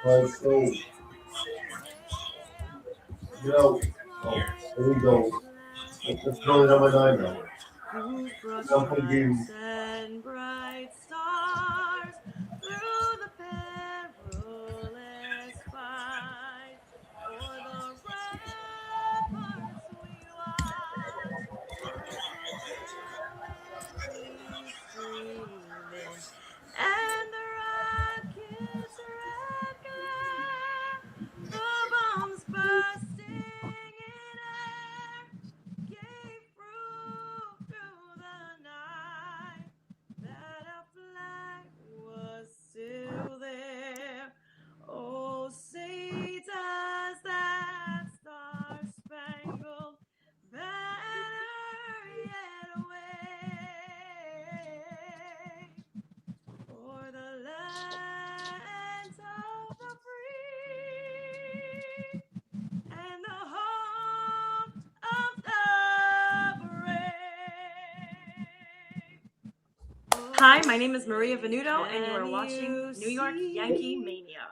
So, here we go. Let's go to number 9 now. Who's brought One you point lights game. and bright stars through the perilous fight o'er the ramparts we watch as the gallantly streaming and the rocket's red glare, the bombs bursting in air gave proof through the night that our flag was still there. Oh, say does that star-spangled banner yet wave o'er the lands of the free and the home of the brave. Hi, my name is Maria Venuto, and you are watching New York Yankee Mania.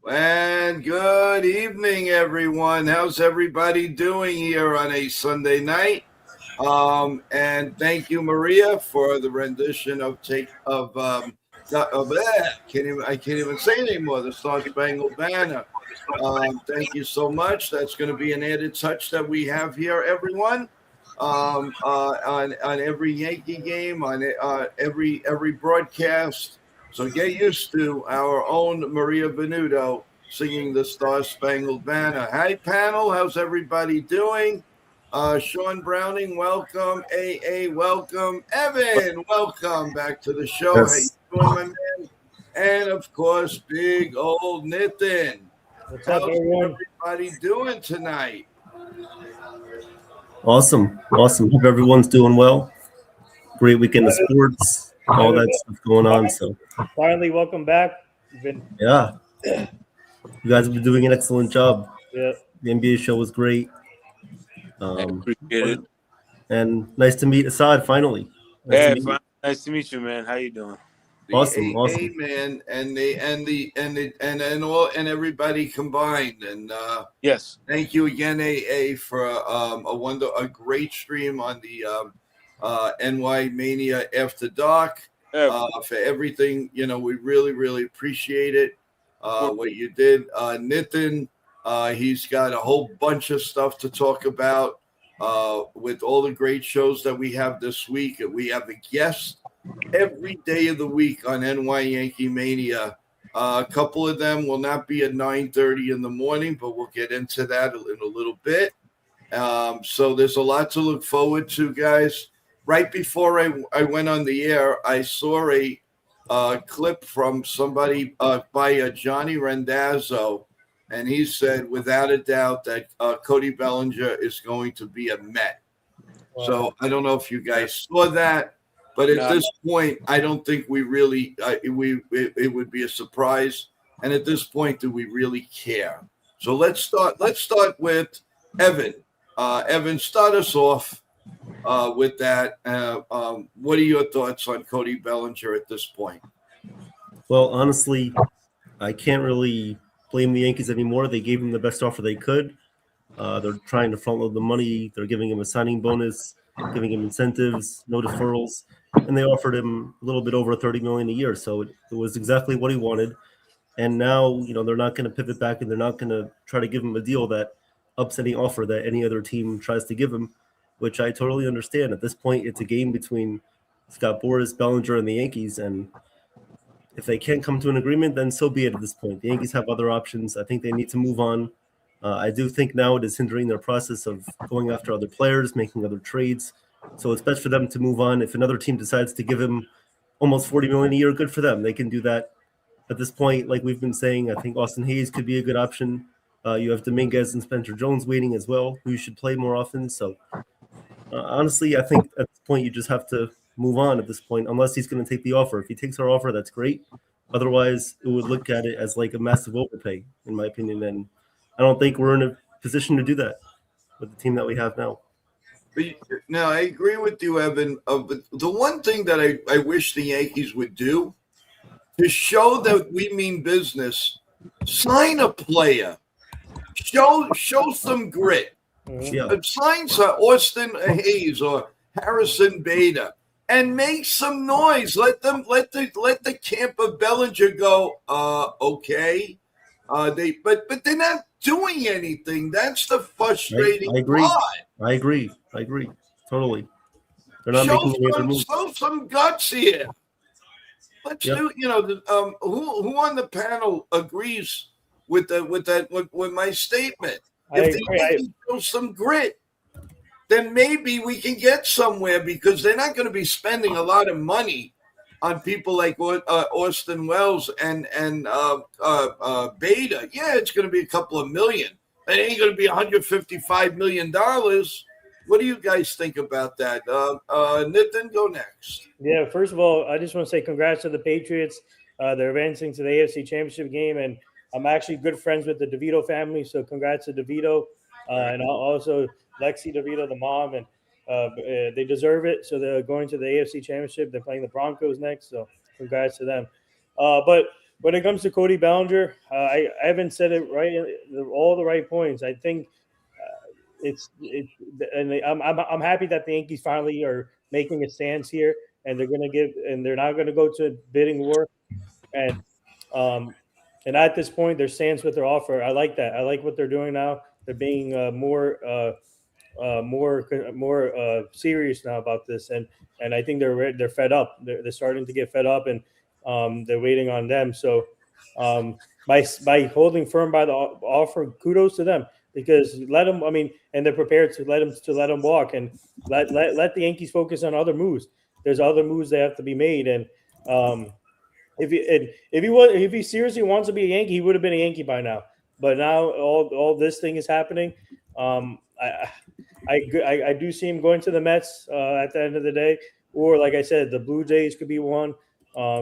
And good evening, everyone. How's everybody doing here on a Sunday night? And thank you, Maria, for the rendition of I can't even say it anymore. The Star Spangled Banner. Thank you so much. That's going to be an added touch that we have here, everyone. On every Yankee game, on every broadcast. So get used to our own Maria Venuto singing the Star Spangled Banner. Hi, panel. How's everybody doing? Sean Browning, welcome. AA, welcome. Evan, welcome back to the show. Yes. How you doing, my man? And, of course, big old Nitin. What's up, everyone? Everybody doing tonight? Awesome. Hope everyone's doing well. Great weekend of sports, all that stuff going on. So Finally, welcome back. yeah, you guys have been doing an excellent job. Yeah. The NBA show was great. Appreciate it. And nice to meet Assad finally. Nice to meet you, man. How you doing? Awesome. Man, and everybody combined. And yes, thank you again, AA, for a great stream on the NY Mania After Dark. For everything, we really appreciate it. What you did, Nitin. He's got a whole bunch of stuff to talk about with all the great shows that we have this week. We have a guest every day of the week on NY Yankee Mania. A couple of them will not be at 9:30 in the morning, but we'll get into that in a little bit. So there's a lot to look forward to, guys. Right before I went on the air, I saw a clip from somebody by Johnny Randazzo, and he said, without a doubt, that Cody Bellinger is going to be a Met. Wow. So I don't know if you guys saw that. But at this point, I don't think we really it would be a surprise. And at this point, do we really care? So let's start with Evan. Evan, start us off with that. What are your thoughts on Cody Bellinger at this point? Well, honestly, I can't really blame the Yankees anymore. They gave him the best offer they could. They're trying to front load the money. They're giving him a signing bonus, giving him incentives, no deferrals. And they offered him a little bit over $30 million a year. So it was exactly what he wanted. And now, they're not going to pivot back and they're not going to try to give him a deal that ups any offer that any other team tries to give him, which I totally understand. At this point, it's a game between Scott Boras, Bellinger, and the Yankees. And if they can't come to an agreement, then so be it at this point. The Yankees have other options. I think they need to move on. I do think now it is hindering their process of going after other players, making other trades. So it's best for them to move on. If another team decides to give him almost $40 million a year, good for them. They can do that. At this point, like we've been saying, I think Austin Hayes could be a good option. You have Dominguez and Spencer Jones waiting as well, who should play more often. So honestly, I think at this point you just have to move on at this point, unless he's going to take the offer. If he takes our offer, that's great. Otherwise, it would look at it as like a massive overpay, in my opinion. And I don't think we're in a position to do that with the team that we have now. No, I agree with you, Evan. But the one thing that I wish the Yankees would do to show that we mean business, sign a player. Show some grit. Yeah. Sign Austin Hayes or Harrison Beta and make some noise. Let the camp of Bellinger go. Okay. But they're not doing anything. That's the frustrating I agree. part. I agree. Totally. They're not making any other moves. Show some guts here. Let's do. Who on the panel agrees with my statement? If they show some grit, then maybe we can get somewhere, because they're not going to be spending a lot of money on people like Austin Wells and Beta. Yeah, it's going to be a couple of million. It ain't going to be $155 million. What do you guys think about that? Nitin, go next. Yeah, first of all, I just want to say congrats to the Patriots. They're advancing to the AFC Championship game, and I'm actually good friends with the DeVito family, so congrats to DeVito, and also Lexi DeVito, the mom, and they deserve it. So they're going to the AFC Championship. They're playing the Broncos next, so congrats to them. But when it comes to Cody Bellinger, I haven't said it right, all the right points. I think I'm happy that the Yankees finally are making a stance here, and they're not going to go to bidding war, and at this point, their stance with their offer, I like that. I like what they're doing now. They're being more serious now about this, and I think they're fed up. They're starting to get fed up, and they're waiting on them. So by holding firm by the offer, kudos to them, because let them. I mean, and they're prepared to let them walk, and let the Yankees focus on other moves. There's other moves that have to be made, and if he seriously wants to be a Yankee, he would have been a Yankee by now. But now all this thing is happening. I do see him going to the Mets at the end of the day, or like I said, the Blue Jays could be one,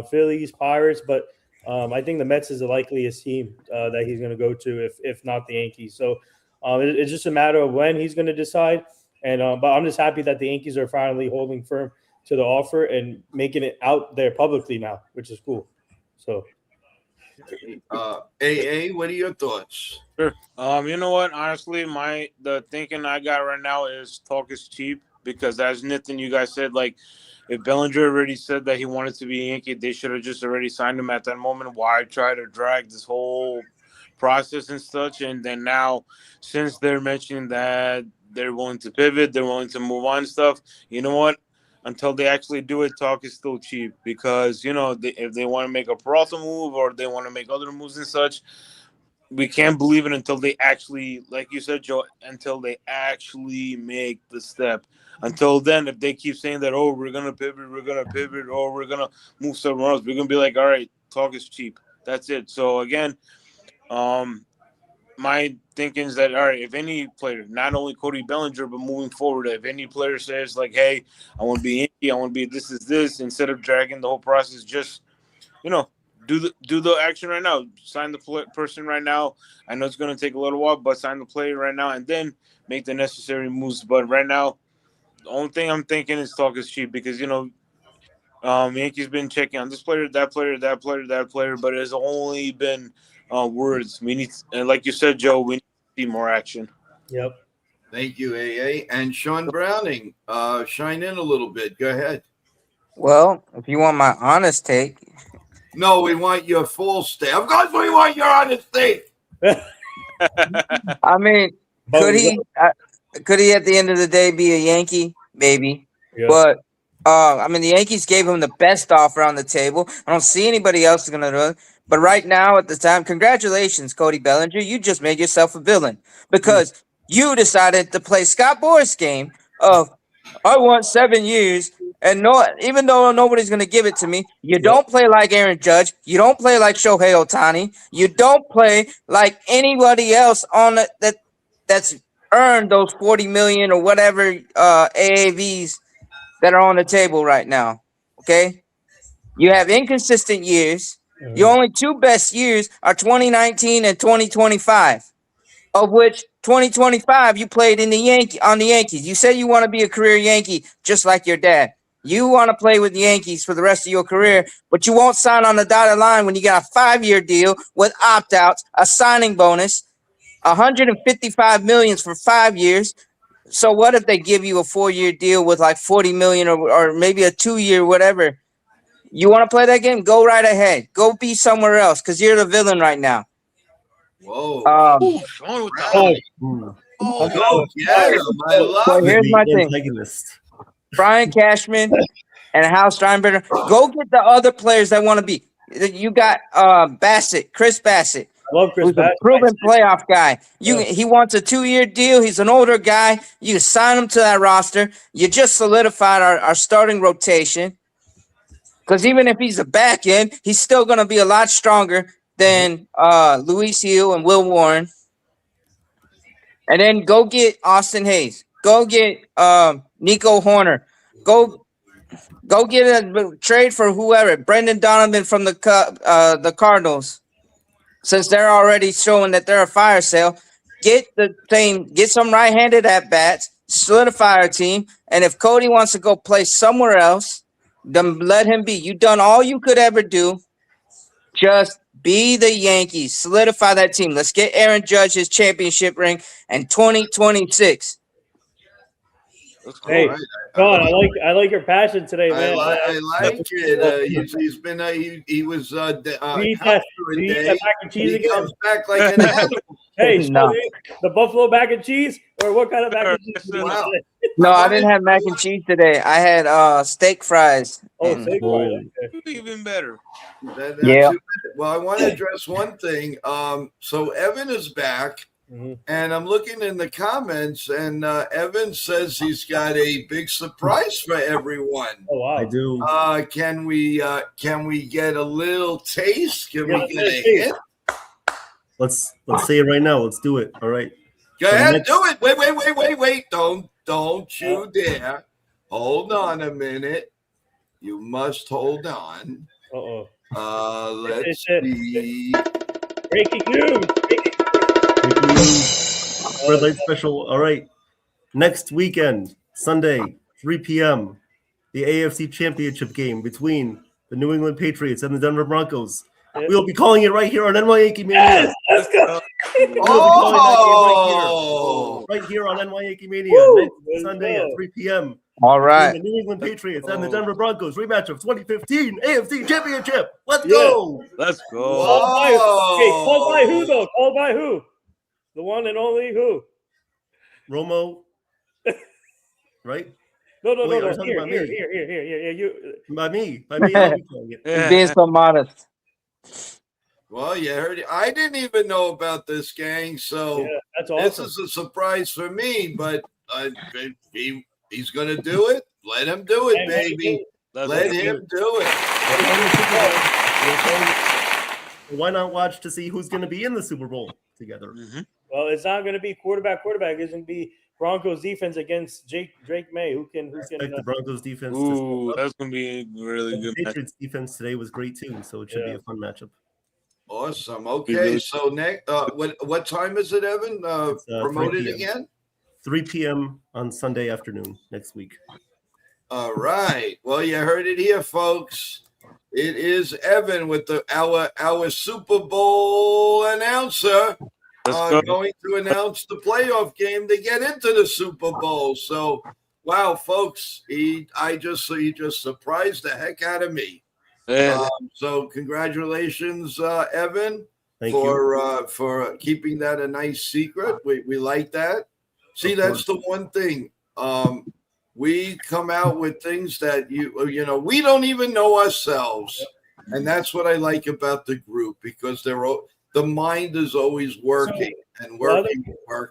Phillies, Pirates. But I think the Mets is the likeliest team that he's going to go to, if not the Yankees. So it's just a matter of when he's going to decide. And but I'm just happy that the Yankees are finally holding firm to the offer and making it out there publicly now, which is cool. So, AA, what are your thoughts? Sure. You know what? Honestly, the thinking I got right now is talk is cheap, because as Nitin, you guys said, like, if Bellinger already said that he wanted to be a Yankee, they should have just already signed him at that moment. Why try to drag this whole process and such? And then now, since they're mentioning that they're willing to pivot, they're willing to move on and stuff, you know what? Until they actually do it, talk is still cheap, because, if they want to make a Peralta move or they want to make other moves and such, we can't believe it until they actually, like you said, Joe, until they actually make the step. Until then, if they keep saying that, oh, we're going to pivot, or we're going to move somewhere else, we're going to be like, all right, talk is cheap. That's it. So, again, my thinking is that, all right, if any player, not only Cody Bellinger, but moving forward, if any player says, like, hey, I want to be Yankee, I want to be this, instead of dragging the whole process, just, do the action right now. Sign the person right now. I know it's going to take a little while, but sign the player right now and then make the necessary moves. But right now, the only thing I'm thinking is talk is cheap, because, Yankees been checking on this player, that player, but it has only been words. We need, and like you said, Joe, we need to see more action. Yep. Thank you, AA. And Sean Browning, shine in a little bit. Go ahead. Well, if you want my honest take. No, we want your full stay. Of course we want your honest take. I mean, could he at the end of the day be a Yankee? Maybe. Yeah. But, the Yankees gave him the best offer on the table. I don't see anybody else going to do it. But right now, at the time, congratulations, Cody Bellinger. You just made yourself a villain, because you decided to play Scott Boras' game of, I want 7 years, and even though nobody's going to give it to me, you don't play like Aaron Judge. You don't play like Shohei Ohtani. You don't play like anybody else on that's earned those $40 million or whatever AAVs that are on the table right now. Okay, you have inconsistent years. Your only two best years are 2019 and 2025, of which 2025 you played on the Yankees. You said you want to be a career Yankee, just like your dad. You want to play with the Yankees for the rest of your career, but you won't sign on the dotted line when you got a 5-year deal with opt-outs, a signing bonus, 155 million for 5 years. So what if they give you a 4-year deal with like 40 million or maybe a 2-year, whatever? You want to play that game? Go right ahead. Go be somewhere else because you're the villain right now. Whoa. Showing with the Go get him. I love So it. here's my thing. Antagonist. Brian Cashman and Hal Steinbrenner, go get the other players that want to be. You got Bassett, Chris Bassett. I love Chris Who's a Bassett. proven playoff guy. He wants a 2-year deal. He's an older guy. You can sign him to that roster. You just solidified our starting rotation. Because even if he's a back end, he's still going to be a lot stronger than Luis Hill and Will Warren. And then go get Austin Hayes. Go get Nico Horner. Go get a trade for whoever. Brendan Donovan from the Cardinals. Since they're already showing that they're a fire sale, get some right-handed at-bats, solidify our team, and if Cody wants to go play somewhere else, then let him be. You done all you could ever do. Just be the Yankees. Solidify that team. Let's get Aaron Judge his championship ring in 2026. Hey, God, I like your passion today, man. I like it. He's been he was He eat that mac and cheese he again. comes back like an animal. Hey, so No. the buffalo mac and cheese, or what kind of mac and cheese? Wow. No, I didn't have mac and cheese today. I had steak fries. Oh, And- steak fries. Okay. even better. That's Yeah. Well, I want to address one thing. So Evan is back, Mhm. and I'm looking in the comments, and Evan says he's got a big surprise for everyone. Oh wow. I do. Can we get a little taste? Can Yeah, we get a taste. hint? Let's say it right now. Let's do it. All right. Go The ahead, next- do it. Wait. Don't you dare. Hold on a minute. You must hold on. Uh-oh. Let's see. Breaking news. Breaking news. Red light special. All right. Next weekend, Sunday, 3 p.m., the AFC Championship game between the New England Patriots and the Denver Broncos. We'll be calling it right here on NY Yankee Mania. Let's go. Oh! Right here on NY Yankee Mania Woo! next Sunday at 3 p.m. All right. between the New England Patriots and the Denver Broncos rematch of 2015 AFC Championship. Let's Yeah. go. Let's go. Called by, hey, called by who though? Called by who? The one and only who? Romo, right? No. Wait, are you talking Here. about me? Yeah, you. By me, I'll be calling it. Yeah. Being so modest. Well, you heard it. I didn't even know about this, gang. So Yeah, that's this awesome. is a surprise for me. But he's going to do it. Let him do it, And baby. Let's Let go. him do it. Why not watch to see who's going to be in the Super Bowl together? Mhm. Well, it's not going to be quarterback. It's going to be Broncos defense against Drake May. Who can? I expect the Broncos defense to Ooh, step up. that's gonna be a really The good match. Patriots defense today was great too, so it should be Yeah. a fun matchup. Awesome. Okay. So next, what time is it, Evan? It's, 3 Promoted p.m. again? 3 p.m. on Sunday afternoon next week. All right. Well, you heard it here, folks. It is Evan with our Super Bowl announcer Let's go. going to announce the playoff game to get into the Super Bowl. So, wow, folks, he just surprised the heck out of me. Yeah. So, congratulations, Evan, Thank you. for keeping that a nice secret. We like that. See, Of that's the one thing. We come out with things that we don't even know ourselves, and that's what I like about the group because the mind is always working and working.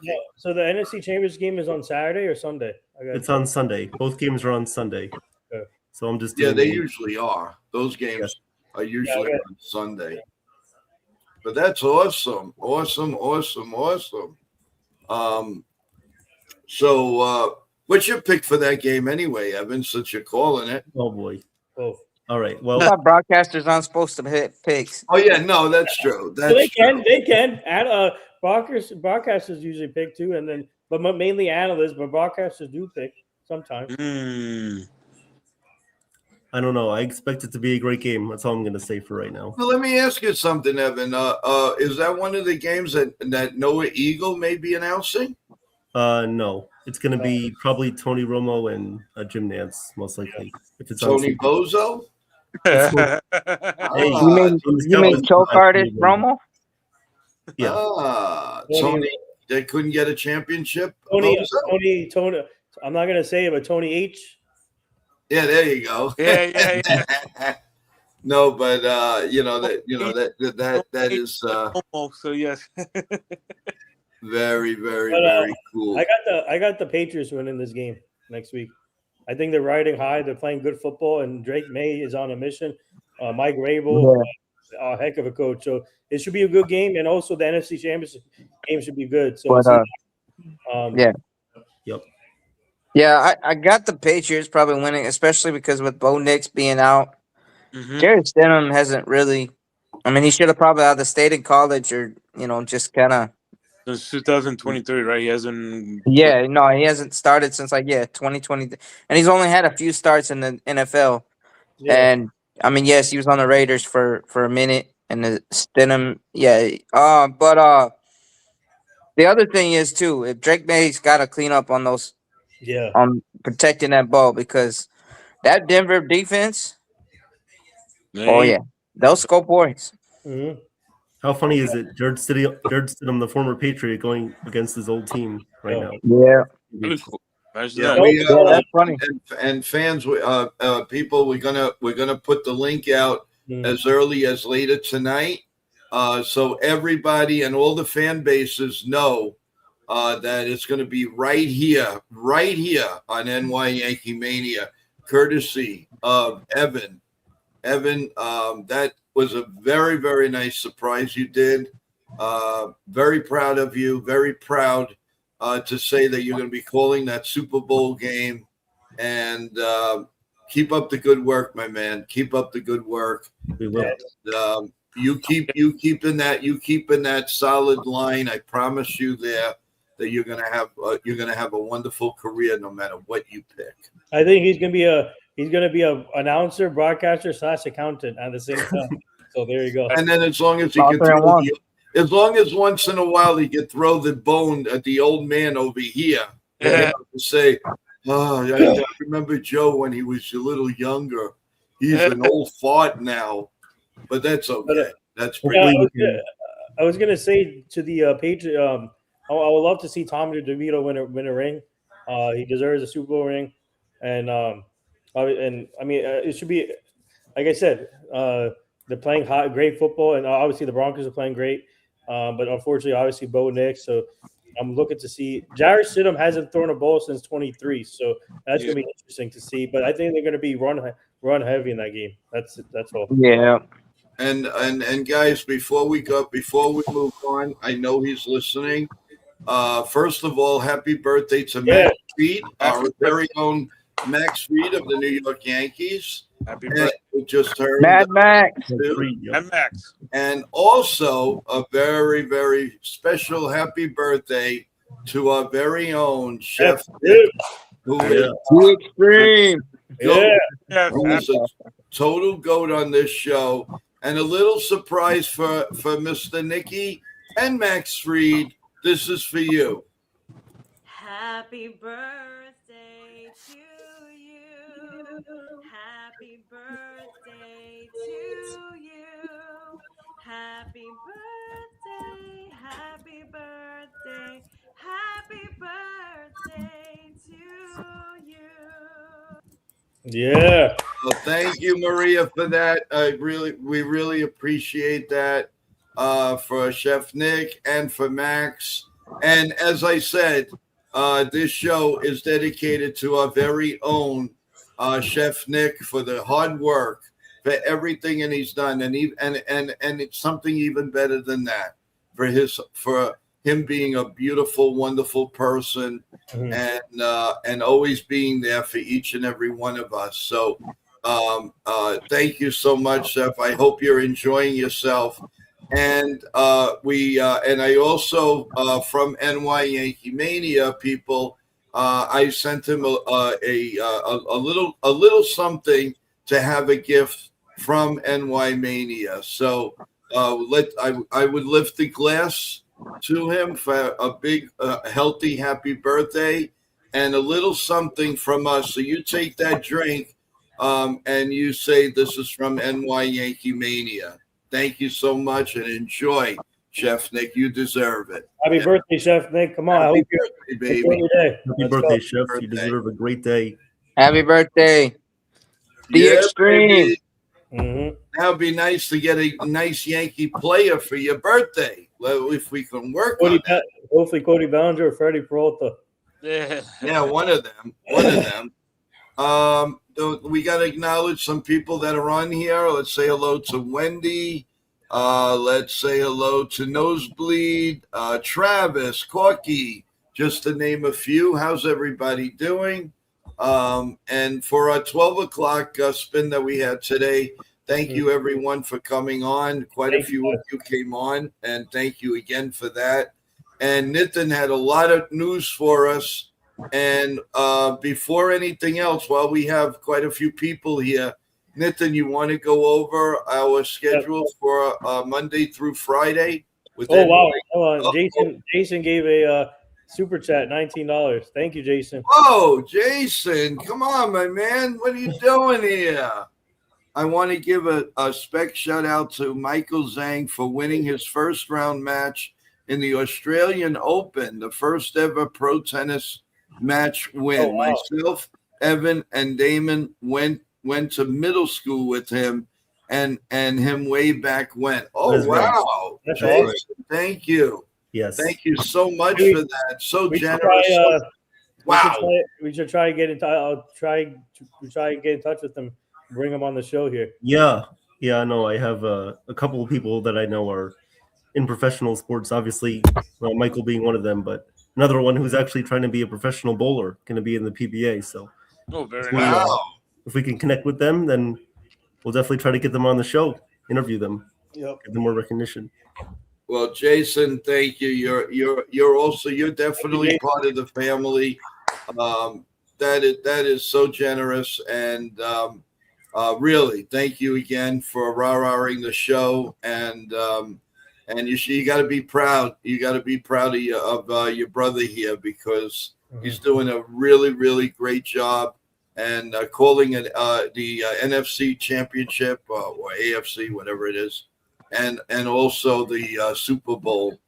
Yeah, so the NFC Chambers game is on Saturday or Sunday? It's on Sunday. Both games are on Sunday. Okay. So I'm just Yeah, doing they the- usually are. Those games Yes. are usually okay. on Sunday. But that's awesome. So what's your pick for that game anyway, Evan, since you're calling it? Oh boy. Both. All right. I Well, thought broadcasters aren't supposed to hit picks. Oh yeah, no, that's true. So they That's true. can. And broadcasters usually pick too, and then but mainly analysts, but broadcasters do pick sometimes. Mm. I don't know. I expect it to be a great game. That's all I'm going to say for right now. Well, let me ask you something, Evan. Is that one of the games that Noah Eagle may be announcing? No, it's going to be probably Tony Romo and Jim Nance, most likely. If it's Tony on Bozo? Hey, You mean choke artist Romo? Yeah. Tony. They couldn't get a championship. Tony. Bozo? I'm not gonna say it, but Tony H. Yeah, there you go. Yeah. No, but that is So yes. very, very, very cool. I got the Patriots winning this game next week. I think they're riding high. They're playing good football, and Drake May is on a mission. Mike Rabel, a heck of a coach. So it should be a good game, and also the NFC Championship game should be good. So Yeah, I got the Patriots probably winning, especially because with Bo Nix being out, Jared Stidham hasn't really. I mean, he should have probably either stayed in college or just kind of. Since 2023, right? He hasn't. Yeah, no, he hasn't started since 2020, and he's only had a few starts in the NFL. Yeah. And I mean, yes, he was on the Raiders for a minute, and the Stidham, but the other thing is too, if Drake May's got to clean up on those, on protecting that ball, because that Denver defense, they'll score points. Mm-hmm. How funny is it? Jared Stidham, the former Patriot, going against his old team right now. Yeah. That's funny. And fans, people, we're gonna put the link out as early as later tonight, so everybody and all the fan bases know that it's going to be right here on NY Yankee Mania, courtesy of Evan. Evan, that was a very, very nice surprise you did. Very proud of you. Very proud to say that you're going to be calling that Super Bowl game. And keep up the good work, my man. Keep up the good work. We will. And, you keep in that solid line. I promise you that you're going to have a wonderful career no matter what you pick. I think he's going to be a announcer, broadcaster / accountant at the same time. So there you go. And then as long as he can as long as once in a while he can throw the bone at the old man over here to say, I remember Joe when he was a little younger. He's an old fart now, but that's okay. That's pretty. I was gonna say to the Patriot, I would love to see Tommy DeVito win a ring. He deserves a Super Bowl ring, and I mean it should be, like I said, they're playing great football, and obviously the Broncos are playing great. But unfortunately, obviously, Bo Nix. So I'm looking to see. Jared Stidham hasn't thrown a ball since 23, so that's going to be interesting to see. But I think they're going to be run heavy in that game. That's all. Yeah. And guys, before we move on, I know he's listening. First of all, happy birthday to Max Fried, our very own Max Fried of the New York Yankees. Happy birthday. We just heard Mad Max. Mad Max. And also a very, very special happy birthday to our very own Chef Nick, who is extreme. Who is a total goat on this show. And a little surprise for Mr. Nicky and Max Fried. This is for you. Happy birthday to you. Happy birthday to you. Happy birthday. Happy birthday. Happy birthday to you. Yeah. Well, thank you, Maria, for that. We really appreciate that for Chef Nick and for Max. And as I said, this show is dedicated to our very own Chef Nick for the hard work, for everything and he's done, and it's something even better than that for him being a beautiful, wonderful person, and always being there for each and every one of us. So thank you so much, Chef. I hope you're enjoying yourself. And I also from NY Yankee Mania people, I sent him a little something to have a gift from NY Mania. So I would lift the glass to him for a big, healthy, happy birthday and a little something from us. So you take that drink and you say, this is from NY Yankee Mania. Thank you so much and enjoy, Chef Nick. You deserve it. Happy birthday, Chef Nick. Come on. I hope birthday, baby. Happy birthday, Chef. You deserve a great day. Happy birthday. The Extreme. Mm-hmm. That would be nice to get a nice Yankee player for your birthday. Well, if we can work on that. Hopefully Cody Bellinger or Freddie Peralta. Yeah, one of them. We got to acknowledge some people that are on here. Let's say hello to Wendy. Let's say hello to Nosebleed, Travis, Corky, just to name a few. How's everybody doing? And for our 12 o'clock spin that we had today, thank you everyone for coming on. Quite a few of you came on, and thank you again for that. And Nitin had a lot of news for us. And before anything else, while we have quite a few people here, Nitin, you want to go over our schedule for Monday through Friday? Wow. Jason gave a super chat, $19. Thank you, Jason. Oh, Jason, come on, my man. What are you doing here? I want to give a spec shout out to Michael Zhang for winning his first round match in the Australian Open, the first ever pro tennis match win. Oh, wow. Myself, Evan, and Damon went to middle school with him and him way back when. Oh, wow. That's Jason, awesome. Thank you. Yes. Thank you so much for that. So generous. Wow. We should try and get in touch. I'll try and get in touch with them. Bring them on the show here. Yeah. No, I have a couple of people that I know are in professional sports. Obviously, Michael being one of them, but another one who's actually trying to be a professional bowler, going to be in the PBA. So, very nice. If we can connect with them, then we'll definitely try to get them on the show, interview them, give them more recognition. Well, Jason, thank you. You're definitely part of the family. That is so generous, and really, thank you again for rah-rahing the show. And you got to be proud. You got to be proud of your brother here, because he's doing a really, really great job. And calling it the NFC Championship or AFC, whatever it is, and also the Super Bowl.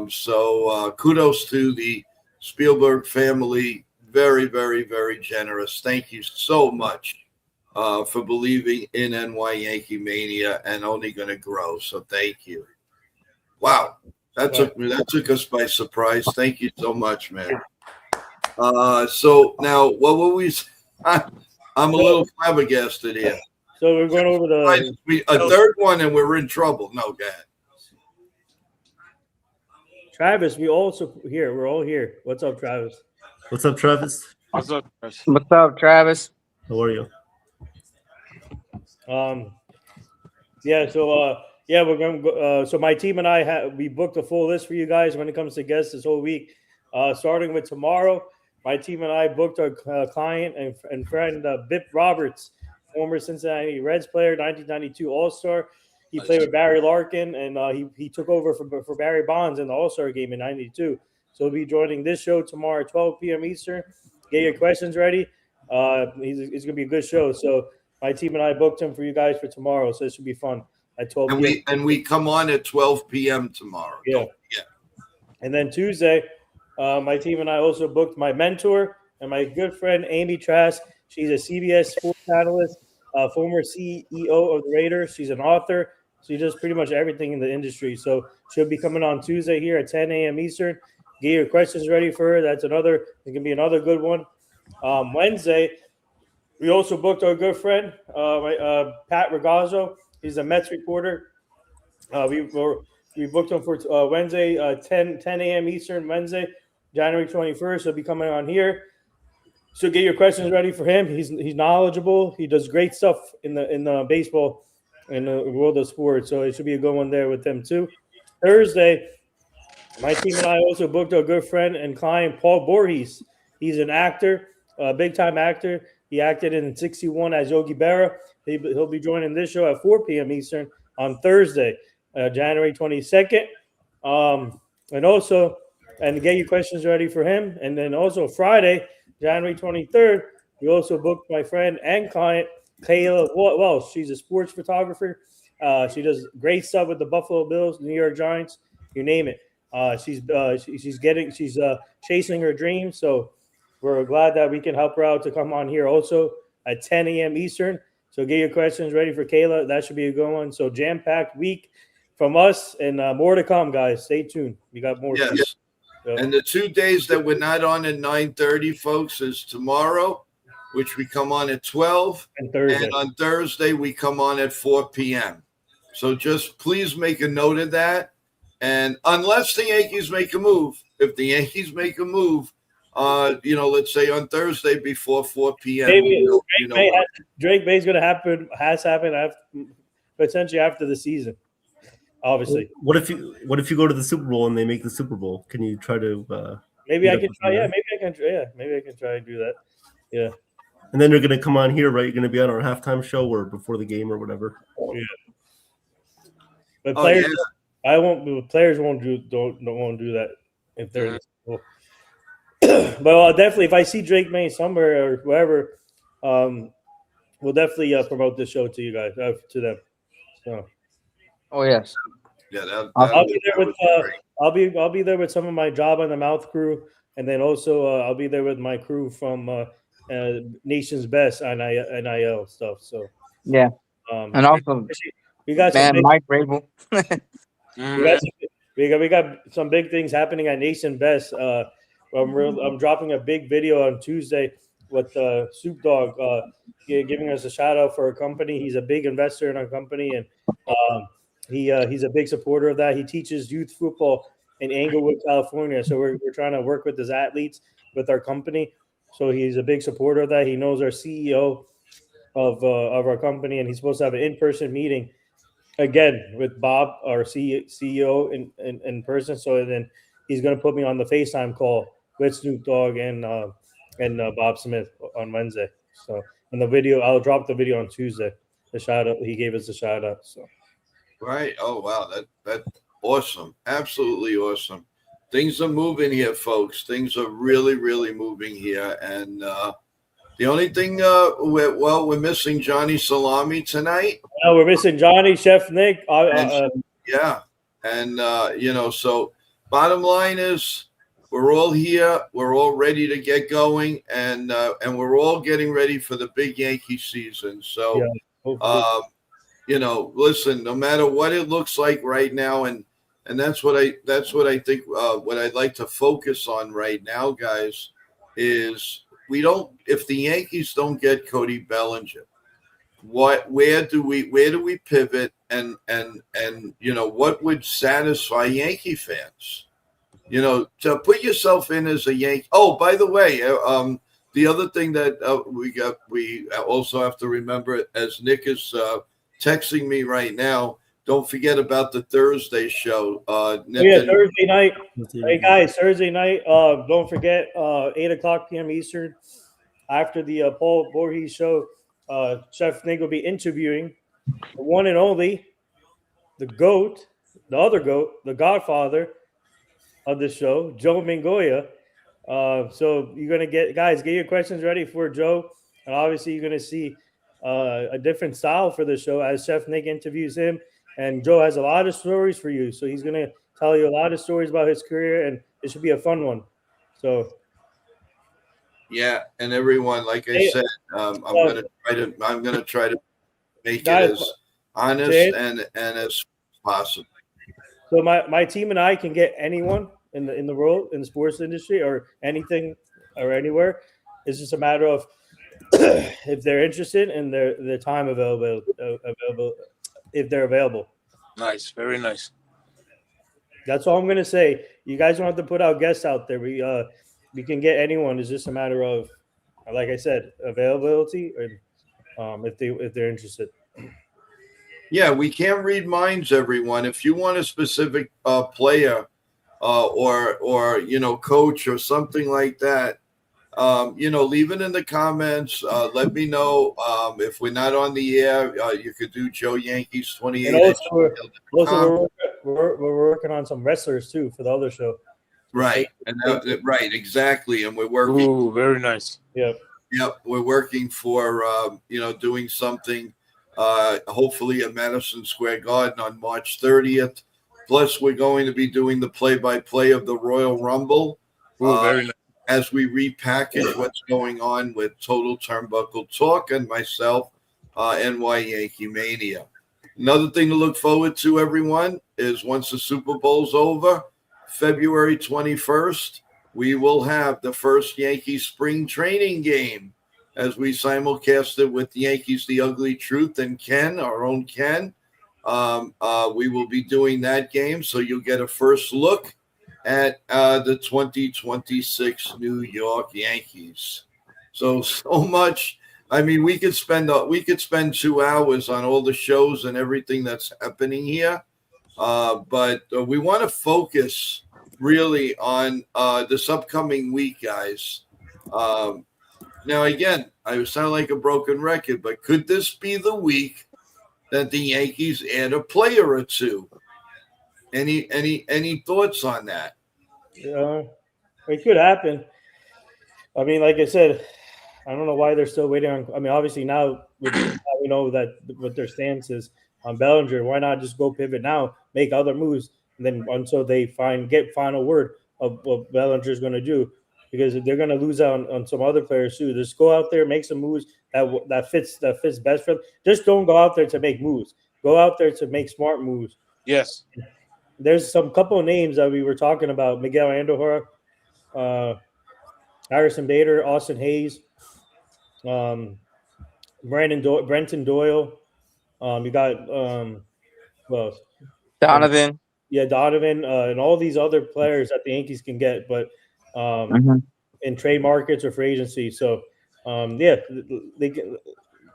So kudos to the Spielberg family. Very, very, very generous. Thank you so much for believing in NY Yankee Mania, and only going to grow. So thank you. Wow, that took us by surprise. Thank you so much, man. So now, what were we? I'm a little flabbergasted here. So we're going over a third one, and we're in trouble. No, go ahead. Travis, we're all here. What's up, Travis? What's up, Travis? What's up, Travis? What's up, Travis? How are you? We're going to go. So my team and I we booked a full list for you guys when it comes to guests this whole week. Starting with tomorrow, my team and I booked our client and friend Bip Roberts, former Cincinnati Reds player, 1992 All-Star. He played with Barry Larkin, and he took over for Barry Bonds in the All-Star game in '92. So he'll be joining this show tomorrow at 12 p.m. Eastern. Get your questions ready. It's going to be a good show. So my team and I booked him for you guys for tomorrow, so it should be fun at 12 p.m. And we come on at 12 p.m. tomorrow. Yeah. And then Tuesday, my team and I also booked my mentor and my good friend, Amy Trask. She's a CBS sports analyst, former CEO of the Raiders. She's an author. She does pretty much everything in the industry. So she'll be coming on Tuesday here at 10 a.m. Eastern. Get your questions ready for her. It's going to be another good one. Wednesday, we also booked our good friend, Pat Ragazzo. He's a Mets reporter. We booked him for Wednesday, 10 a.m. Eastern, Wednesday, January 21st. He'll be coming on here. So get your questions ready for him. He's knowledgeable. He does great stuff in the baseball, in the world of sports. So it should be a good one there with them too. Thursday, my team and I also booked our good friend and client, Paul Voorhees. He's an actor, a big-time actor. He acted in 61 as Yogi Berra. He'll be joining this show at 4 p.m. Eastern on Thursday, January 22nd. And get your questions ready for him. And then also Friday, January 23rd, we also booked my friend and client, Kayla Welsh. She's a sports photographer. She does great stuff with the Buffalo Bills, New York Giants, you name it. She's chasing her dreams. So we're glad that we can help her out to come on here also at 10 a.m. Eastern. So get your questions ready for Kayla. That should be a good one. So jam-packed week from us, and more to come, guys. Stay tuned. We got more. Yes. Yep. And the 2 days that we're not on at 9:30, folks, is tomorrow, which we come on at 12, and Thursday. And on Thursday we come on at 4 p.m. So just please make a note of that. And unless the Yankees make a move, if the Yankees make a move, let's say on Thursday before 4 p.m. Drake May's going to happen, has happened potentially after the season, obviously. What if you go to the Super Bowl and they make the Super Bowl? Can you try to? Maybe I can try. Yeah, maybe I can try and do that. Yeah. And then you're going to come on here, right? You're going to be on our halftime show or before the game or whatever. Yeah. But players, Players won't do that if they're in the Super Bowl. But definitely, if I see Drake May somewhere or wherever, we'll definitely promote this show to you guys, to them. So. Oh yes. Yeah, I'll be there with I'll be there with some of my Job on the Mouth crew, and then also I'll be there with my crew from Nation's Best NIL stuff. So yeah, and also we got Mike Rabel. we got some big things happening at Nation Best. I'm dropping a big video on Tuesday with Soup Dog giving us a shout out for our company. He's a big investor in our company, and he's a big supporter of that. He teaches youth football in Englewood, California. So we're trying to work with his athletes with our company. So he's a big supporter of that. He knows our CEO of our company, and he's supposed to have an in-person meeting again with Bob, our CEO, in person. So then he's going to put me on the FaceTime call with Snoop Dogg and Bob Smith on Wednesday. So in the video, I'll drop the video on Tuesday. The shout out, he gave us a shout out. So right. Oh wow, that's awesome. Absolutely awesome. Things are moving here, folks. Things are really, really moving here. And the only thing we're missing Johnny Salami tonight. No, we're missing Johnny, Chef Nick. Yeah. And so bottom line is we're all here. We're all ready to get going, and we're all getting ready for the big Yankee season. So, listen, no matter what it looks like right now, and that's what I think. What I'd like to focus on right now, guys, is if the Yankees don't get Cody Bellinger, where do we pivot, and what would satisfy Yankee fans? To put yourself in as a Yankee. Oh, by the way, the other thing that we also have to remember, as Nick is texting me right now, don't forget about the Thursday show. Thursday night. Hey guys, Thursday night. Don't forget 8:00 p.m. Eastern. After the Paul Voorhees show, Chef Nick will be interviewing the one and only, the GOAT, the other GOAT, the Godfather of the show, Joe Mingoya. So you're gonna get your questions ready for Joe, and obviously you're gonna see a different style for the show as Chef Nick interviews him, and Joe has a lot of stories for you. So he's gonna tell you a lot of stories about his career, and it should be a fun one. So. Yeah, and everyone, like I said, I'm gonna try to make it as honest and as possible. So my team and I can get anyone in the world, in the sports industry, or anything or anywhere. It's just a matter of if they're interested and their time available if they're available. Nice, very nice. That's all I'm gonna say. You guys don't have to put out guests out there. We can get anyone. It's just a matter of, like I said, availability, and if they're interested. Yeah, we can't read minds, everyone. If you want a specific player or coach or something like that, leave it in the comments. Let me know if we're not on the air. You could do Joe Yankees 28. And also, we're working on some wrestlers too for the other show. Right, and right, exactly. And we're working. Ooh, very nice. Yep. Yep, we're working for doing something. Hopefully at Madison Square Garden on March 30th. Plus, we're going to be doing the play-by-play of the Royal Rumble. Ooh, very nice. As we repackage what's going on with Total Turnbuckle Talk and myself, NY Yankee Mania. Another thing to look forward to, everyone, is once the Super Bowl's over, February 21st, we will have the first Yankees spring training game as we simulcast it with Yankees The Ugly Truth and Ken, our own Ken. We will be doing that game, so you'll get a first look at the 2026 New York Yankees. So much. I mean, we could spend 2 hours on all the shows and everything that's happening here, but we want to focus really on this upcoming week, guys. Now, again, I sound like a broken record, but could this be the week that the Yankees add a player or two? Any thoughts on that? It could happen. I mean, like I said, I don't know why they're still waiting on. I mean, obviously now we know that what their stance is on Bellinger. Why not just go pivot now, make other moves, and then until they get final word of what Bellinger's going to do, because they're going to lose out on some other players too. Just go out there, make some moves that fits best for them. Just don't go out there to make moves. Go out there to make smart moves. Yes. There's some couple of names that we were talking about: Miguel Andujar, Harrison Bader, Austin Hayes, Brenton Doyle. You got Donovan. Yeah, Donovan, and all these other players that the Yankees can get, but in trade markets or free agency. So, they can,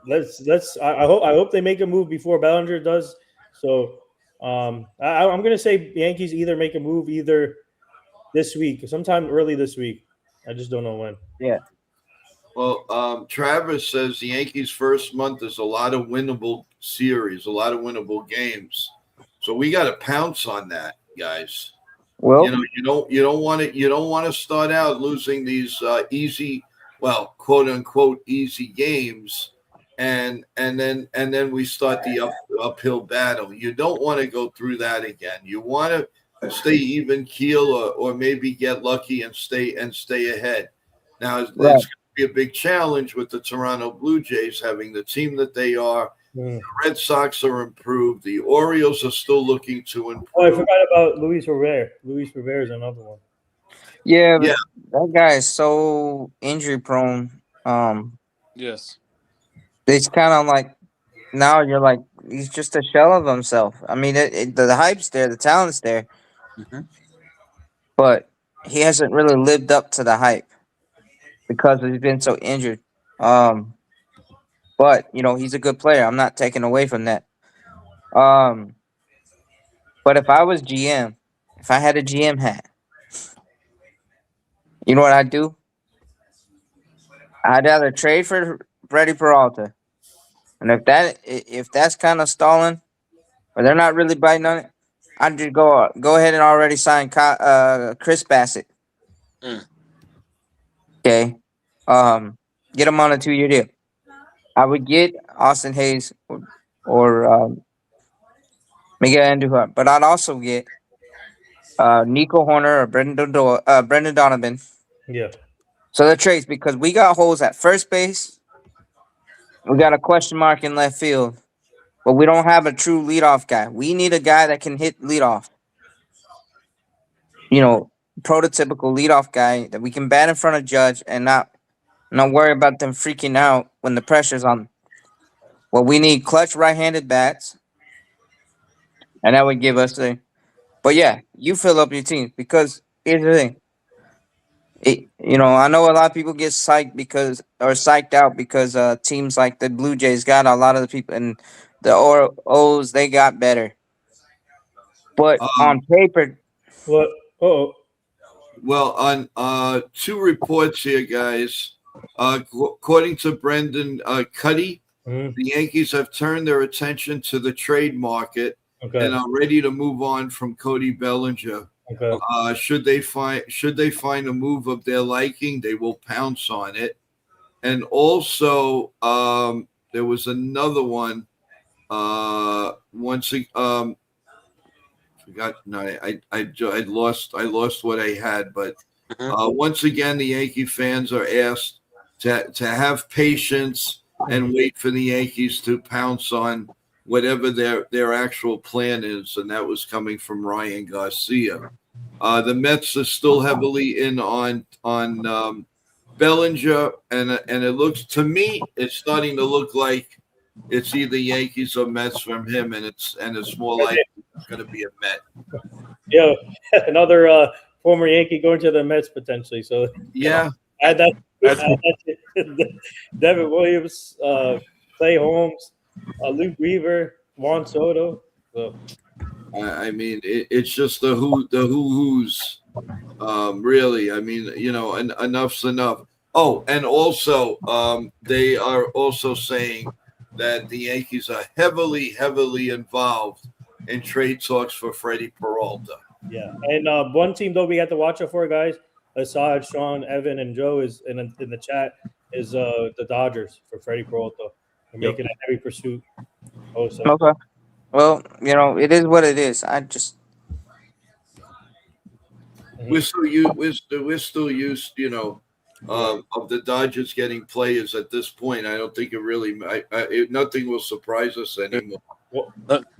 let's. I hope they make a move before Bellinger does. So, I'm going to say Yankees either make a move either this week, sometime early this week. I just don't know when. Yeah. Well, Travis says the Yankees' first month is a lot of winnable series, a lot of winnable games. So we got to pounce on that, guys. Well, you don't want to start out losing these easy, well, quote unquote easy games, and then we start the uphill battle. You don't want to go through that again. You want to stay even keel or maybe get lucky and stay ahead. Now, it's going to be a big challenge with the Toronto Blue Jays having the team that they are. The Red Sox are improved. The Orioles are still looking to improve. Oh, I forgot about Luis Rivera. Luis Rivera is another one. Yeah, that guy is so injury prone. Yes. It's kind of like now you're like he's just a shell of himself. I mean, the hype's there, the talent's there, but he hasn't really lived up to the hype because he's been so injured. But he's a good player. I'm not taking away from that. But if I was GM, if I had a GM hat, you know what I'd do? I'd either trade for Freddie Peralta, and if that's kind of stalling, or they're not really biting on it, I'd just go ahead and already sign Chris Bassett. Okay, get him on a 2-year deal. I would get Austin Hayes or Miguel Andujar, but I'd also get Nico Horner or Brendan Donovan. Yeah. So the trades, because we got holes at first base, we got a question mark in left field, but we don't have a true leadoff guy. We need a guy that can hit leadoff. Prototypical leadoff guy that we can bat in front of Judge and not worry about them freaking out when the pressure's on them. Well, we need clutch right-handed bats, and that would give us the. But yeah, you fill up your team because here's the thing. I know a lot of people get psyched out because teams like the Blue Jays got a lot of the people, and the O's they got better. But on paper, what? Well, on two reports here, guys. According to Brendan Cuddy, Mhm. the Yankees have turned their attention to the trade market Okay. and are ready to move on from Cody Bellinger. Okay. Should they find a move of their liking, they will pounce on it. And also, there was another one. Forgot. No, I lost what I had. But once again, the Yankee fans are asked to have patience and wait for the Yankees to pounce on whatever their actual plan is, and that was coming from Ryan Garcia. The Mets are still heavily in on Bellinger, and it looks to me it's starting to look like it's either Yankees or Mets from him, and it's more like it's going to be a Met. Yeah, another former Yankee going to the Mets potentially. So Yeah, add that. Devin Williams, Clay Holmes, Luke Weaver, Juan Soto. So. I mean it's just the who's really. I mean, and enough's enough. Oh, and also they are also saying that the Yankees are heavily involved in trade talks for Freddie Peralta. Yeah, and one team though we have to watch out for, guys. Asad, Sean, Evan, and Joe is in the chat is the Dodgers for Freddie Peralta. They're making a heavy pursuit. Also. Okay. Well, it is what it is. I just We're still used, of the Dodgers getting players at this point. I don't think it really. Nothing will surprise us anymore. Well,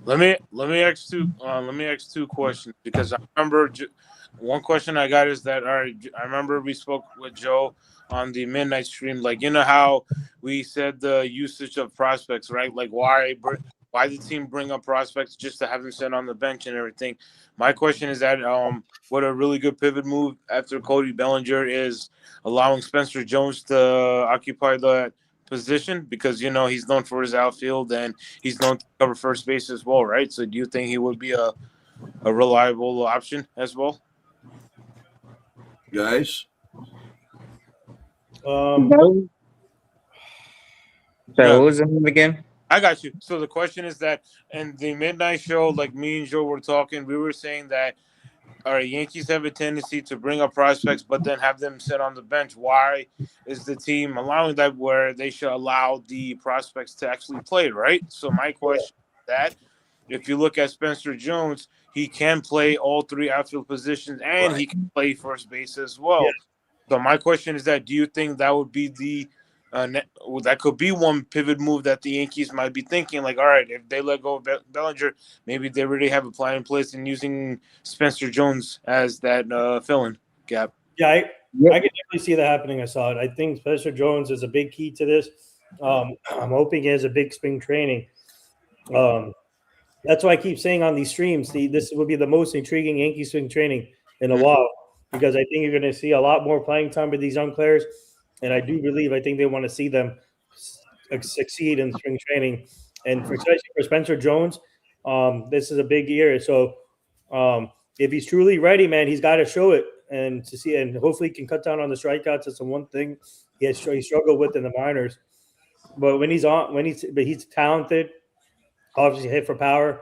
let me ask two questions, because I remember one question I got is that I remember we spoke with Joe on the midnight stream, like how we said the usage of prospects, right? Like why the team bring up prospects just to have them sit on the bench and everything. My question is that what a really good pivot move after Cody Bellinger is allowing Spencer Jones to occupy that position, because he's known for his outfield and he's known to cover first base as well, right? So do you think he would be a reliable option as well, Guys? So what was the name again? I got you. So the question is that in the midnight show, like me and Joe were talking, we were saying that Yankees have a tendency to bring up prospects but then have them sit on the bench. Why is the team allowing that, where they should allow the prospects to actually play, right? So my question is that if you look at Spencer Jones, he can play all three outfield positions and he can play first base as well. Yeah. So my question is that do you think that would be the that could be one pivot move that the Yankees might be thinking, like, all right, if they let go of Bellinger, maybe they already have a plan in place and using Spencer Jones as that fill-in gap. Yeah, I can definitely see that happening. I saw it. I think Spencer Jones is a big key to this. I'm hoping he has a big spring training. That's why I keep saying on these streams, this will be the most intriguing Yankee spring training in a while, because I think you're going to see a lot more playing time with these young players. And I think they want to see them succeed in spring training. And especially for Spencer Jones, this is a big year. So if he's truly ready, man, he's got to show it and hopefully he can cut down on the strikeouts. That's the one thing he struggled with in the minors. But he's talented, obviously hit for power.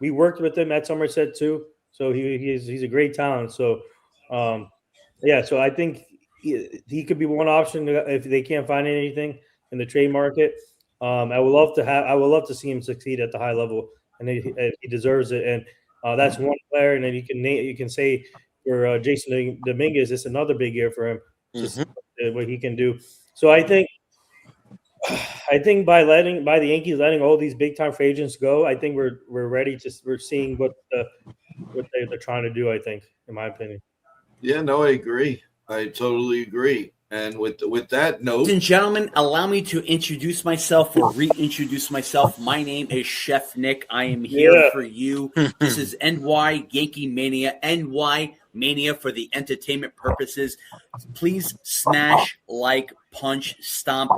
We worked with him at Somerset too. So he's a great talent. So so I think he could be one option if they can't find anything in the trade market. I would love to see him succeed at the high level, and he deserves it. And that's one player. And then you can say for Jason Dominguez, it's another big year for him. Just what he can do. So I think by the Yankees letting all these big time free agents go, I think we're ready we're seeing what they're trying to do. I think, in my opinion. Yeah, no, I agree. I totally agree. And with that note, ladies and gentlemen, allow me to introduce myself or reintroduce myself. My name is Chef Nick. I am here for you. This is NY Yankee Mania, NY Mania for the entertainment purposes. Please smash, like, punch, stomp.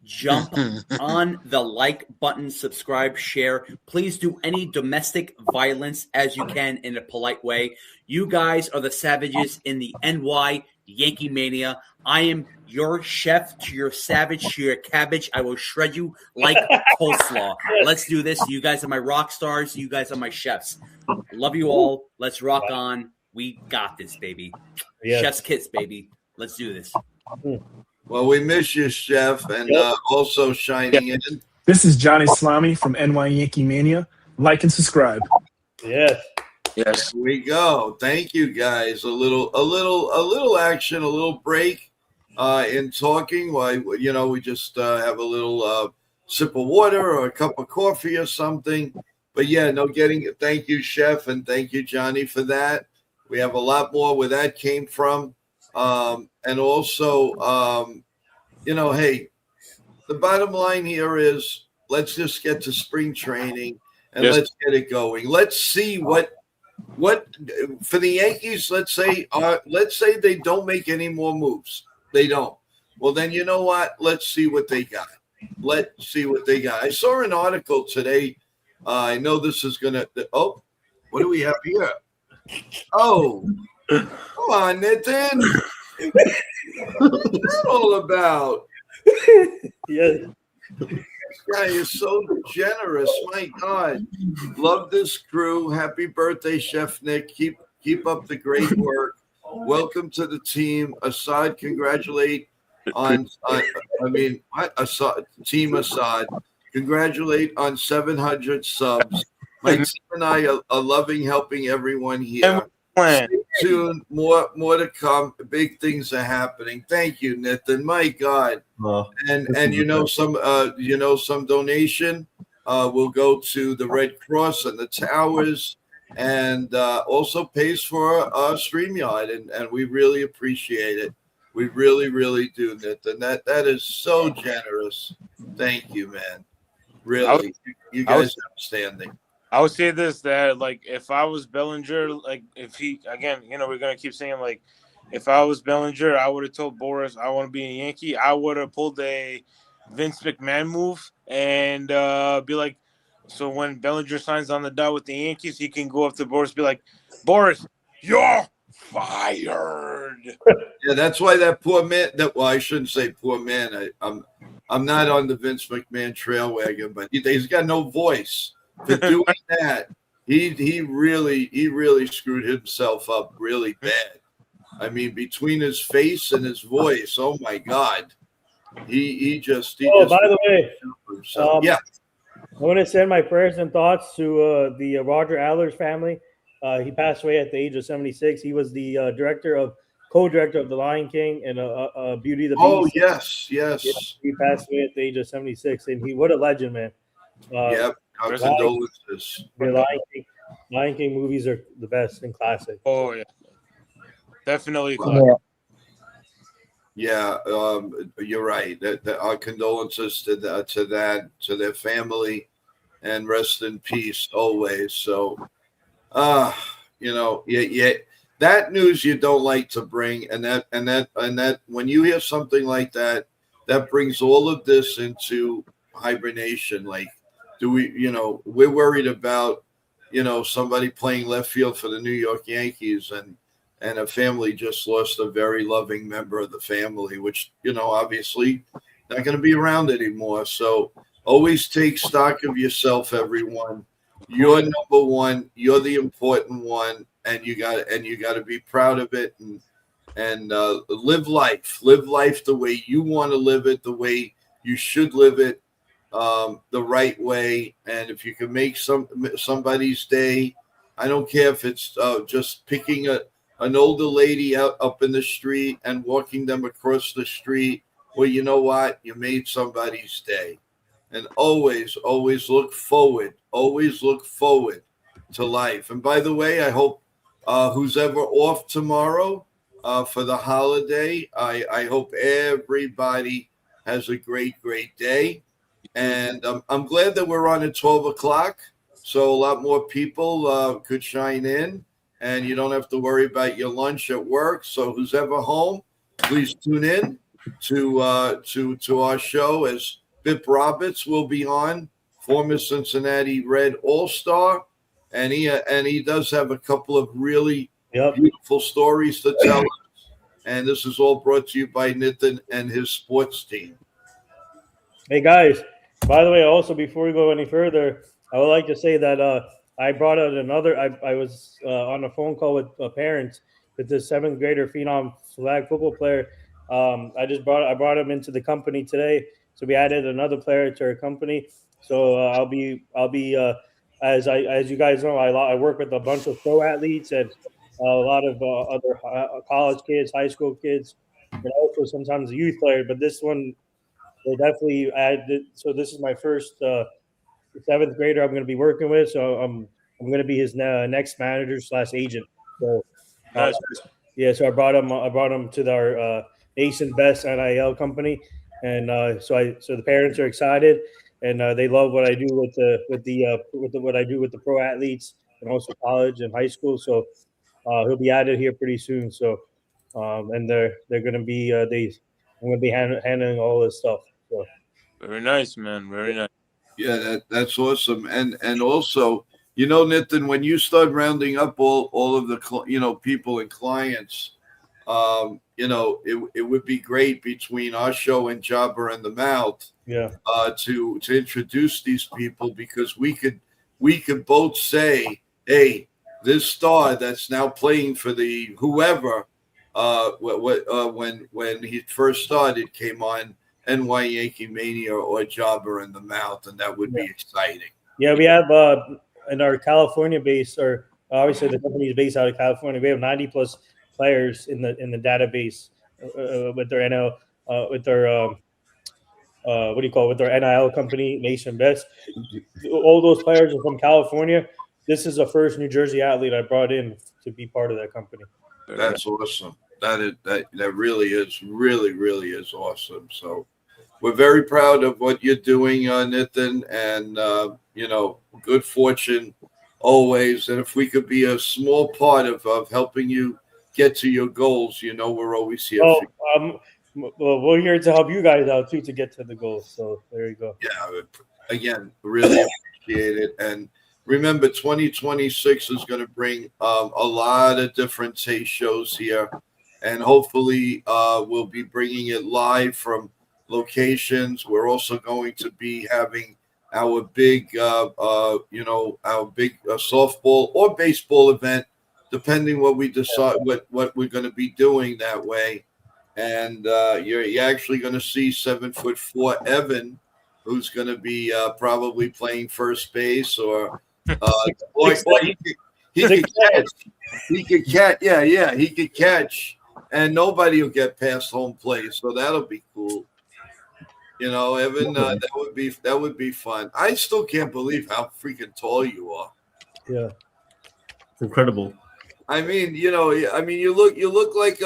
jump on the like button, subscribe, share. Please do any domestic violence as you can in a polite way. You guys are the savages in the NY Yankee Mania. I am your chef to your savage to your cabbage. I will shred you like coleslaw. Let's do this. You guys are my rock stars. You guys are my chefs. Love you all. Let's rock on. We got this, baby. Yes. Chef's kiss, baby. Let's do this. Well, we miss you, Chef, and also shining in. This is Johnny Salami from NY Yankee Mania. Like and subscribe. Yes. Yes. Here we go. Thank you, guys. A little action, a little break in talking. Why, we just have a little sip of water or a cup of coffee or something. But yeah, thank you, Chef, and thank you, Johnny, for that. We have a lot more where that came from. And also, hey, the bottom line here is let's just get to spring training and let's get it going. Let's see what for the Yankees. Let's say they don't make any more moves. They don't. Well, then you know what? Let's see what they got. Let's see what they got. I saw an article today. I know this is gonna. Oh, what do we have here? Oh, come on, Nathan. What's that all about? Yes. This guy is so generous. My God. Love this crew. Happy birthday, Chef Nick. Keep up the great work. Welcome to the team. Assad, congratulate on Team Assad. Congratulate on 700 subs. My team and I are loving helping everyone here. Stay tuned. More to come. Big things are happening. Thank you, Nathan. My God. And some donation will go to the Red Cross and the Towers, and also pays for StreamYard, and we really appreciate it. We really, really do, Nathan. That is so generous. Thank you, man. Really, you guys are outstanding. I would say this, that like if I was Bellinger, like if he again, we're gonna keep saying like if I was Bellinger, I would have told Boris I want to be a Yankee. I would have pulled a Vince McMahon move and be like, so when Bellinger signs on the dot with the Yankees, he can go up to Boris, be like, Boris, you're fired. Yeah, that's why that poor man. I shouldn't say poor man. I'm not on the Vince McMahon trail wagon, but he's got no voice. For doing that, he really screwed himself up really bad. I mean, between his face and his voice, oh my God, he just. By the way, yeah, I want to send my prayers and thoughts to the Roger Allers family. He passed away at the age of 76. He was the co-director of The Lion King and Beauty and the Beast. Oh yes. He passed away at the age of 76, and what a legend, man. Yep. Our condolences. The Lion King movies are the best and classic. Oh yeah, definitely. Yeah, you're right. Our condolences to their family, and rest in peace always. So, that news you don't like to bring, and that when you hear something like that, that brings all of this into hibernation. Like, we're worried about, somebody playing left field for the New York Yankees, and a family just lost a very loving member of the family, which, obviously not going to be around anymore. So always take stock of yourself, everyone. You're number one. You're the important one, and you got to be proud of it and live life the way you want to live it, the way you should live it. The right way, and if you can make somebody's day, I don't care if it's just picking an older lady up in the street and walking them across the street. Well, you know what? You made somebody's day, and always look forward. Always look forward to life. And by the way, I hope who's ever off tomorrow for the holiday, I hope everybody has a great day. And I'm glad that we're on at 12 o'clock, so a lot more people could shine in, and you don't have to worry about your lunch at work. So who's ever home, please tune in. to our show, as Bip Roberts will be on, former Cincinnati Red All-Star, and he does have a couple of really beautiful stories to tell us. And this is all brought to you by Nitin and his sports team. Hey guys, by the way, also before we go any further, I would like to say that I brought out another. I was on a phone call with parents with this 7th grader phenom flag football player. I brought him into the company today, so we added another player to our company. So I'll be as you guys know, I work with a bunch of pro athletes and a lot of other college kids, high school kids, and also sometimes a youth player. But this one, they definitely added. So this is my first 7th grader I'm going to be working with. So I'm going to be his next manager / agent. So yeah, so I brought him to our Nation Best NIL company, and so the parents are excited, and they love what I do with what I do with the pro athletes and also college and high school. So he'll be added here pretty soon. So and they're going to be I'm going to be handling all this stuff. So very nice, man. Very nice. Yeah, that's awesome. And also, Nitin, when you start rounding up all of the people and clients, it would be great between our show and Jobber and the Mouth, to introduce these people, because we could both say, hey, this star that's now playing for the whoever, when he first started, came on NY Yankee Mania or Jobber in the Mouth, and that would be exciting. Yeah, we have in our California base, or obviously the company is based out of California. We have 90 plus players in the database with their NL with their with their NIL company, Nation Best. All those players are from California. This is the first New Jersey athlete I brought in to be part of that company. That's awesome. That really is awesome. So we're very proud of what you're doing, Nitin, and good fortune always. And if we could be a small part of helping you get to your goals, we're always here. Well, we're here to help you guys out too to get to the goals. So there you go. Yeah, again, really appreciate it. And remember, 2026 is going to bring a lot of different taste shows here. And hopefully we'll be bringing it live from locations. We're also going to be having our big, our big softball or baseball event, depending what we decide, what we're going to be doing that way. And you're actually going to see 7'4" Evan, who's going to be probably playing first base, or he could catch. He could catch. Yeah, he could catch. And nobody will get past home plate, so that'll be cool. Evan, that would be fun. I still can't believe how freaking tall you are. Yeah, it's incredible. I mean, you look like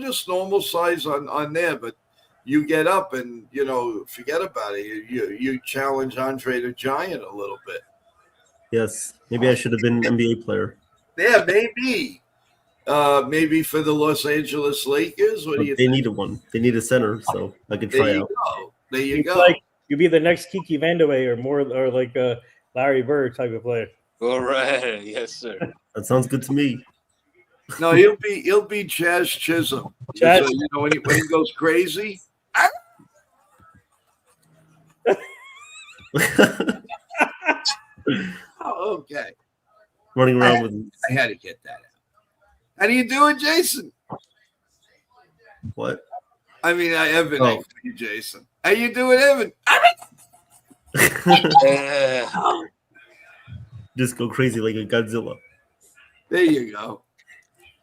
just normal size on there, but you get up and forget about it. You challenge Andre the Giant a little bit. Yes, maybe I should have been an NBA player. Yeah, maybe. Maybe for the Los Angeles Lakers. What do you think? They needed one. They need a center, so I could try out. There you go. Like you'd be the next Kiki Vandeweghe or like a Larry Bird type of player. All right, yes, sir. That sounds good to me. No, he'll be Chaz Chisholm. Chaz. So, when he goes crazy. Oh, okay. Running around with. I had to get that out. How do you do it, Jason? What? I mean, Evan. Oh. You, Jason. How you doing, Evan? Just go crazy like a Godzilla. There you go.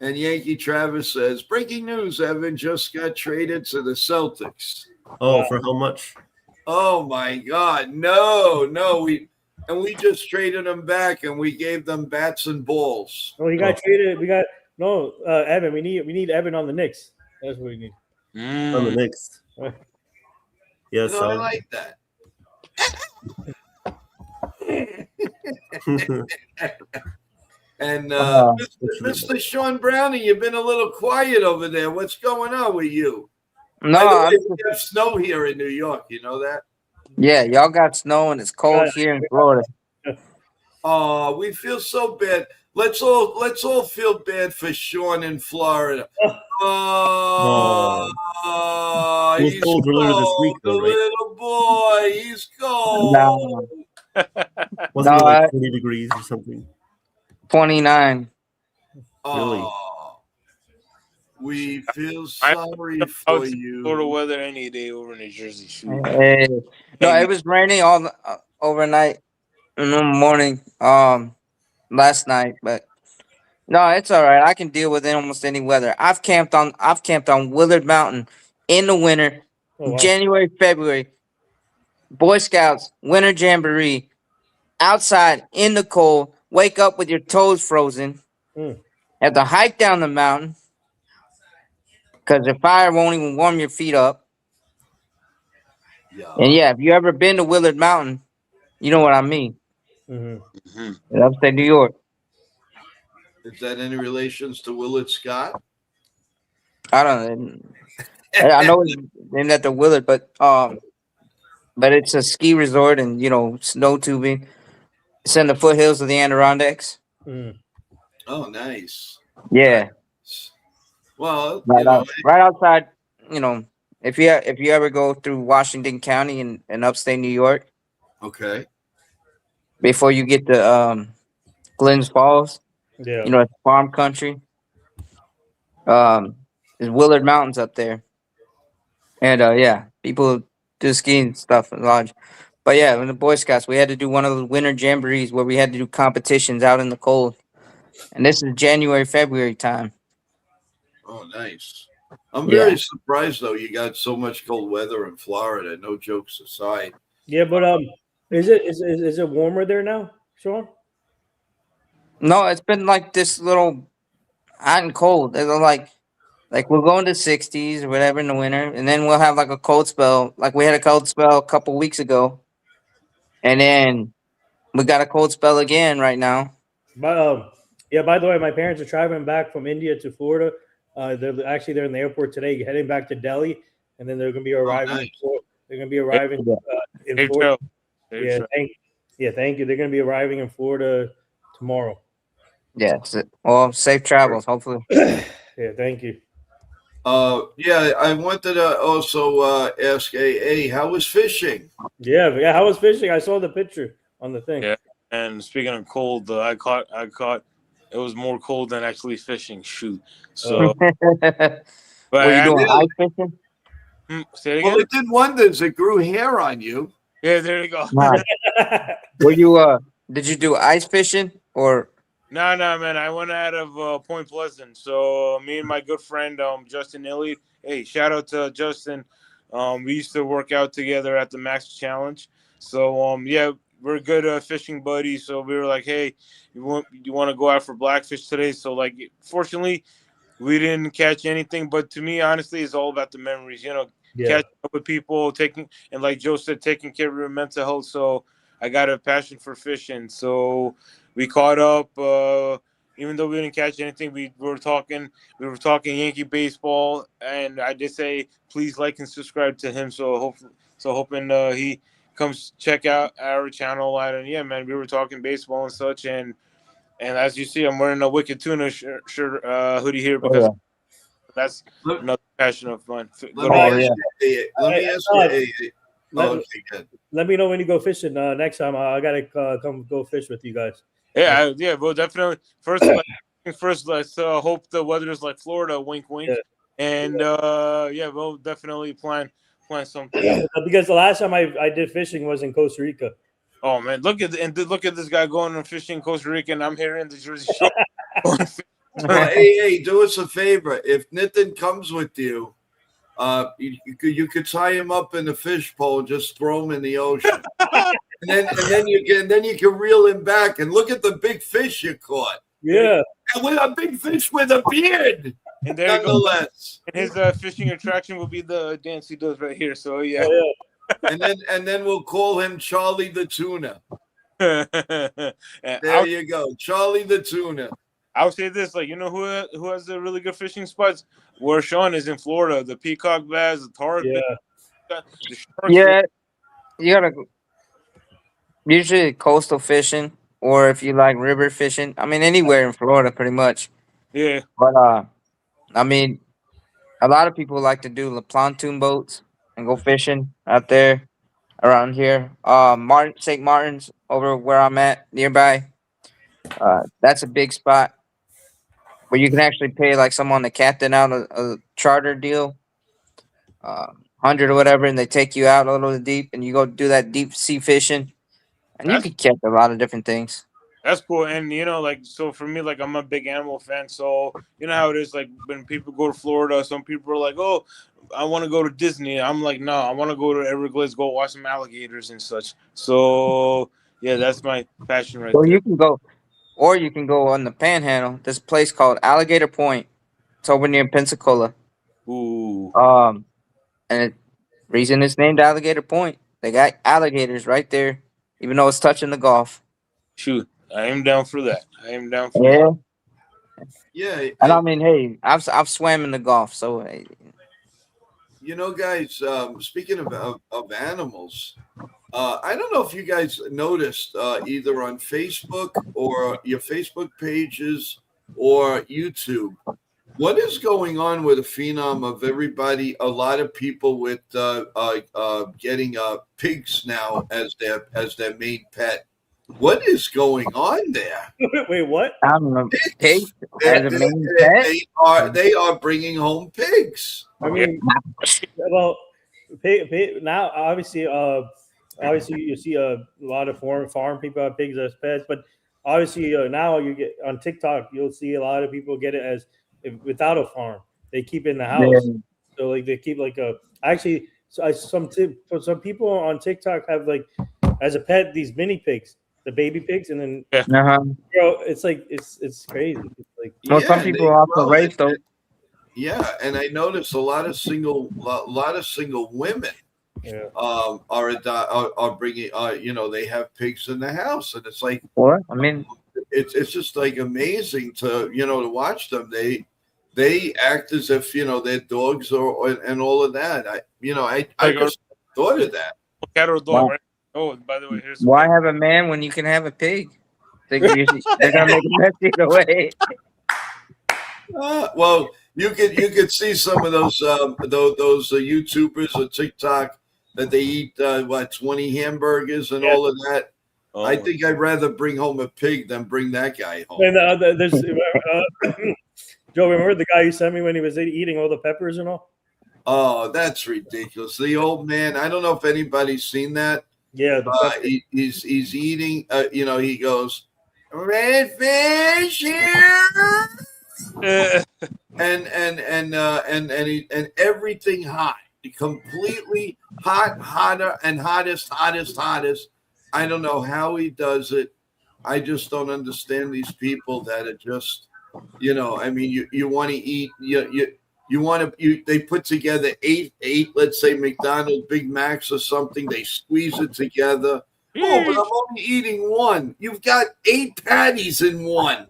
And Yankee Travis says, breaking news, Evan just got traded to the Celtics. Oh, for how much? Oh, my God. No. We just traded him back, and we gave them bats and balls. Oh, he got traded. We got Evan. We need Evan on the Knicks. That's what we need. On the Knicks. Yes, I like that. And Mr. Sean Browning, you've been a little quiet over there. What's going on with you? No, By the way, I'm we have snow here in New York. You know that? yeah, y'all got snow and it's cold here in Florida. Oh, we feel so bad. Let's all feel bad for Sean in Florida. Oh, It was he's cold earlier this week, cold. though, The right? little boy, he's cold. No, Wasn't no, it like 20 degrees or something? 29. Really? Oh, we feel I sorry would for take you. Florida weather any day over New Jersey. Shoot. Hey. No, it was raining all overnight in the morning last night, but no, it's all right. I can deal with almost any weather. I've camped on Willard Mountain in the winter, Oh, wow. January, February. Boy Scouts, winter jamboree, outside in the cold. Wake up with your toes frozen. Have to hike down the mountain because the fire won't even warm your feet up. Yeah. And yeah, if you ever been to Willard Mountain, you know what I mean. Mm-hmm. In upstate New York. Is that any relations to Willard Scott? I don't know. I know it's named after Willard, but it's a ski resort and snow tubing. It's in the foothills of the Adirondacks. Oh, nice. Yeah, Well, right outside. If you ever go through Washington County in upstate New York, okay. before you get to Glens Falls, Yeah. It's farm country. There's Willard Mountains up there, and yeah, people do skiing stuff at lodge. But yeah, in the Boy Scouts, we had to do one of the winter jamborees where we had to do competitions out in the cold, and this is January, February time. Oh, nice. I'm very surprised though. You got so much cold weather in Florida. No jokes aside. Yeah, but is it warmer there now, Sean? No, it's been like this little hot and cold. It's like we'll go into 60s or whatever in the winter, and then we'll have like a cold spell. Like we had a cold spell a couple weeks ago, and then we got a cold spell again right now. But yeah. By the way, my parents are traveling back from India to Florida. They're in the airport today, heading back to Delhi, and then they're going to be arriving. Nice. They're going to be arriving in Hey, Florida. Joe. Thank you. They're going to be arriving in Florida tomorrow. Yeah. Well, safe travels, hopefully. Yeah, thank you. Yeah, I wanted to also ask AA, how was fishing? Yeah. How was fishing? I saw the picture on the thing. Yeah. And speaking of cold, I caught. It was more cold than actually fishing. Shoot. So, but were you doing ice fishing? Say it again. Well, it did wonders. It grew hair on you. Yeah, there you go. Nice. Were you? Did you do ice fishing or? No, man. I went out of Point Pleasant. So me and my good friend Justin Illy. Hey, shout out to Justin. We used to work out together at the Max Challenge. So yeah, we're good fishing buddies. So we were like, hey, you want to go out for blackfish today? So like, fortunately, we didn't catch anything. But to me, honestly, it's all about the memories. Catching up with people, and like Joe said, taking care of your mental health. So I got a passion for fishing. So we caught up. Even though we didn't catch anything, we were talking Yankee baseball, and I did say please like and subscribe to him. So hoping he comes check out our channel. And yeah, man, we were talking baseball and such. And as you see, I'm wearing a Wicked Tuna shirt hoodie here because that's another passion of mine. Let me ask you. Let me know when you go fishing next time. I gotta come go fish with you guys. Yeah, well, definitely. First, let's hope the weather is like Florida. Wink, wink. Yeah. And yeah, we'll definitely plan something. Because the last time I did fishing was in Costa Rica. Oh man, look at this guy going and fishing in Costa Rica, and I'm here in the Jersey Shore. Well, hey, do us a favor. If Nitin comes with you, you could tie him up in the fish pole and just throw him in the ocean, and then you can reel him back and look at the big fish you caught. Yeah, and with a big fish with a beard. And there nonetheless, and his fishing attraction will be the dance he does right here. So yeah. And then we'll call him Charlie the Tuna. There you go, Charlie the Tuna. I'll say this, like, you know who has the really good fishing spots? Where Sean is in Florida, the peacock bass, the taurus, the sharks. Yeah, you gotta usually coastal fishing, or if you like river fishing. I mean, anywhere in Florida, pretty much. Yeah. But I mean, a lot of people like to do the pontoon boats and go fishing out there around here. St. Martin's over where I'm at nearby. That's a big spot where you can actually pay like someone to captain out a charter deal, 100 or whatever, and they take you out a little deep, and you go do that deep sea fishing, and you can catch a lot of different things. That's cool. And, you know, like, so for me, like, I'm a big animal fan. So, you know how it is, like, when people go to Florida, some people are like, oh, I want to go to Disney. I'm like, no, I want to go to Everglades, go watch some alligators and such. So, yeah, that's my passion right Or there. you can go on the Panhandle. There's a place called Alligator Point. It's over near Pensacola. Ooh. And the reason it's named Alligator Point, they got alligators right there, even though it's touching the Gulf. Shoot, I am down for that. Yeah. Yeah. And I mean, hey, I've swam in the Gulf, so hey. You know, guys, speaking of animals, I don't know if you guys noticed either on Facebook or your Facebook pages or YouTube, what is going on with the phenom of everybody, a lot of people with getting pigs now as their main pet. What is going on there? Wait, what? I don't know. Pigs as a main pet? They are bringing home pigs. I mean, well, now obviously you see a lot of farm people have pigs as pets, but obviously now you get on TikTok, you'll see a lot of people get it as without a farm. They keep it in the house, so like they keep like some people on TikTok have like as a pet these mini pigs, the baby pigs, and then it's like it's crazy. It's like some people also raise those. Yeah, and I noticed a lot of single women are bringing they have pigs in the house, and it's like what? I mean, it's just like amazing to to watch them. They act as if they're dogs and all of that. I just thought of that. Cat or dog, right? Oh, by the way, here's why have a man when you can have a pig? They're gonna make a mess either way. Well, you could see some of those YouTubers or TikTok that they eat 20 hamburgers and all of that. Oh. I think I'd rather bring home a pig than bring that guy home. And there's Joe, remember the guy you sent me when he was eating all the peppers and all? Oh, that's ridiculous. The old man. I don't know if anybody's seen that. Yeah, he's eating. He goes, red fish here. and everything hot, completely hot, hotter and hottest. I don't know how he does it. I just don't understand these people that are just, I mean, you want to eat, they put together eight, let's say McDonald's Big Macs or something. They squeeze it together. Oh, but I'm only eating one. You've got 8 patties in one.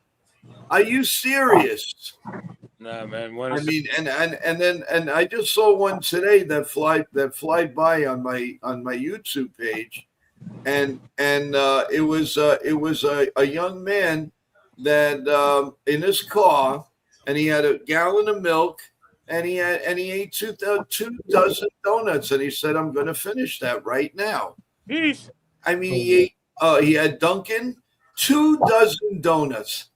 Are you serious? Nah, man. I mean, and I just saw one today that flied by on my YouTube page, and it was a young man that in his car, and he had a gallon of milk, and he ate 2 dozen donuts, and he said, "I'm going to finish that right now." I mean, he had Dunkin', 2 dozen donuts.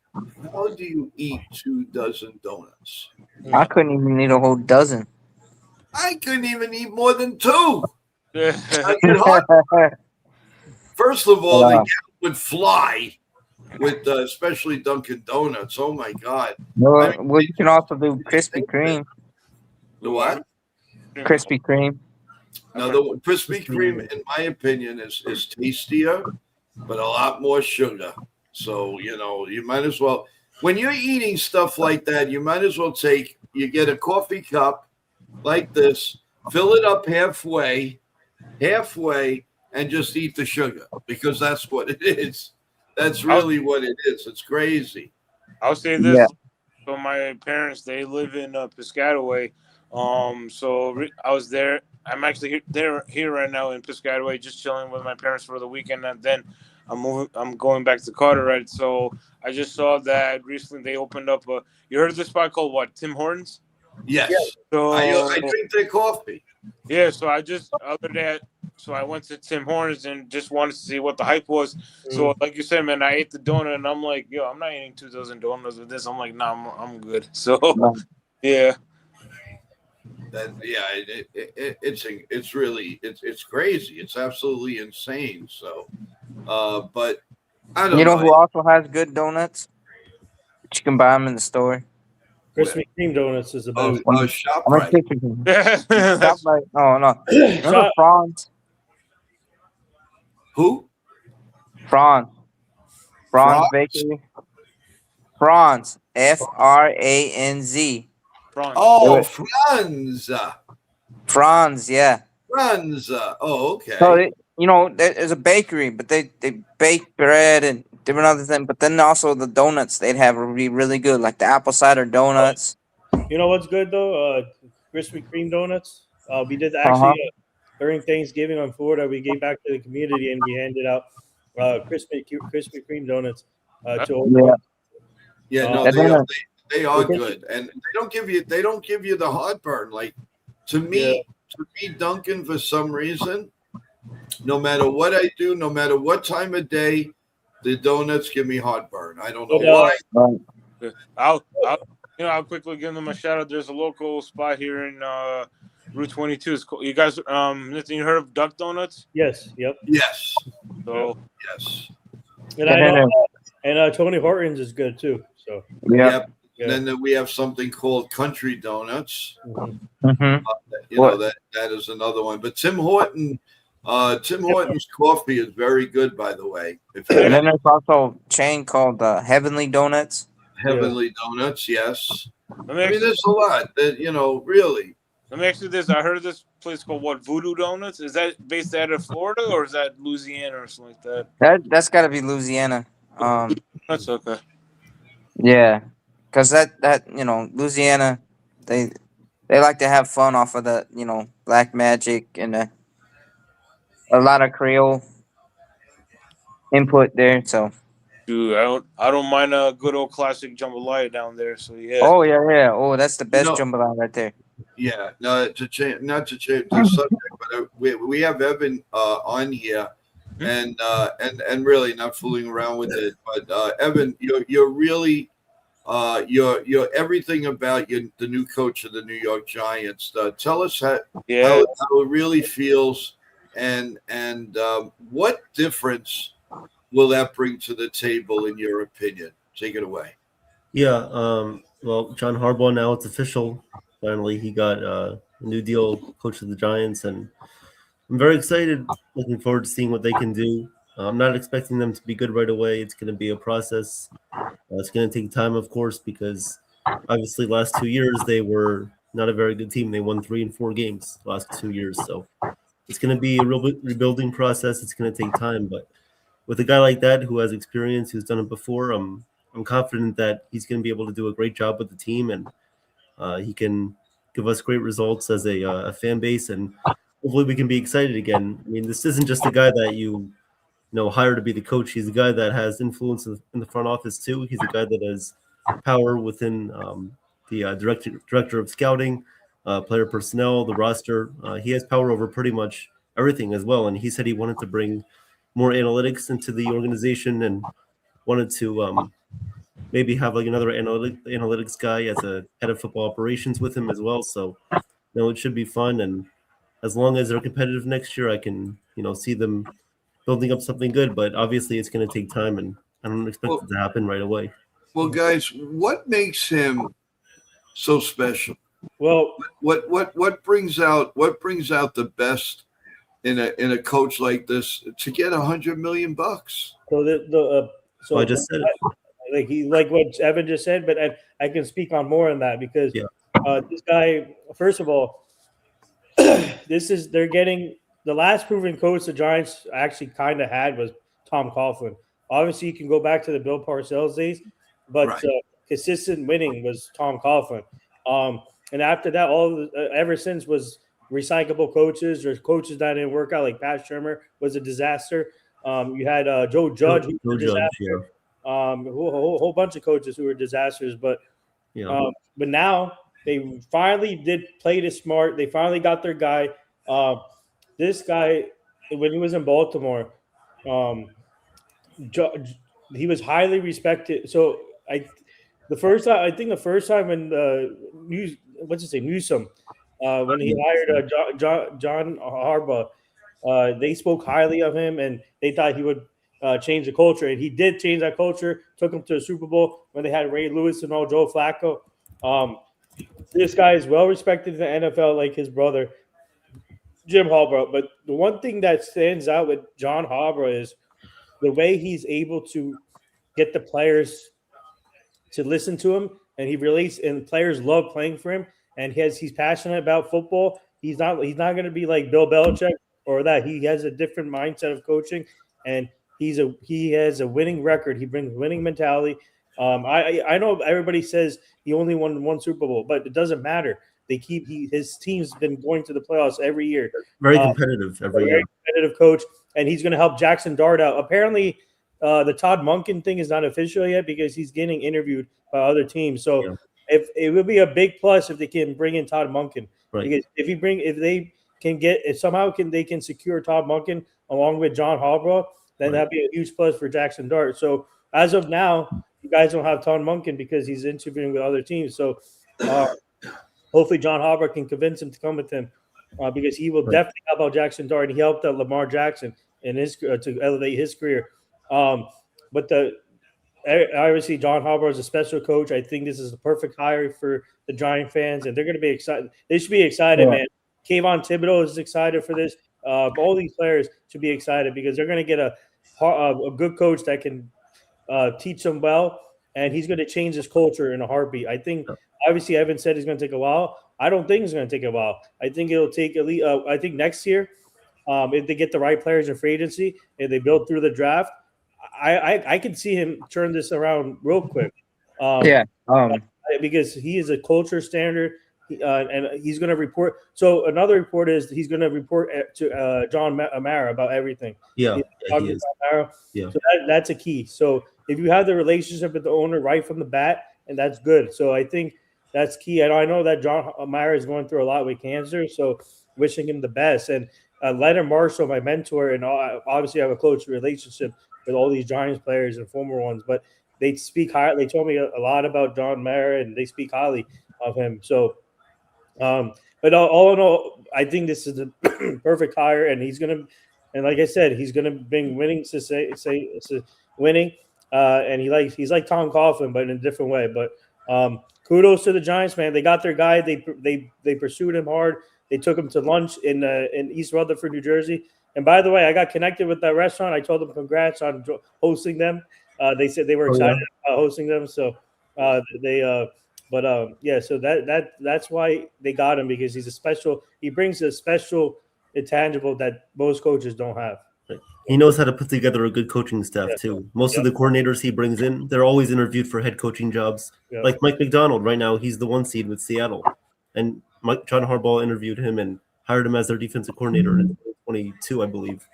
How do you eat 2 dozen donuts? I couldn't even eat a whole dozen. I couldn't even eat more than 2. First of all, the gal would fly with especially Dunkin' Donuts. Oh my God! Well, you can also do Krispy Kreme. The what? Krispy Kreme. Now, the Krispy Kreme, in my opinion, is tastier, but a lot more sugar. So, you might as well, when you're eating stuff like that, you might as well you get a coffee cup like this, fill it up halfway, and just eat the sugar, because that's what it is. That's really what it is. It's crazy. I'll say this. So my parents, they live in Piscataway. I was there. I'm actually here right now in Piscataway, just chilling with my parents for the weekend, and then I'm going back to Carteret. So I just saw that recently they opened up a. You heard of this spot called what? Tim Hortons. Yes. So I drink their coffee. Yeah. So I went to Tim Hortons and just wanted to see what the hype was. So like you said, man, I ate the donut and I'm like, yo, I'm not eating 2 dozen donuts with this. I'm like, nah, I'm good. So yeah. It's really crazy. It's absolutely insane. So, but I don't know. You know who also has good donuts? But you can buy them in the store. Krispy Kreme donuts is the best. ShopRite. ShopRite. Oh no. Remember Franz? Who? Franz Bakery. Franz. FRANZ. Oh, Franz. Franz, yeah. Franz. Oh, okay. So there's a bakery, but they bake bread and different other things. But then also the donuts they'd have would be really good, like the apple cider donuts. You know what's good though? Krispy Kreme donuts. We did actually during Thanksgiving on Florida. We gave back to the community and we handed out Krispy Kreme donuts to. They are good, and they don't give you the heartburn. Like to me, Duncan, for some reason, no matter what I do, no matter what time of day, the donuts give me heartburn. I don't know why. I'll quickly give them a shout out. There's a local spot here in Route 22. It's cool. You guys, Nathan, you heard of Duck Donuts? Yes. Yep. Yes. So yes. And I know, and Tony Hortons is good too. So Yep. And then we have something called Country Donuts. That is another one. But Tim Hortons coffee is very good, by the way. And then there's also a chain called Heavenly Donuts. Heavenly Donuts, yes. There's a lot that really. Let me ask you this: I heard of this place called Voodoo Donuts. Is that based out of Florida or is that Louisiana or something like that? That's got to be Louisiana. That's okay. Yeah. Because that Louisiana, they like to have fun off of the black magic and a lot of Creole input there. So, dude, I don't mind a good old classic jambalaya down there. So yeah. Oh yeah. Oh, that's the best jambalaya right there. Yeah. No, not to change the subject, but we have Evan on here, and really not fooling around with it, but Evan, you're really. You're everything about the new coach of the New York Giants. Tell us how it really feels, and what difference will that bring to the table, in your opinion? Take it away. Yeah. Well, John Harbaugh, now it's official. Finally, he got a new deal, coach of the Giants, and I'm very excited. Looking forward to seeing what they can do. I'm not expecting them to be good right away. It's going to be a process. It's going to take time, of course, because obviously last 2 years they were not a very good team. They won 3 and 4 games last 2 years. So it's going to be a real rebuilding process. It's going to take time. But with a guy like that who has experience, who's done it before, I'm confident that he's going to be able to do a great job with the team, and he can give us great results as a fan base, and hopefully we can be excited again. I mean, this isn't just a guy that you hire to be the coach. He's a guy that has influence in the front office too. He's a guy that has power within the director of scouting, player personnel, the roster. He has power over pretty much everything as well. And he said he wanted to bring more analytics into the organization and wanted to maybe have like another analytics guy as a head of football operations with him as well. So it should be fun. And as long as they're competitive next year, I can see them building up something good, but obviously it's going to take time, and I don't expect it to happen right away. Well, guys, what makes him so special? Well, what brings out the best in a coach like this to get $100 million? So I just said it. Like what Evan just said, but I can speak on more on that because this guy, first of all, they're getting. The last proven coach the Giants actually kind of had was Tom Coughlin. Obviously, you can go back to the Bill Parcells days, but consistent winning was Tom Coughlin. And after that, ever since was recyclable coaches or coaches that didn't work out, like Pat Shermer was a disaster. You had Joe Judge, who was a disaster. A whole bunch of coaches who were disasters. But now they finally did play it smart. They finally got their guy. This guy, when he was in Baltimore, he was highly respected. So the first time when Newsom, when he hired John Harbaugh, they spoke highly of him and they thought he would change the culture, and he did change that culture. Took him to the Super Bowl when they had Ray Lewis and all Joe Flacco. This guy is well respected in the NFL, like his brother Jim Harbaugh. But the one thing that stands out with John Harbaugh is the way he's able to get the players to listen to him, and he relates, and players love playing for him. And he's passionate about football. He's not going to be like Bill Belichick or that. He has a different mindset of coaching, and he has a winning record. He brings winning mentality. I know everybody says he only won one Super Bowl, but it doesn't matter. His team's been going to the playoffs every year. Very competitive every year. Competitive coach, and he's going to help Jackson Dart out. Apparently, the Todd Monken thing is not official yet because he's getting interviewed by other teams. So if it would be a big plus if they can bring in Todd Monken, because if somehow they can secure Todd Monken along with John Harbaugh, then that'd be a huge plus for Jackson Dart. So as of now, you guys don't have Todd Monken because he's interviewing with other teams. So hopefully John Harbaugh can convince him to come with him because he will definitely help out Jackson Dart, and he helped out Lamar Jackson in his to elevate his career. But obviously John Harbaugh is a special coach. I think this is the perfect hire for the Giant fans, and they're going to be excited. They should be excited, man. Kayvon Thibodeau is excited for this. All these players should be excited because they're going to get a good coach that can teach them well, and he's going to change his culture in a heartbeat. I think, obviously, Evan said it's going to take a while. I don't think it's going to take a while. I think it'll take at least, I think next year, if they get the right players in free agency and they build through the draft, I can see him turn this around real quick. Because he is a culture standard, and he's going to report. So another report is he's going to report to John Mara about everything. Yeah, he is. So that's a key. So if you have the relationship with the owner right from the bat, and that's good. So I think that's key. And I know that John Mara is going through a lot with cancer, so wishing him the best. And Leonard Marshall, my mentor, and obviously I have a close relationship with all these Giants players and former ones, but they speak high. They told me a lot about John Mara, and they speak highly of him. So, but all in all, I think this is the perfect hire, and he's gonna, and like I said, he's gonna bring winning to say winning, and he's like Tom Coughlin, but in a different way. But kudos to the Giants, man. They got their guy. They pursued him hard. They took him to lunch in East Rutherford, New Jersey. And by the way, I got connected with that restaurant. I told them congrats on hosting them. They said they were excited about hosting them. So so that's why they got him, because he brings a special intangible that most coaches don't have. He knows how to put together a good coaching staff too. Most of the coordinators he brings in, they're always interviewed for head coaching jobs. Like Mike McDonald right now, he's the 1 seed with Seattle. And John Harbaugh interviewed him and hired him as their defensive coordinator in 2022, I believe.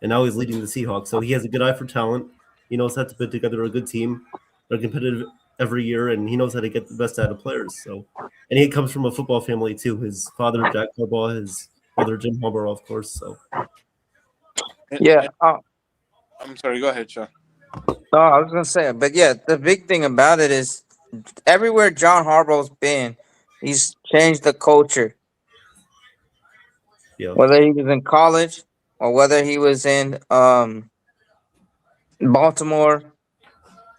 And now he's leading the Seahawks. So he has a good eye for talent. He knows how to put together a good team. They're competitive every year, and he knows how to get the best out of players. So, and he comes from a football family too. His father, Jack Harbaugh, his brother, Jim Harbaugh, of course. So, I'm sorry. Go ahead, Sean. No, I was gonna say, but yeah, the big thing about it is everywhere John Harbaugh's been, he's changed the culture. Yeah. Whether he was in college or whether he was in Baltimore,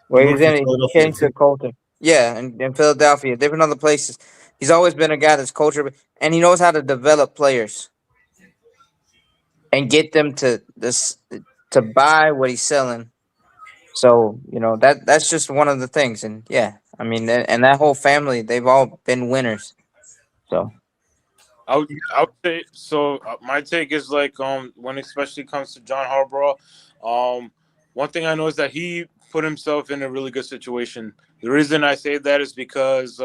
where he's in, he changed the culture. Yeah, and in Philadelphia, different other places. He's always been a guy that's culture, and he knows how to develop players and get them to buy what he's selling. So, that's just one of the things. And yeah, I mean, and that whole family, they've all been winners. So I would say so. My take is like when it especially comes to John Harbaugh, one thing I know is that he put himself in a really good situation. The reason I say that is because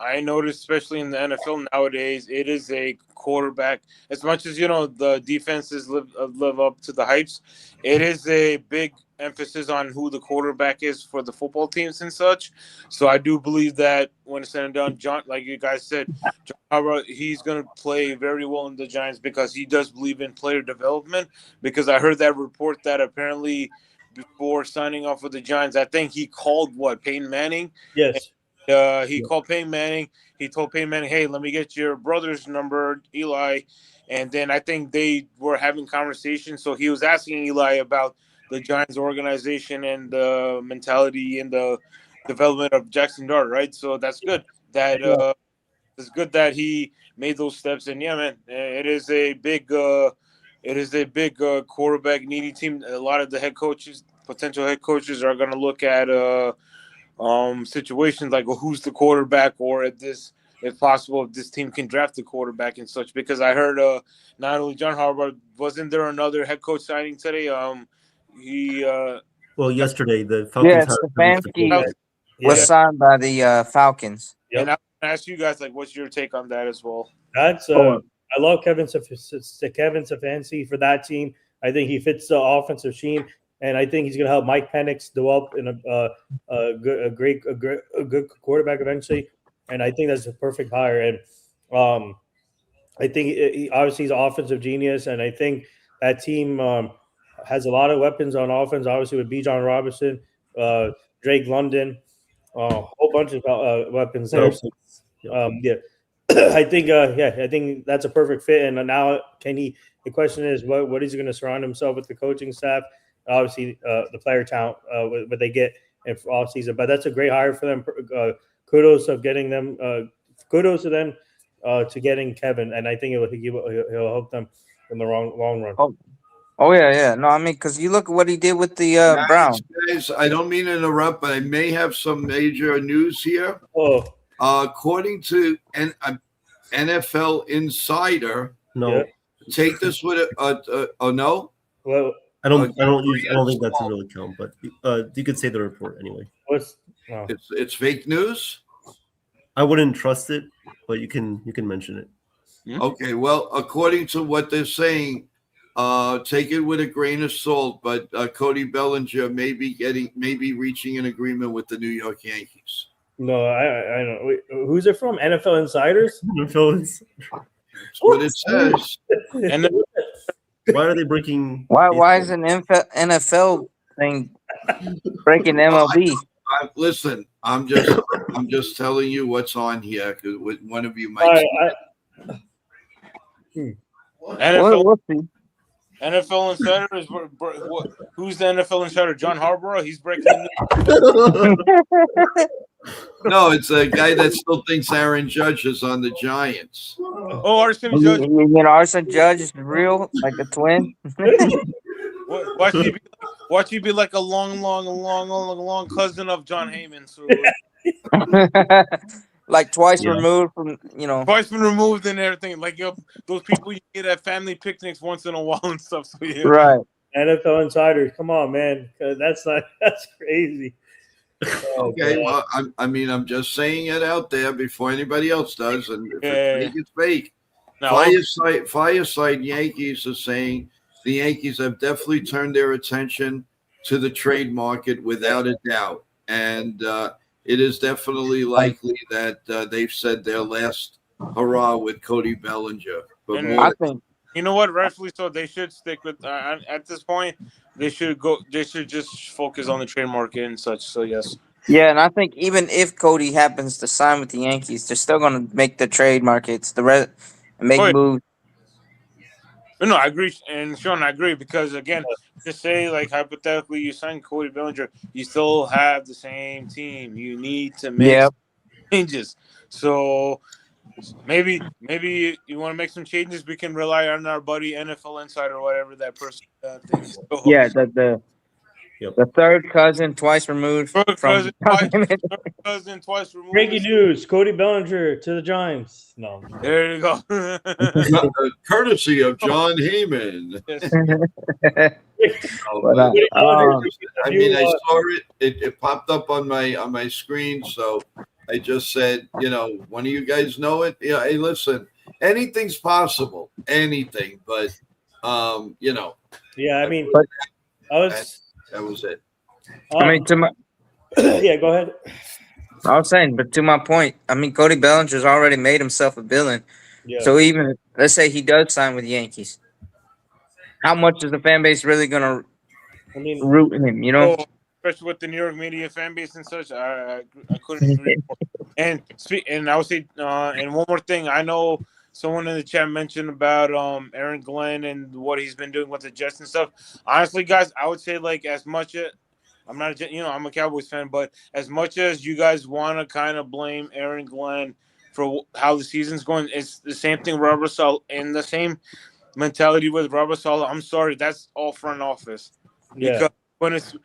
I noticed, especially in the NFL nowadays, it is a quarterback. As much as the defenses live up to the hypes, it is a big emphasis on who the quarterback is for the football teams and such. So I do believe that when it's said and done, John, like you guys said, John Harbaugh, he's going to play very well in the Giants because he does believe in player development. Because I heard that report that apparently before signing off with the Giants, I think he called Peyton Manning. Yes. He called Peyton Manning. He told Peyton Manning, "Hey, let me get your brother's number, Eli." And then I think they were having conversations. So he was asking Eli about the Giants organization and the mentality and the development of Jackson Dart, right? So that's good. It's good that he made those steps. And yeah, man, it is a big quarterback needy team. A lot of the potential head coaches are going to look at situations like, well, who's the quarterback, or if possible, if this team can draft the quarterback and such. Because I heard not only John Harbaugh, wasn't there another head coach signing today? Yesterday the Falcons Stefanski was signed by the Falcons. Yep. And I want to ask you guys, like, what's your take on that as well? That's I love Kevin Stefanski for that team. I think he fits the offensive scheme, and I think he's going to help Mike Penix develop in a good quarterback eventually. And I think that's a perfect hire. And I think obviously he's an offensive genius, and I think that team has a lot of weapons on offense. Obviously with Bijan Robinson, Drake London, a whole bunch of weapons there. I think that's a perfect fit. And now the question is, what is he going to surround himself with, the coaching staff, obviously the player talent, what they get in off season. But that's a great hire for them. Kudos to them to getting Kevin, and I think he'll help them in the long run. Oh yeah. No, I mean, because you look at what he did with the Browns. Guys, I don't mean to interrupt, but I may have some major news here. According to NFL Insider, no, take this with no. Well, I don't think that's a real account, but you could say the report anyway. It's fake news. I wouldn't trust it, but you can mention it. Okay, well, according to what they're saying, take it with a grain of salt. But Cody Bellinger may be reaching an agreement with the New York Yankees. No, I don't. Wait, who's it from? NFL Insiders. That's what it says. And why are they breaking? Why is an NFL thing breaking MLB? Listen, I'm just telling you what's on here because one of you might. NFL Insider is who's the NFL Insider? John Harbaugh. He's breaking. No, it's a guy that still thinks Aaron Judge is on the Giants. Oh, Arson Judge. Arson Judge is real, like a twin. Watch he be like a long cousin of John Heyman. So. Like twice removed from, Twice been removed and everything. Like those people you get at family picnics once in a while and stuff. So yeah. Right. NFL Insiders, come on, man. That's crazy. Okay, well, I'm just saying it out there before anybody else does, and if it's fake, it's fake. No. Fireside Yankees are saying the Yankees have definitely turned their attention to the trade market without a doubt, and it is definitely likely that they've said their last hurrah with Cody Bellinger. But I think, you know what, rightfully so, they should stick with at this point. They should just focus on the trade market and such. So yes. Yeah, and I think even if Cody happens to sign with the Yankees, they're still going to make the trade markets, make moves. No, I agree, and Sean, I agree because again, just say like hypothetically, you sign Cody Bellinger, you still have the same team. You need to make changes. So maybe you want to make some changes. We can rely on our buddy NFL Insider or whatever that person thinks. So, the third cousin twice removed. Cousin twice removed. Breaking news: Cody Bellinger to the Giants. No, there you go. Courtesy of John Heyman. Yes. But, I mean, I saw it. It popped up on my screen, so I just said, one of you guys know it. Yeah, hey, listen, anything's possible, anything, but Yeah, I mean, But- that was it. I mean, to my, yeah, go ahead. I was saying, but to my point, I mean, Cody Bellinger's already made himself a villain. Yeah. So even let's say he does sign with the Yankees, how much is the fan base really gonna root him? You know, especially with the New York media fan base and such, I couldn't agree more. And I would say, and one more thing, I know someone in the chat mentioned about Aaron Glenn and what he's been doing with the Jets and stuff. Honestly, guys, I would say like as much as I'm not, I'm a Cowboys fan, but as much as you guys want to kind of blame Aaron Glenn for how the season's going, it's the same thing, Robert Saleh, and the same mentality with Robert Saleh. I'm sorry, that's all front office. Yeah. Because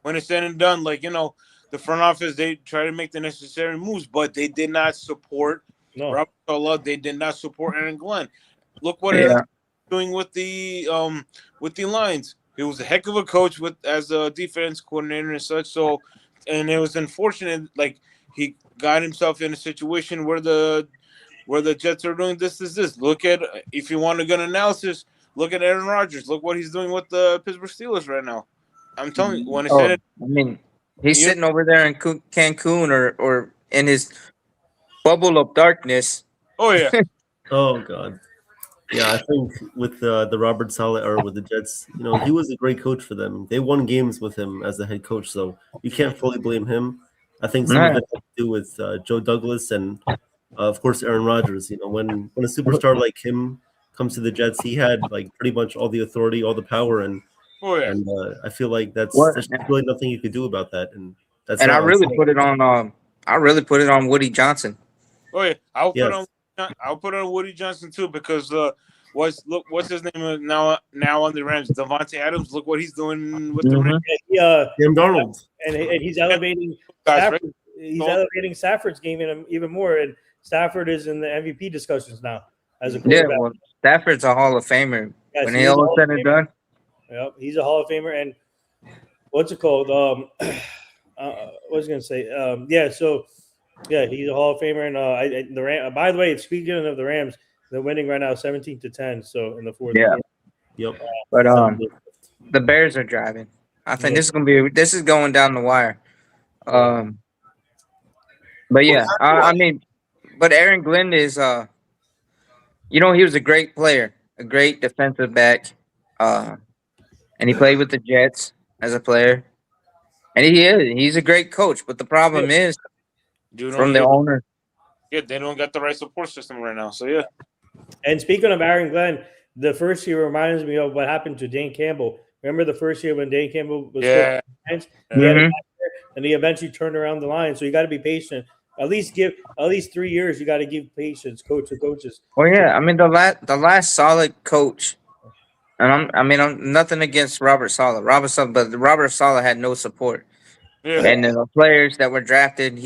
when it's said and done, like the front office, they try to make the necessary moves, but they did not support Robert Saleh. They did not support Aaron Glenn. Look what Aaron's doing with the Lions. He was a heck of a coach as a defense coordinator and such. So, and it was unfortunate. Like he got himself in a situation where the Jets are doing this. Look at, if you want a good analysis, look at Aaron Rodgers. Look what he's doing with the Pittsburgh Steelers right now. I'm telling you, when I said it, I mean, he's sitting over there in Cancun or in his bubble of darkness. Oh yeah. Oh God. Yeah, I think with the Robert Saleh era with the Jets, he was a great coach for them. They won games with him as the head coach, so you can't fully blame him. I think some of it had to do with Joe Douglas and, of course, Aaron Rodgers. When a superstar like him comes to the Jets, he had like pretty much all the authority, all the power, and I feel like there's really nothing you could do about that. And I really put it on Woody Johnson. Oh yeah, I'll put on Woody Johnson too, because what's his name now on the Rams? Devontae Adams. Look what he's doing with the Rams. Sam Darnold, and he's elevating Stafford. He's elevating Stafford's game even more, and Stafford is in the MVP discussions now as a quarterback. Yeah, well, Stafford's a Hall of Famer. Yes, when he all is said and done. Yep, he's a Hall of Famer, and what's it called? What was I going to say? So he's a Hall of Famer, and the Ram. By the way, speaking of the Rams, they're winning right now, 17-10. So in the fourth. Yeah. Yep. But the Bears are driving. I think this is going down the wire. But yeah, I mean, but Aaron Glenn is he was a great player, a great defensive back, and he played with the Jets as a player, and he's a great coach. But the problem is from the owner. Yeah, they don't got the right support system right now. So yeah. And speaking of Aaron Glenn, the first year reminds me of what happened to Dan Campbell. Remember the first year when Dan Campbell was and he eventually turned around the line. So you got to be patient. At least 3 years. You got to give patience, coaches. Well, yeah. I mean, the last solid coach, and I'm nothing against Robert Saleh. But Robert Saleh had no support. Yeah. And the players that were drafted,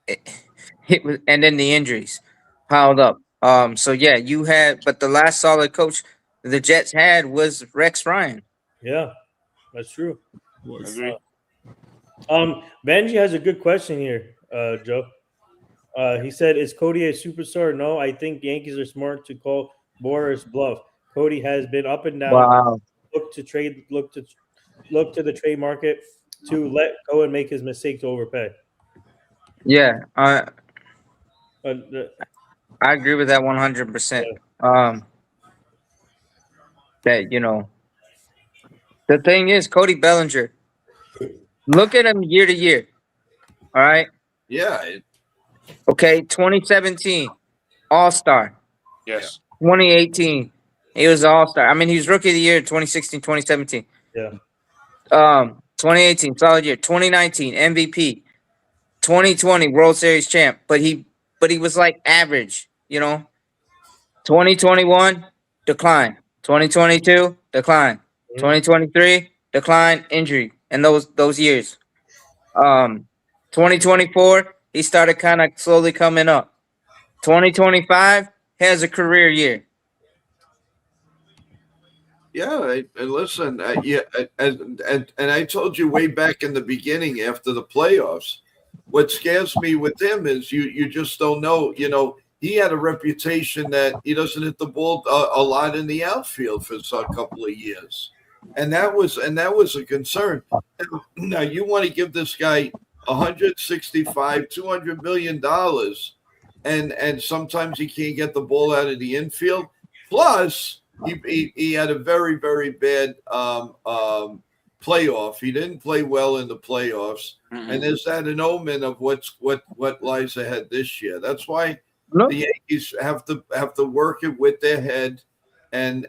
it was, and then the injuries piled up. So yeah, but the last solid coach the Jets had was Rex Ryan. Yeah, that's true. Benji has a good question here, Joe. He said, "Is Cody a superstar?" No, I think the Yankees are smart to call Boris bluff. Cody has been up and down. Wow. Look to the trade market to let go and make his mistake to overpay. Yeah, I agree with that 100%. That the thing is, Cody Bellinger. Look at him year to year. All right. Yeah. Okay. 2017, All-Star. Yes. 2018, he was All-Star. I mean, he was Rookie of the Year. 2016, 2017. Yeah. 2018, solid year. 2019, MVP. 2020, World Series champ. But he was like average. 2021, decline. 2022, decline. 2023, decline, injury. And those years. 2024, he started kind of slowly coming up. 2025 has a career year. And listen, and I told you way back in the beginning after the playoffs, what scares me with him is you just don't know. You know, he had a reputation that he doesn't hit the ball a lot in the outfield for a couple of years, and that was a concern. Now you want to give this guy $165-200 million, and sometimes he can't get the ball out of the infield. Plus, he had a very, very bad playoff. He didn't play well in the playoffs, and is that an omen of what lies ahead this year? That's why the Yankees have to work it with their head, and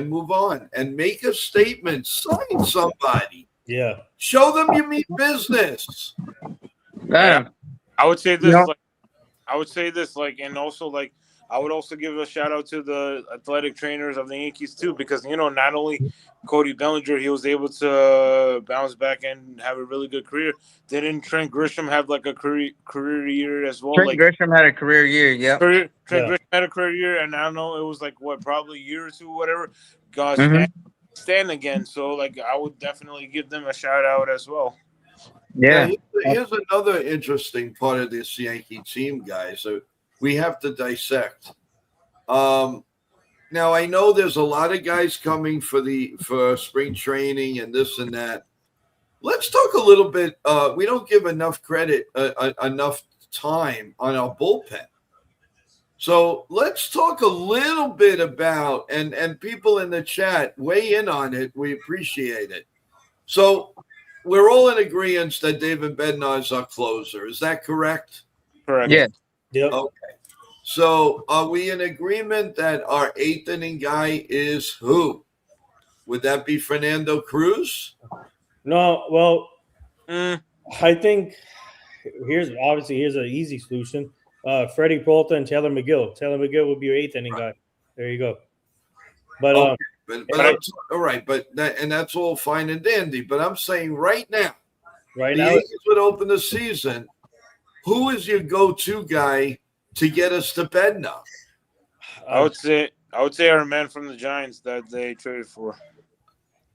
move on and make a statement, sign somebody. Yeah, show them you mean business. Yeah. I would say this. And also I would also give a shout out to the athletic trainers of the Yankees too, because not only Cody Bellinger, he was able to bounce back and have a really good career. Didn't Trent Grisham have like a career year as well? Trent Grisham had a career year. Yeah. Trent Grisham had a career year, and I don't know, it was like probably a year or two, whatever. Gosh, stand again. So I would definitely give them a shout out as well. Yeah. Here's another interesting part of this Yankee team, guys. So we have to dissect. Now I know there's a lot of guys coming for spring training and this and that. Let's talk a little bit. We don't give enough credit, enough time on our bullpen. So let's talk a little bit about, and people in the chat weigh in on it. We appreciate it. So we're all in agreement that David Bednar is our closer. Is that correct? Correct. Yeah. Yep. Okay. So are we in agreement that our eighth inning guy is who? Would that be Fernando Cruz? No, well, I think here's an easy solution. Freddie Peralta and Taylor McGill. Taylor McGill would be your eighth inning guy. There you go. But all right, that's all fine and dandy. But I'm saying right now, the now, Yankees would open the season. Who is your go-to guy to get us to Bednar? I would say our man from the Giants that they traded for.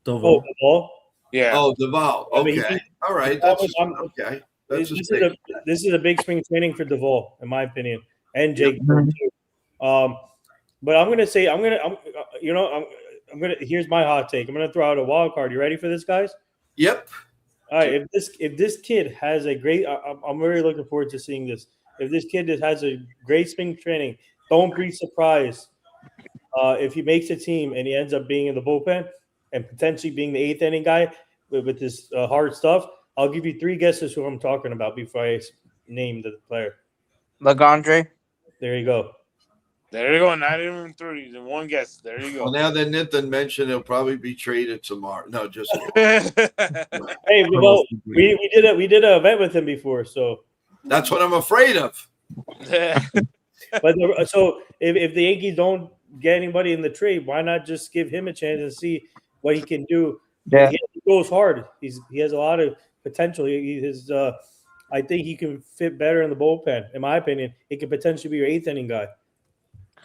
Duvall. Yeah. Oh, Duvall. Okay. All right. That's okay. This is a big spring training for Duvall, in my opinion, and Jake. But I'm gonna say here's my hot take. I'm gonna throw out a wild card. You ready for this, guys? Yep. All right. If this kid has a great, I'm very looking forward to seeing this. If this kid has a great spring training, don't be surprised if he makes a team and he ends up being in the bullpen and potentially being the eighth inning guy with this hard stuff. I'll give you three guesses who I'm talking about before I name the player. Legendre. There you go. There you go. Not even three. One guess. There you go. Well, now that Nathan mentioned he'll probably be traded tomorrow. No, just hey, well, we did an event with him before, so that's what I'm afraid of. But so if the Yankees don't get anybody in the trade, why not just give him a chance and see what he can do? Yeah, he goes hard. He has a lot of potential. I think he can fit better in the bullpen. In my opinion, he could potentially be your eighth inning guy.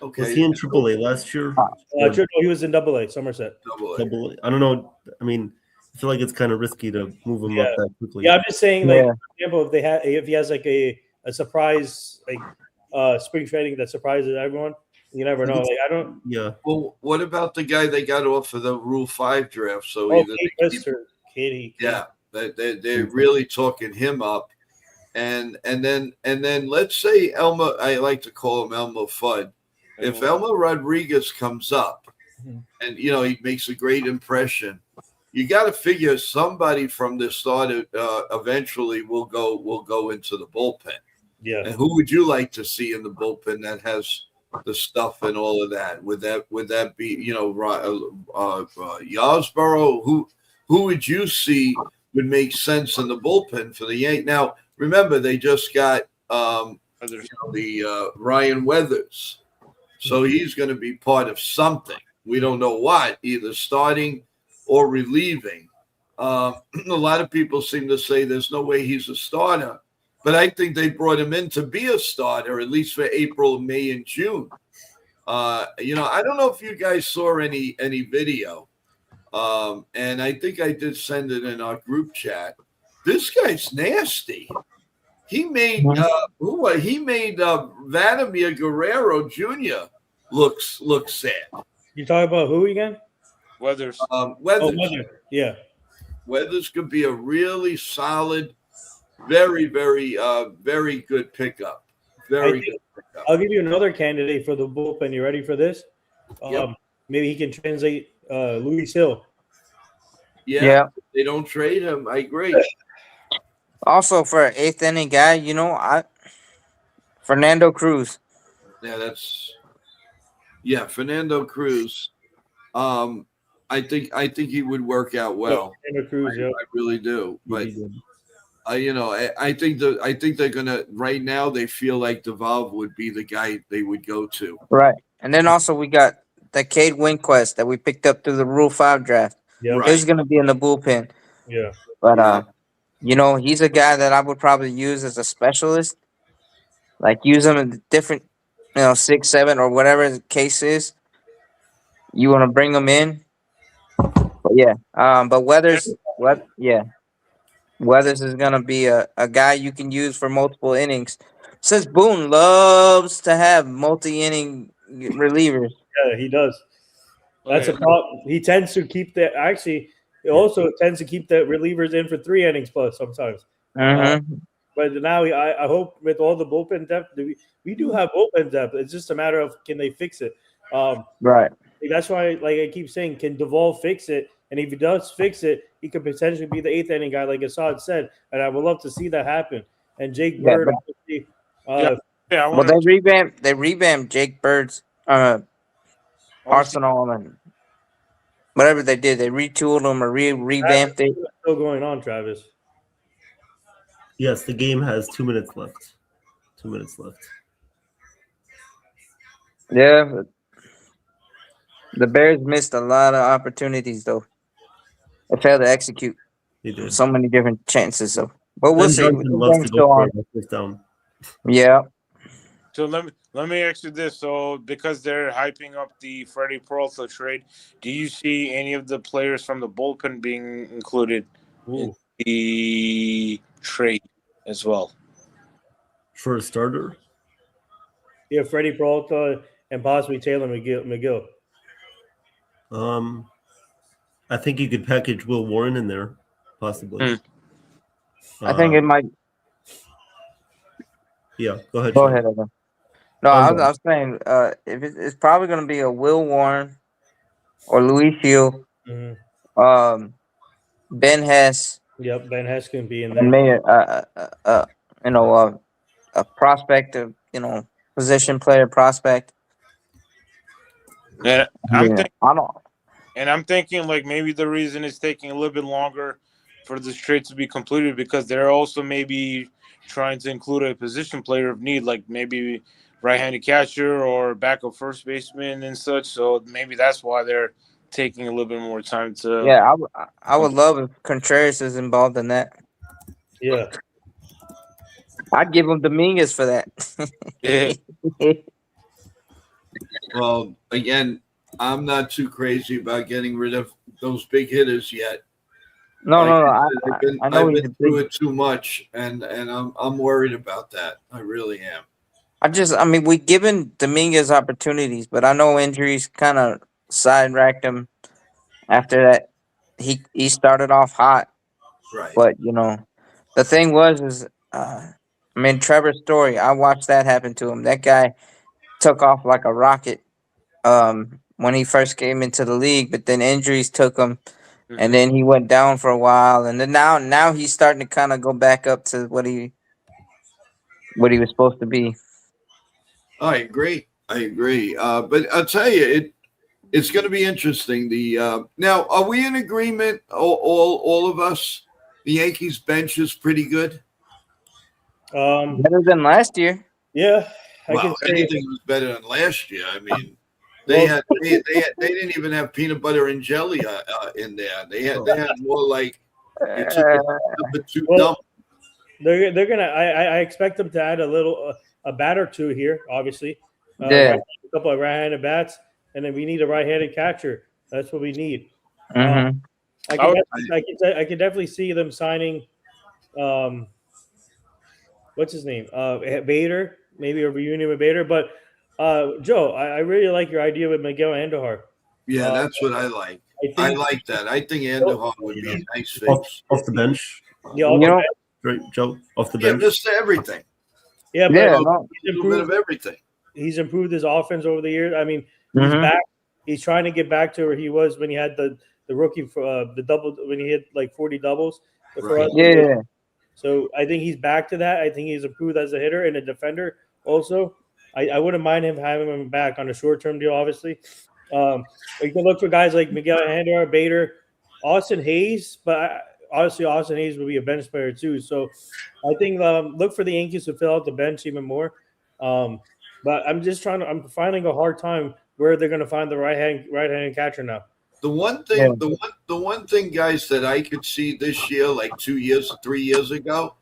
Okay. Was he in AAA last year? He was in AA, Somerset. AA. I don't know. I mean, I feel like it's kind of risky to move him up that quickly. Yeah, I'm just saying, for example, if he has like a surprise spring training that surprises everyone, you never know. I don't. Yeah. Well, what about the guy they got off of the Rule 5 draft? So Katie. Yeah, they're really talking him up, and then let's say Elmer. I like to call him Elmer Fudd. If Elmer Rodriguez comes up, and he makes a great impression, you got to figure somebody from the start eventually will go into the bullpen. Yeah. And who would you like to see in the bullpen that has the stuff and all of that? Would that be Yarbrough? Who would you see would make sense in the bullpen for the Yankees? Now remember they just got Ryan Weathers. So he's going to be part of something. We don't know what, either starting or relieving. A lot of people seem to say there's no way he's a starter, but I think they brought him in to be a starter, at least for April, May, and June. I don't know if you guys saw any video, and I think I did send it in our group chat. This guy's nasty. He made Vladimir Guerrero Jr. looks sad. You talking about who again? Weathers. Weathers. Yeah. Weathers could be a really solid, very, very, very good pickup. Very good pickup. I'll give you another candidate for the bullpen. You ready for this? Yep. Maybe he can translate Luis Hill. Yeah. They don't trade him. I agree. Also, for an eighth inning guy, Fernando Cruz. Fernando Cruz. I think he would work out well. Fernando Cruz, I really do. But I think they're gonna right now. They feel like Duvall would be the guy they would go to. Right, and then also we got the Cade Winquest that we picked up through the Rule 5 draft. Yeah, he's gonna be in the bullpen. Yeah, but he's a guy that I would probably use as a specialist. Like use him in different, 6, 7, or whatever the case is. You want to bring him in. But Weathers, Weathers is gonna be a guy you can use for multiple innings. Since Boone loves to have multi-inning relievers. Yeah, he does. That's a problem. He tends to keep the he also tends to keep the relievers in for 3 innings plus sometimes. But now I hope with all the bullpen depth, we do have bullpen depth. It's just a matter of can they fix it. Right. That's why, like I keep saying, can Duvall fix it? And if he does fix it, he could potentially be the 8th inning guy, like Assad said. And I would love to see that happen. And Jake Bird, obviously. Well, they revamped Jake Bird's arsenal and whatever they did. They retooled them or revamped it. Still going on, Travis. Yes, the game has 2 minutes left. 2 minutes left. Yeah. The Bears missed a lot of opportunities, though. They failed to execute. They did. So many different chances. So, but we'll see. Loves to go for it down. Yeah. So let me ask you this. So because they're hyping up the Freddie Peralta trade, do you see any of the players from the bullpen being included in the trade as well? For a starter? Yeah, Freddie Peralta and possibly Taylor McGill. I think you could package Will Warren in there, possibly. I think it might. Yeah, go ahead. Go ahead, Evan. No, I was saying if it's probably going to be a Will Warren or Luis Hill, Ben Hess. Yep, Ben Hess can be in there. And a prospect, position player prospect. Yeah, I'm thinking like maybe the reason it's taking a little bit longer for this trade to be completed because they're also maybe trying to include a position player of need, like maybe right-handed catcher or backup first baseman and such. So maybe that's why they're taking a little bit more time to. Yeah, I would love if Contreras is involved in that. Yeah, I'd give him Dominguez for that. Yeah. Well, again, I'm not too crazy about getting rid of those big hitters yet. No. I've been through it too much, and I'm worried about that. I really am. We've given Dominguez opportunities, but I know injuries kind of side-racked him after that. He started off hot. Right. But, the thing is Trevor Story, I watched that happen to him. That guy took off like a rocket when he first came into the league, but then injuries took him, and then he went down for a while, and then now he's starting to kind of go back up to what he was supposed to be. I agree. But I'll tell you, it's going to be interesting. Now, are we in agreement? All of us, the Yankees bench is pretty good. Better than last year. Yeah. Anything was better than last year. I mean, they didn't even have peanut butter and jelly in there. They had more like too dumb. They're gonna. I expect them to add a bat or two here, obviously. Yeah. A couple of right-handed bats, and then we need a right-handed catcher. That's what we need. Mm-hmm. I can definitely see them signing. What's his name? Bader, maybe a reunion with Bader. But Joe, I really like your idea with Miguel Andujar. Yeah, that's what I like. I like that. I think Andujar would be a nice fix. Off the bench. Yeah, Right, Joe, off the Yeah, bench. just everything. Yeah, but Yeah, A little bit of everything. he's improved his offense over the years. I mean, he's Mhm. back. He's trying to get back to where he was when he had the rookie for the double when he hit like 40 doubles. For Right. us. Yeah. So I think he's back to that. I think he's improved as a hitter and a defender also. I wouldn't mind him having him back on a short-term deal, obviously. You can look for guys like Miguel Andujar, Bader, Austin Hayes, but honestly, Austin Hayes would be a bench player too. So I think look for the Yankees to fill out the bench even more. But I'm finding a hard time where they're going to find the right-handed catcher now. The one thing, the one thing, guys, that I could see this year, like 3 years ago,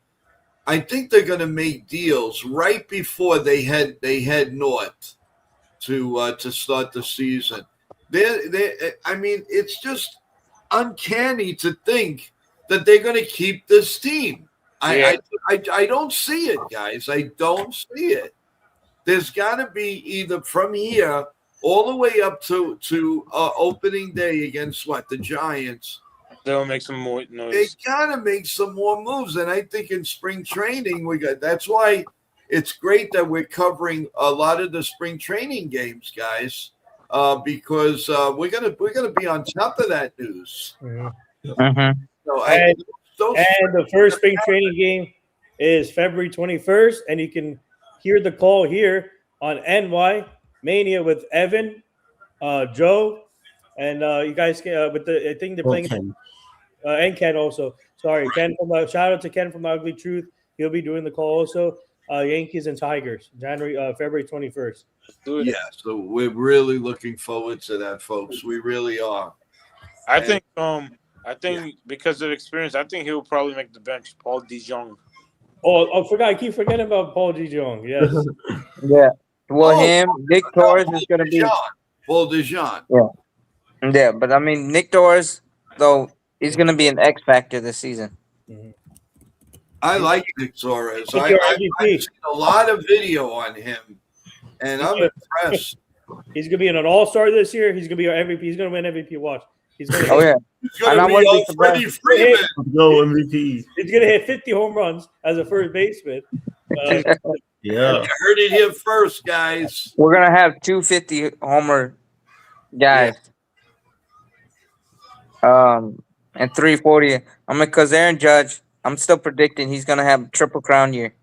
I think they're going to make deals right before they head north to start the season. I mean, it's just uncanny to think that they're going to keep this team. I don't see it, guys. I don't see it. There's got to be either from here all the way up to opening day against the Giants. They'll make some more noise. They gotta make some more moves, and I think in spring training that's why it's great that we're covering a lot of the spring training games, guys, because we're gonna be on top of that news. Mm-hmm. So And the first spring training game is February 21st, and you can hear the call here on NY Mania with Evan, Joe, and you guys can with the I think they're playing Ken. And Ken also. Sorry, Ken shout out to Ken from the Ugly Truth. He'll be doing the call also. Yankees and Tigers, February 21st. Yeah, so we're really looking forward to that, folks. We really are. I think because of experience, I think he'll probably make the bench. Paul DeJong. Oh, I keep forgetting about Paul DeJong. Yes. Yeah. Well, Nick Torres is going to be Paul DeJong. Yeah. Yeah, but I mean, Nick Torres, though, he's going to be an X factor this season. I like Nick Torres. I've seen a lot of video on him, and I'm impressed. He's going to be an all-star this year. He's going to be our MVP. He's going to win MVP. Watch. He's going to yeah. He's going to be all Freddie Freeman. Go MVP. He's going to hit 50 home runs as a first baseman. Yeah. You heard it here first, guys. We're going to have 250 homer guys. And 340. Because Aaron Judge, I'm still predicting he's going to have Triple Crown year.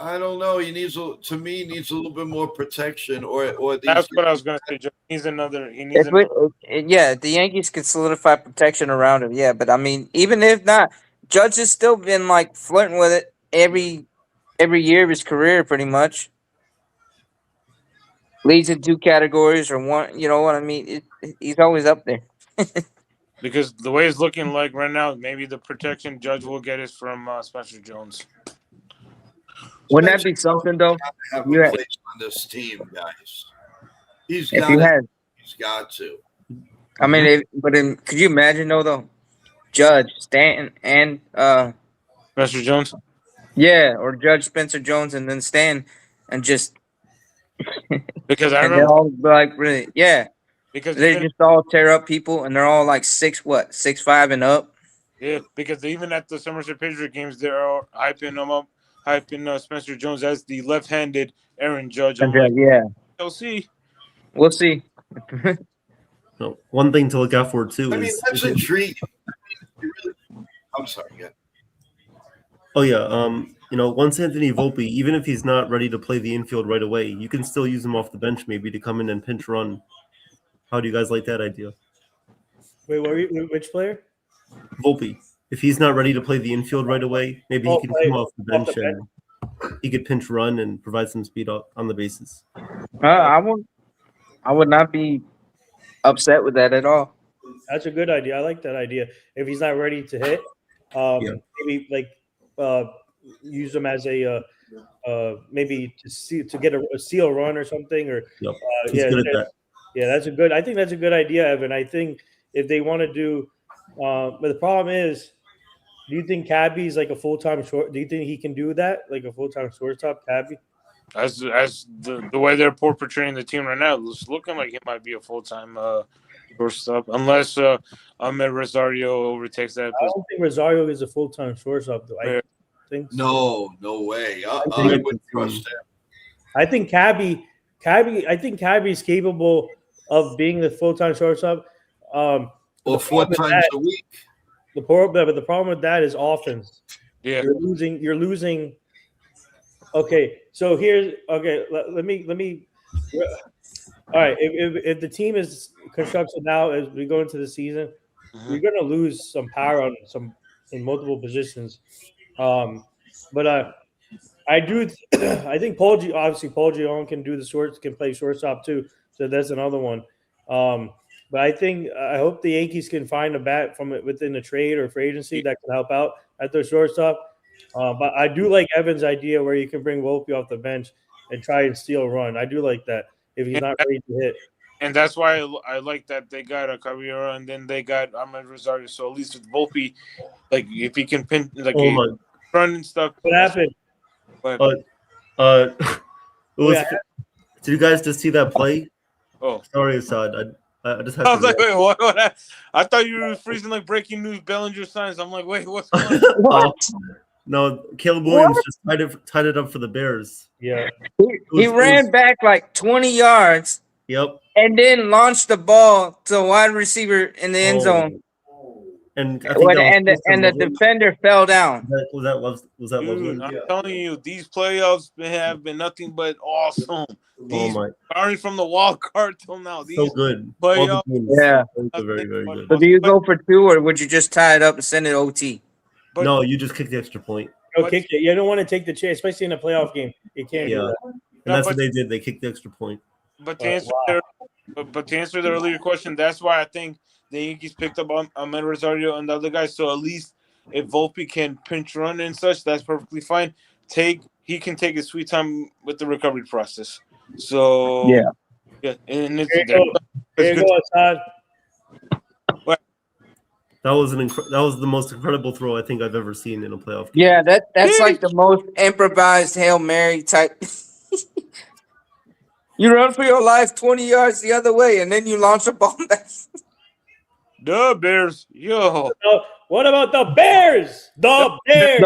I don't know. He needs a little bit more protection, or That's what I was going to say. He needs another. Yeah, the Yankees can solidify protection around him. Yeah, but I mean, even if not, Judge has still been like flirting with it every year of his career, pretty much. Leads in 2 categories or one. You know what I mean? He's always up there. Because the way it's looking like right now, maybe the protection Judge will get is from Spencer Jones. Wouldn't that be something, though? Have a place on this team, guys. He's got to. I mean, could you imagine though, Judge, Stanton, and Spencer Jones? Yeah, or Judge, Spencer Jones, and then Stanton, and just because I and remember they're all like really, yeah, because they just all tear up people, and they're all like 6'5" and up. Yeah, because even at the Somerset Patriot games, they're hyping them up, hyping Spencer Jones as the left-handed Aaron Judge. Yeah, we'll see. We'll see. No, one thing to look out for too. I mean, that's intriguing. I'm sorry. Yeah. Oh yeah. Once Anthony Volpe, even if he's not ready to play the infield right away, you can still use him off the bench maybe to come in and pinch run. How do you guys like that idea? Wait, which player? Volpe. If he's not ready to play the infield right away, maybe he can come off the bench and he could pinch run and provide some speed up on the bases. I would not be upset with that at all. That's a good idea. I like that idea. If he's not ready to hit, maybe use him as a maybe to get a seal run or something. Or Yep. He's good at that. Yeah, I think that's a good idea, Evan. I think if they want to do, but the problem is, do you think Cabby's like a full-time short? Do you think he can do that, like a full-time shortstop, Cabby? As the way they're portraying the team right now, it's looking like he might be a full-time shortstop, unless Ahmed Rosario overtakes that. I don't think Rosario is a full-time shortstop, though. I think so. No way. I would trust him. I think Cabby's capable of being the full-time shortstop. Or 4 times a week. But the problem with that is offense. Yeah, you're losing. Okay, so here's Let me. All right, if the team is constructed now as we go into the season, you're going to lose some power in multiple positions. But I do. I think Paul Gion can play shortstop too. So that's another one. But I hope the Yankees can find a bat from within the trade or free agency that can help out at their shortstop. But I do like Evan's idea where you can bring Volpe off the bench and try and steal a run. I do like that if he's not ready to hit. And that's why I like that they got a Carrera and then they got Ahmed Rosario. So at least with Volpe, like if he can pin run and stuff. What happened? Did you guys just see that play? Oh, sorry, Assad. I just had I was like, wait, what? I thought you were freezing like breaking news Bellinger signs. I'm like, wait, what's going on? What? No, Caleb Williams just tied it up for the Bears. Yeah. He ran back like 20 yards. Yep. And then launched the ball to a wide receiver in the end zone. And I think the defender fell down. Was that Dude, I'm telling you, these playoffs have been nothing but awesome. Starting from the wild card till now, these so good. Yeah, very, very good. So do you go for 2, or would you just tie it up and send it OT? No, you just kick the extra point. Kick it. You don't want to take the chance, especially in a playoff game. You can't do that. And that's what they did. They kicked the extra point. But to answer the earlier question, that's why I think the Yankees picked up Ahmed Rosario and the other guys. So at least if Volpe can pinch run and such, that's perfectly fine. He can take his sweet time with the recovery process. So yeah, and it's there you go, Assad. That was the most incredible throw I think I've ever seen in a playoff game. Yeah, that's like the most improvised Hail Mary type. You run for your life 20 yards the other way, and then you launch a ball back. The Bears, yo. What about the Bears? The Bears.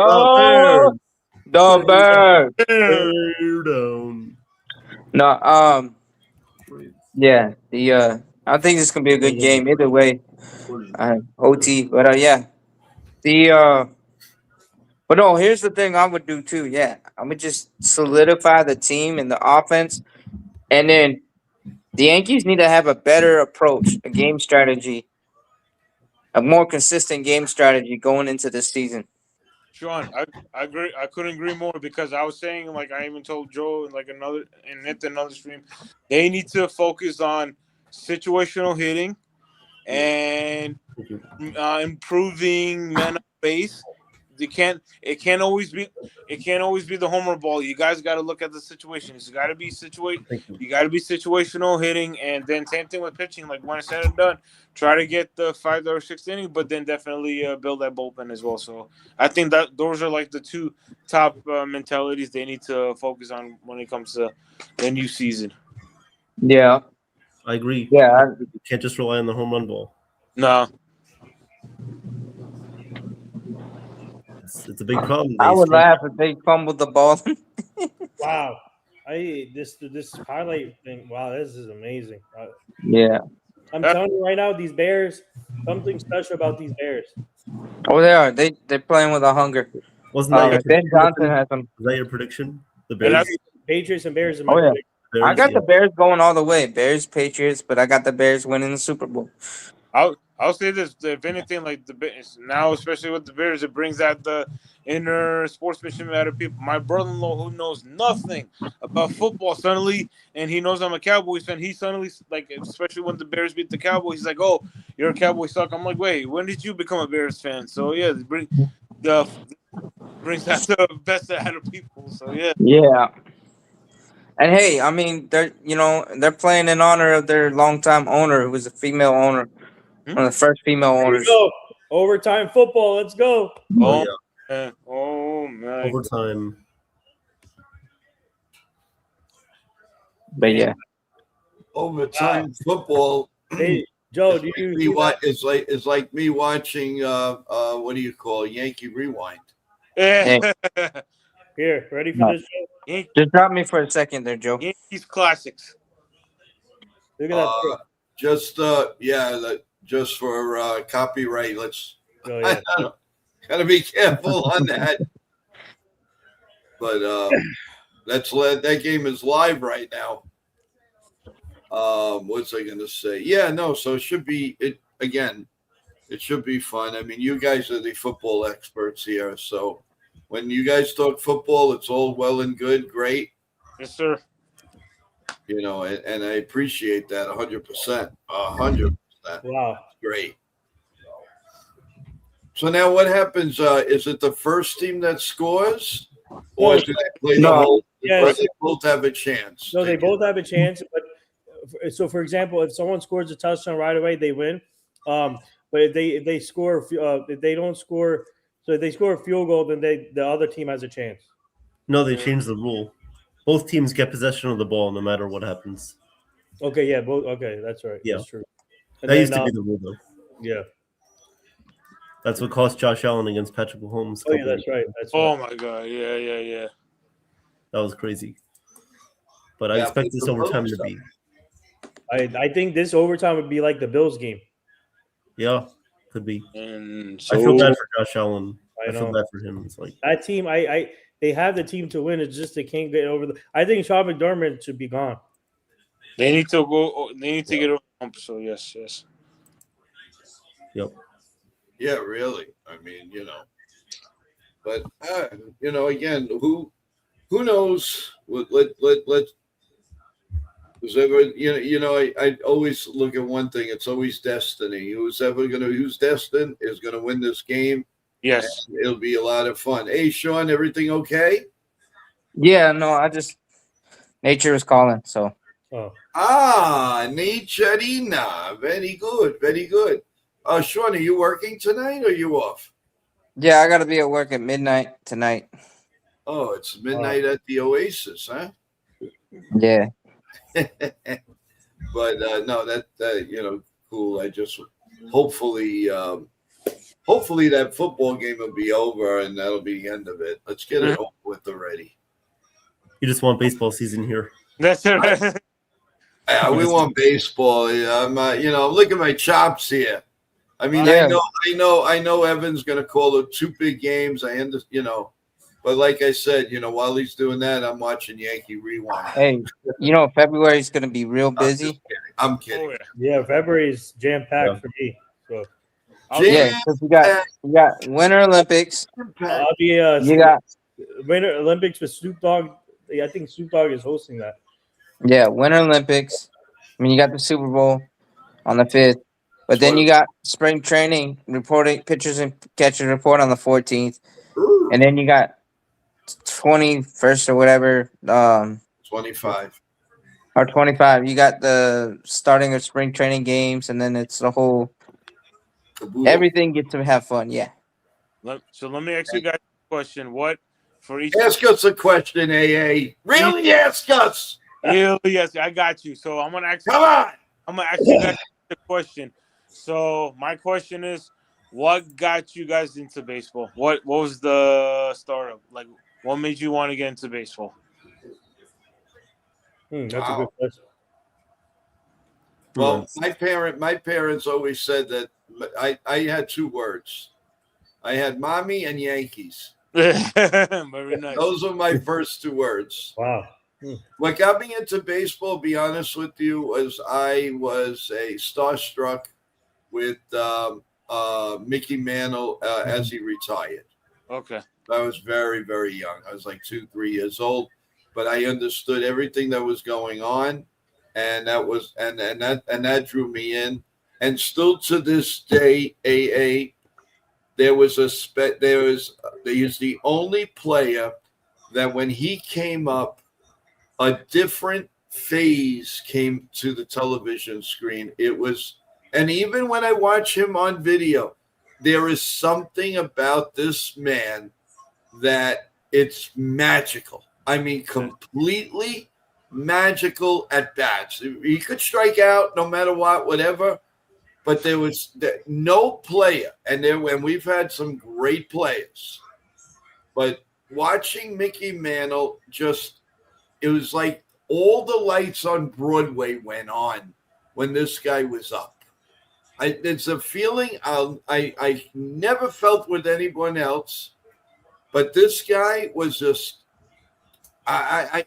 The Bears. Down. No, yeah. I think this is gonna be a good game either way. OT, but but no. Here's the thing I would do too. Yeah, I would just solidify the team and the offense, and then the Yankees need to have a better approach, a game strategy. A more consistent game strategy going into this season. Sean, I agree. I couldn't agree more because I was saying, like I even told Joe and another stream, they need to focus on situational hitting and improving men on base. It can't always be the homer ball. You guys got to look at the situation. It's got to be You got to be situational hitting, and then same thing with pitching. Like when it's said and done, try to get the 5th or 6th inning, but then definitely build that bullpen as well. So I think that those are like the 2 top mentalities they need to focus on when it comes to the new season. Yeah, I agree. Yeah, you can't just rely on the home run ball. No. It's a big problem. I would laugh if they fumbled the ball. Wow. This highlight thing, wow, this is amazing. Yeah. I'm telling you right now, these Bears, something special about these Bears. Oh, they are. They're playing with a hunger. Wasn't that Ben Johnson has them. Was that your prediction? The Bears? Patriots and Bears. Bears, I got the Bears going all the way. Bears, Patriots, but I got the Bears winning the Super Bowl. I'll say this: if anything, like now, especially with the Bears, it brings out the inner sportsmanship out of people. My brother-in-law, who knows nothing about football, suddenly, and he knows I'm a Cowboys fan. He suddenly, like, especially when the Bears beat the Cowboys, he's like, "Oh, you're a Cowboys suck." I'm like, "Wait, when did you become a Bears fan?" So yeah, brings out the best out of people. So yeah. Yeah. And hey, I mean, they're playing in honor of their longtime owner, who was a female owner, one of the first female There you owners. go. Overtime football. Let's go. Oh, man. Oh man. Overtime. But yeah, Overtime football. Hey, Joe, do It's you like see that? it's like me watching what do you call Yankee Rewind? Yeah. Here, ready for No. this, Joe? just drop me for a second there, Joe. Yankees classics. Look at that. Just just for copyright. Let's Oh, yeah. gotta be careful on that. But that game is live right now. What's I gonna say? Yeah, no. So it should be It should be fun. I mean, you guys are the football experts here, so when you guys talk football, it's all well and good, great. Yes, sir. You know, and I appreciate that 100%. 100%. Wow. Great. So now what happens? Is it the first team that scores? Or do they play the whole? Yes. Or they both have a chance? No, they both have a chance. But so, for example, if someone scores a touchdown right away, they win. But if they score, if they don't score, so if they score a field goal, then the other team has a chance. No, they changed the rule. Both teams get possession of the ball no matter what happens. Okay, yeah, both. Okay, that's right. Yeah. That's true. And That then, used to be the rule, though. Yeah. That's what cost Josh Allen against Patrick Mahomes. Oh, yeah, that's right. That's Oh right. my God. Yeah. That was crazy. But I Yeah, expect but this the overtime Bills to be. I think this overtime would be like the Bills game. Yeah, could be. And I feel bad for Josh Allen. I I feel know. bad for him. It's like That team, they have the team to win. It's just they can't get over the. I think Sean McDermott should be gone. they need to go. They need to get over the hump. So yes. Yep. Yeah, really. I mean, you know. But you know, again, who knows? Let's. Who's ever, I always look at one thing. It's always destiny. Who's destined is gonna win this game. Yes. And it'll be a lot of fun. Hey, Sean, everything okay? Yeah, no, nature is calling. So Oh, Naturina. Very good, very good. Sean, are you working tonight or are you off? yeah, I gotta be at work at midnight tonight. Oh, it's midnight at the Oasis, huh? Yeah. But no, that cool. I just hopefully that football game will be over and that'll be the end of it. Let's get it over with already. you just want baseball season here. That's it. Yeah, we want baseball. Look at my chops here. I mean, Yeah. I know Evan's going to call the two big games. I understand, but like I said, while he's doing that, I'm watching Yankee Rewind. Hey, February is gonna be real busy. I'm kidding. Oh, yeah. yeah, February is jam packed for me. So Yeah, because we got Winter Olympics. I'll be You got Winter Olympics with Snoop Dogg. I think Snoop Dogg is hosting that. Winter Olympics. I mean, you got the Super Bowl on the 5th, but then you got spring training reporting pitchers and catchers report on the 14th, and then you got 21st or whatever, 25. or 25. You got the starting of spring training games, and then it's the whole everything gets to have fun. Yeah. So let me ask you guys a question. What for each? Ask us a question, AA. Really ask us. Yes, I got you. So I'm gonna ask. Come on. I'm gonna ask you guys a question. So my question is, what got you guys into baseball? What was the startup? Like, what made you want to get into baseball? That's a good question. Well, my parents always said that I had two words. I had mommy and Yankees. Very nice. Those are my first two words. Wow. What got me into baseball, be honest with you, was I was a starstruck with Mickey Mantle as he retired. Okay. I was very, very young. I was like 2-3 years old, but I understood everything that was going on, and that drew me in. And still to this day, AA, He's the only player that when he came up, a different phase came to the television screen. And even when I watch him on video, there is something about this man that it's magical. I mean, completely magical at bats. He could strike out no matter what, whatever. But there was no player, and we've had some great players. But watching Mickey Mantle, it was like all the lights on Broadway went on when this guy was up. It's a feeling I never felt with anyone else, but this guy was just. I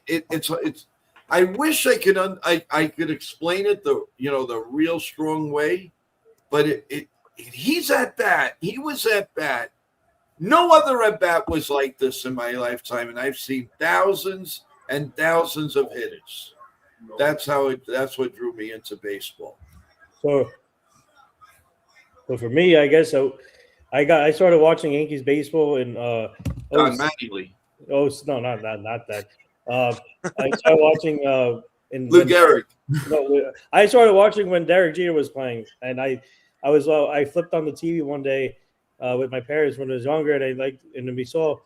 wish I could explain it the real strong way, but he's at bat. He was at bat. No other at bat was like this in my lifetime, and I've seen thousands and thousands of hitters. That's what drew me into baseball. So for me, I guess I started watching Yankees baseball in Don Mattingly. Oh no, not that. I started watching Lou Gehrig. No, I started watching when Derek Jeter was playing, and I flipped on the TV one day with my parents when I was younger, and then we saw.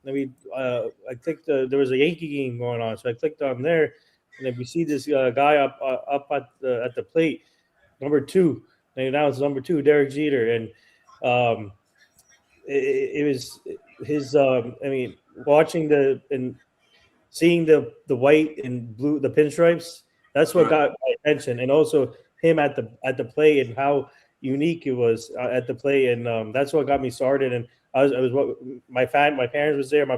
I clicked. There was a Yankee game going on, so I clicked on there, and then we see this guy up at the plate, number 2. They announced number 2, Derek Jeter, and it was his. Watching and seeing the white and blue, the pinstripes, that's what got my attention, and also him at the play and how unique it was at the play, and that's what got me started. And my parents was there, my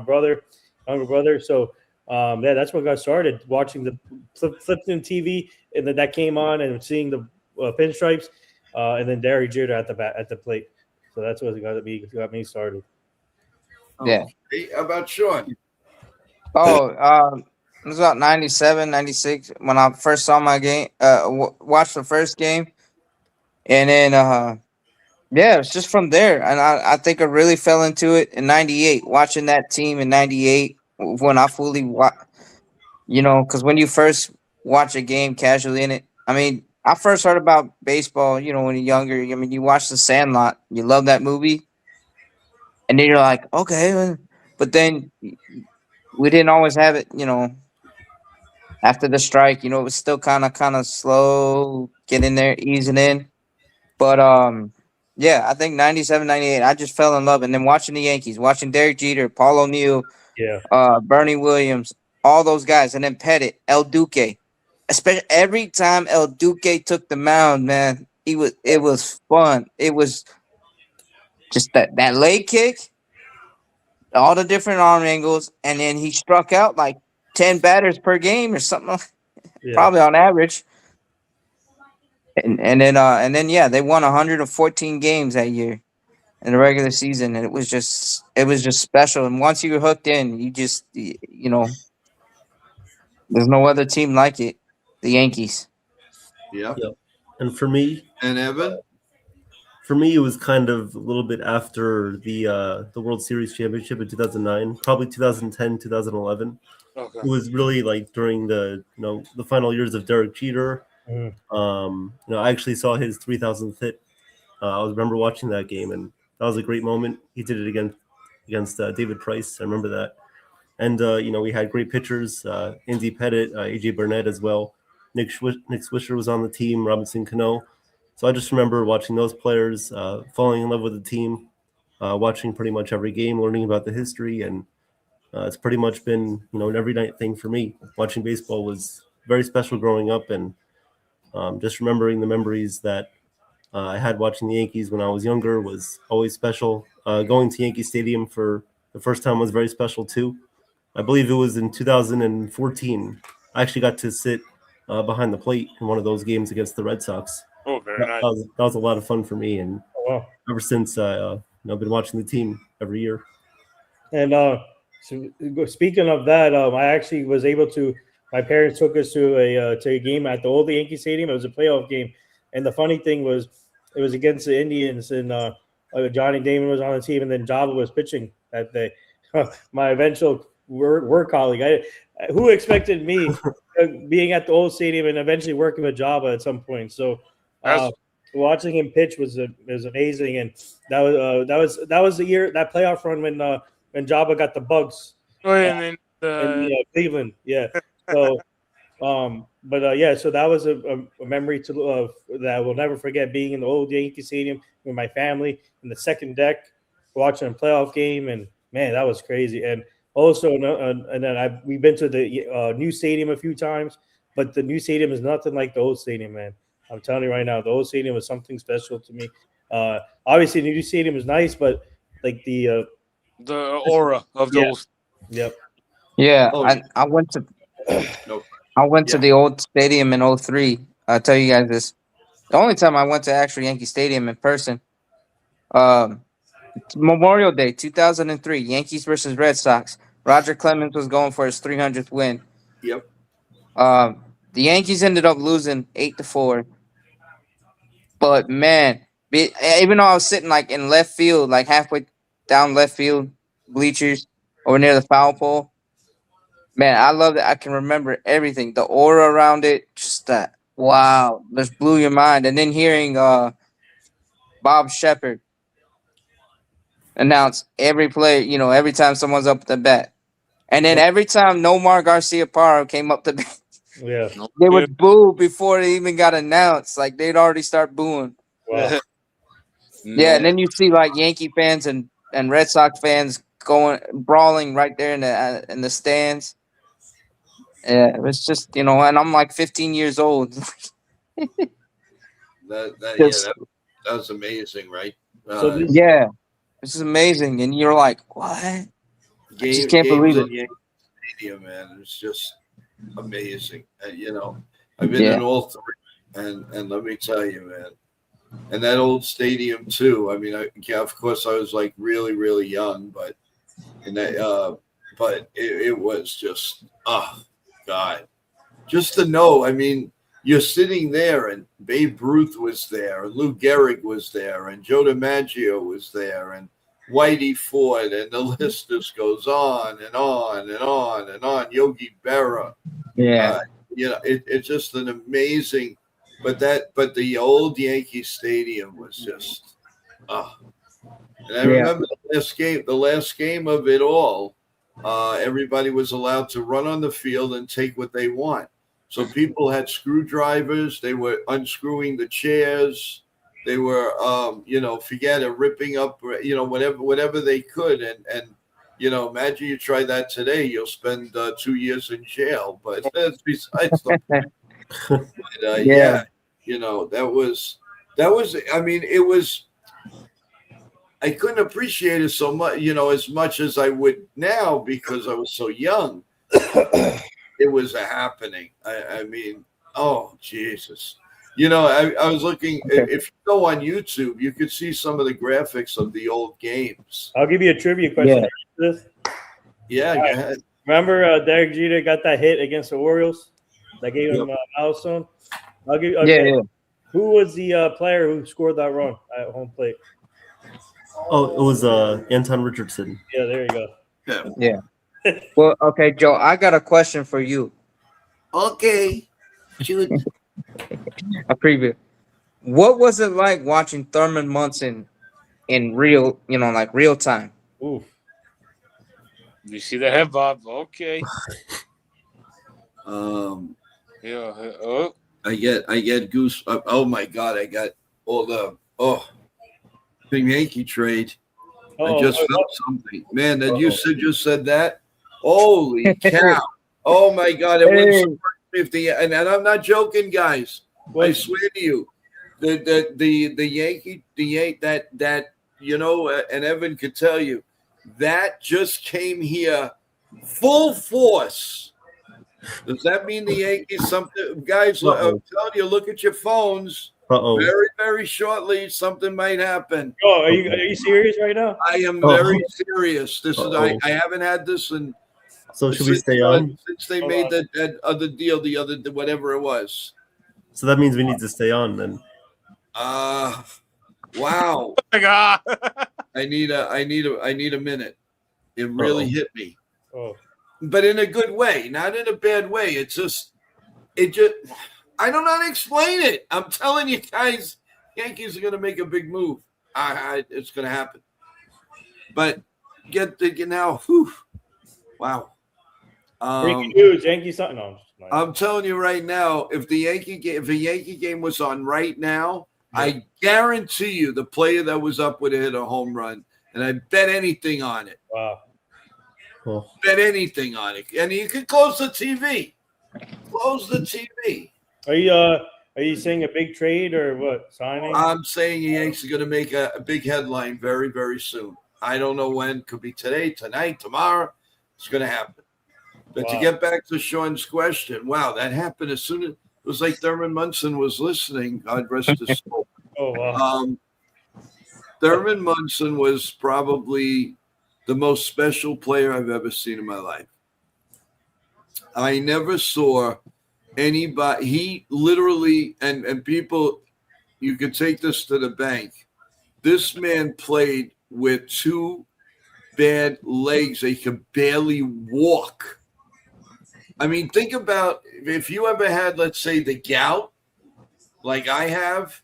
younger brother, so that's what got started, watching the flipping TV, and then that came on, and seeing the pinstripes, and then Derek Jeter at the plate. So that's what got me started. Yeah. Hey, how about Sean? It was about 97, 96 when I first saw my game, watched the first game. And then, it was just from there. And I think I really fell into it in 98, watching that team in 98 when I fully because when you first watch a game casually in it, I first heard about baseball, when you're younger. You watch The Sandlot, you love that movie. And then you're like, okay, but then we didn't always have it, after the strike, it was still kind of slow getting there, easing in. But, I think 97, 98, I just fell in love. And then watching the Yankees, watching Derek Jeter, Paul O'Neill, Bernie Williams, all those guys. And then Pettit, El Duque. Especially every time El Duque took the mound, man, it was fun. It was just that leg kick, all the different arm angles, and then he struck out like 10 batters per game or something, probably on average. And then they won 114 games that year in the regular season, and it was just special. And once you were hooked in, you just there's no other team like it, the Yankees. Yeah. And for me, and Evan. For me, it was kind of a little bit after the World Series championship in 2009, probably 2010, 2011. Okay. It was really like during the final years of Derek Jeter. I actually saw his 3,000th hit. I remember watching that game, and that was a great moment. He did it against David Price. I remember that. And we had great pitchers, Andy Pettit, AJ Burnett as well. Nick Swisher was on the team, Robinson Cano. So I just remember watching those players, falling in love with the team, watching pretty much every game, learning about the history, and it's pretty much been an every night thing for me. Watching baseball was very special growing up, and just remembering the memories that I had watching the Yankees when I was younger was always special. Going to Yankee Stadium for the first time was very special too. I believe it was in 2014. I actually got to sit behind the plate in one of those games against the Red Sox. Oh, very nice. That was a lot of fun for me, and ever since I've been watching the team every year. And so speaking of that, I actually was able to. My parents took us to a game at the old Yankee Stadium. It was a playoff game, and the funny thing was, it was against the Indians, and Johnny Damon was on the team, and then Jabba was pitching that day. My eventual work colleague. Who expected me being at the old stadium and eventually working with Jabba at some point? So watching him pitch was amazing, and that was the year, that playoff run when Jabba got the bugs. Oh, and then in Cleveland, yeah. So, so that was a memory that I will never forget. Being in the old Yankee Stadium with my family in the second deck, watching a playoff game, and man, that was crazy. And also, and then we've been to the new stadium a few times, but the new stadium is nothing like the old stadium, man. I'm telling you right now, the old stadium was something special to me. Obviously, the new stadium is nice, but like the aura of the old. Yep. Yeah, Oh, I went to Nope. I went to the old stadium in 03. I'll tell you guys this. The only time I went to actual Yankee Stadium in person. Memorial Day 2003, Yankees versus Red Sox. Roger Clemens was going for his 300th win. Yep. The Yankees ended up losing 8-4. But man, even though I was sitting like in left field, like halfway down left field bleachers over near the foul pole, man, I love it. I can remember everything, the aura around it, just that. Wow, just blew your mind. And then hearing Bob Shepard announce every play, every time someone's up to bat. And then every time Nomar Garciaparra came up to bat, yeah, they would boo before they even got announced. Like they'd already start booing. Wow. Yeah, and then you see like Yankee fans and Red Sox fans going brawling right there in the stands. Yeah, it was just and I'm like 15 years old. that was amazing, right? Yeah, this is amazing, and you're like, what? I just can't believe it. Yankee Stadium, man, it's just amazing. I've been in all three, and let me tell you, man. And that old stadium too. I mean, of course, I was like really, really young, but it was just, oh God, just to know. I mean, you're sitting there, and Babe Ruth was there, and Lou Gehrig was there, and Joe DiMaggio was there, and Whitey Ford, and the list just goes on and on and on and on. Yogi Berra, yeah, it's just an amazing. But the old Yankee Stadium was just, and I remember the last game of it all. Everybody was allowed to run on the field and take what they want. So people had screwdrivers. They were unscrewing the chairs. They were, ripping up, whatever they could. And imagine you try that today, you'll spend 2 years in jail. But that's besides the point. But, that was. I mean, it was. I couldn't appreciate it so much, as much as I would now because I was so young. It was a happening. I mean, oh Jesus! I was looking. If you go on YouTube, you could see some of the graphics of the old games. I'll give you a trivia question. Yeah, go ahead. Remember, Derek Jeter got that hit against the Orioles that gave him a milestone. Who was the player who scored that run at home plate? Oh, it was Anton Richardson. Yeah, there you go. Yeah. Well, okay, Joe, I got a question for you. Okay. A preview. What was it like watching Thurman Munson in real, real time? Ooh. You see the head bob? Okay. Yeah. Oh. I get goose. Oh my God! I got all the big Yankee trade. I just felt something, man. That you just said that. Holy cow! Oh my God! It wouldn't surprise me and I'm not joking, guys. I swear to you, the Yankee that and Evan could tell you that just came here full force. Does that mean the Yankees something? Guys, I'm telling you, look at your phones. Very, very shortly, something might happen. Oh, are you serious right now? I am very serious. This is I haven't had this in. So should we stay on? Since they made that other deal, whatever it was. So that means we need to stay on then. Wow. Oh my God. I need a minute. It really hit me. Oh. But in a good way, not in a bad way. It just I don't know how to explain it. I'm telling you guys, Yankees are going to make a big move. It's going to happen. But get now. Whew, wow. Breaking news: Yankees. No, I'm telling you right now, if a Yankee game was on right now, I guarantee you the player that was up would have hit a home run, and I bet anything on it. Wow. Cool. Bet anything on it, and you can close the TV. Close the TV. Are you saying a big trade or what? Signing? I'm saying the Yankees are going to make a big headline very, very soon. I don't know when. Could be today, tonight, tomorrow. It's going to happen. But to get back to Sean's question, wow, that happened as soon as it was like Thurman Munson was listening. God rest his soul. Oh, wow. Thurman Munson was probably the most special player I've ever seen in my life. I never saw anybody. He literally, and people, you could take this to the bank. This man played with two bad legs. He could barely walk. I mean, think about if you ever had, let's say, the gout, like I have,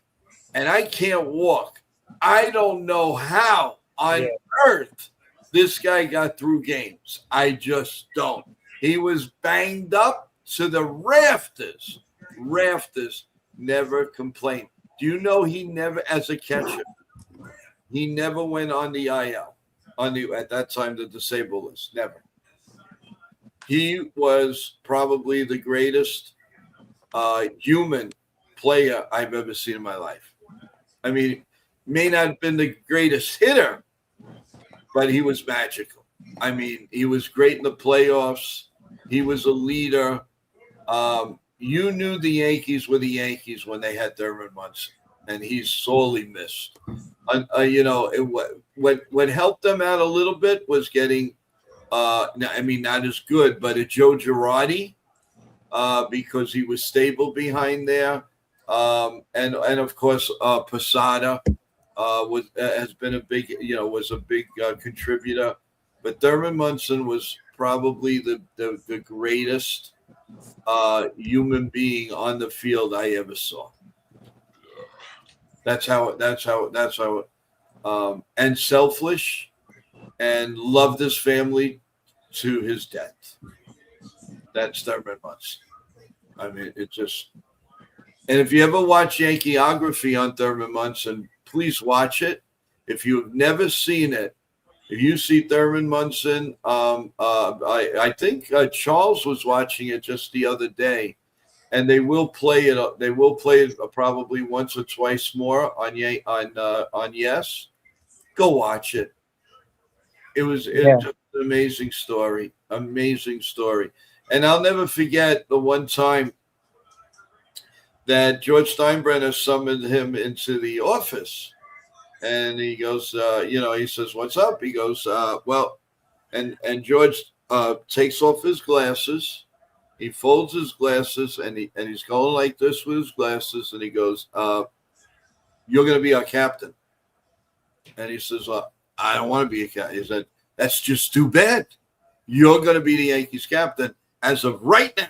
and I can't walk. I don't know how on earth this guy got through games. I just don't. He was banged up to the rafters. Rafters, never complained. Do you know he never, as a catcher, he never went on the IL, at that time, the disabled list, never. He was probably the greatest human player I've ever seen in my life. I mean, may not have been the greatest hitter, but he was magical. I mean, he was great in the playoffs. He was a leader. You knew the Yankees were the Yankees when they had Thurman Munson, and he's sorely missed. What helped them out a little bit was getting not as good, but a Joe Girardi, because he was stable behind there, and of course Posada has been a big contributor. But Thurman Munson was probably the greatest human being on the field I ever saw. That's how and selfish, and loved his family to his death. That's Thurman Munson. I mean, it just. And if you ever watch Yankeeography on Thurman Munson, please watch it. If you've never seen it, if you see Thurman Munson, I think Charles was watching it just the other day, and they will play it. They will play it probably once or twice more on Yes. Go watch it. It was just an amazing story. Amazing story. And I'll never forget the one time that George Steinbrenner summoned him into the office. And he goes, he says, "What's up?" He goes, and George takes off his glasses. He folds his glasses, and he's going like this with his glasses. And he goes, "You're going to be our captain." And he says, "I don't want to be a captain." He said, "That's just too bad. You're going to be the Yankees captain as of right now."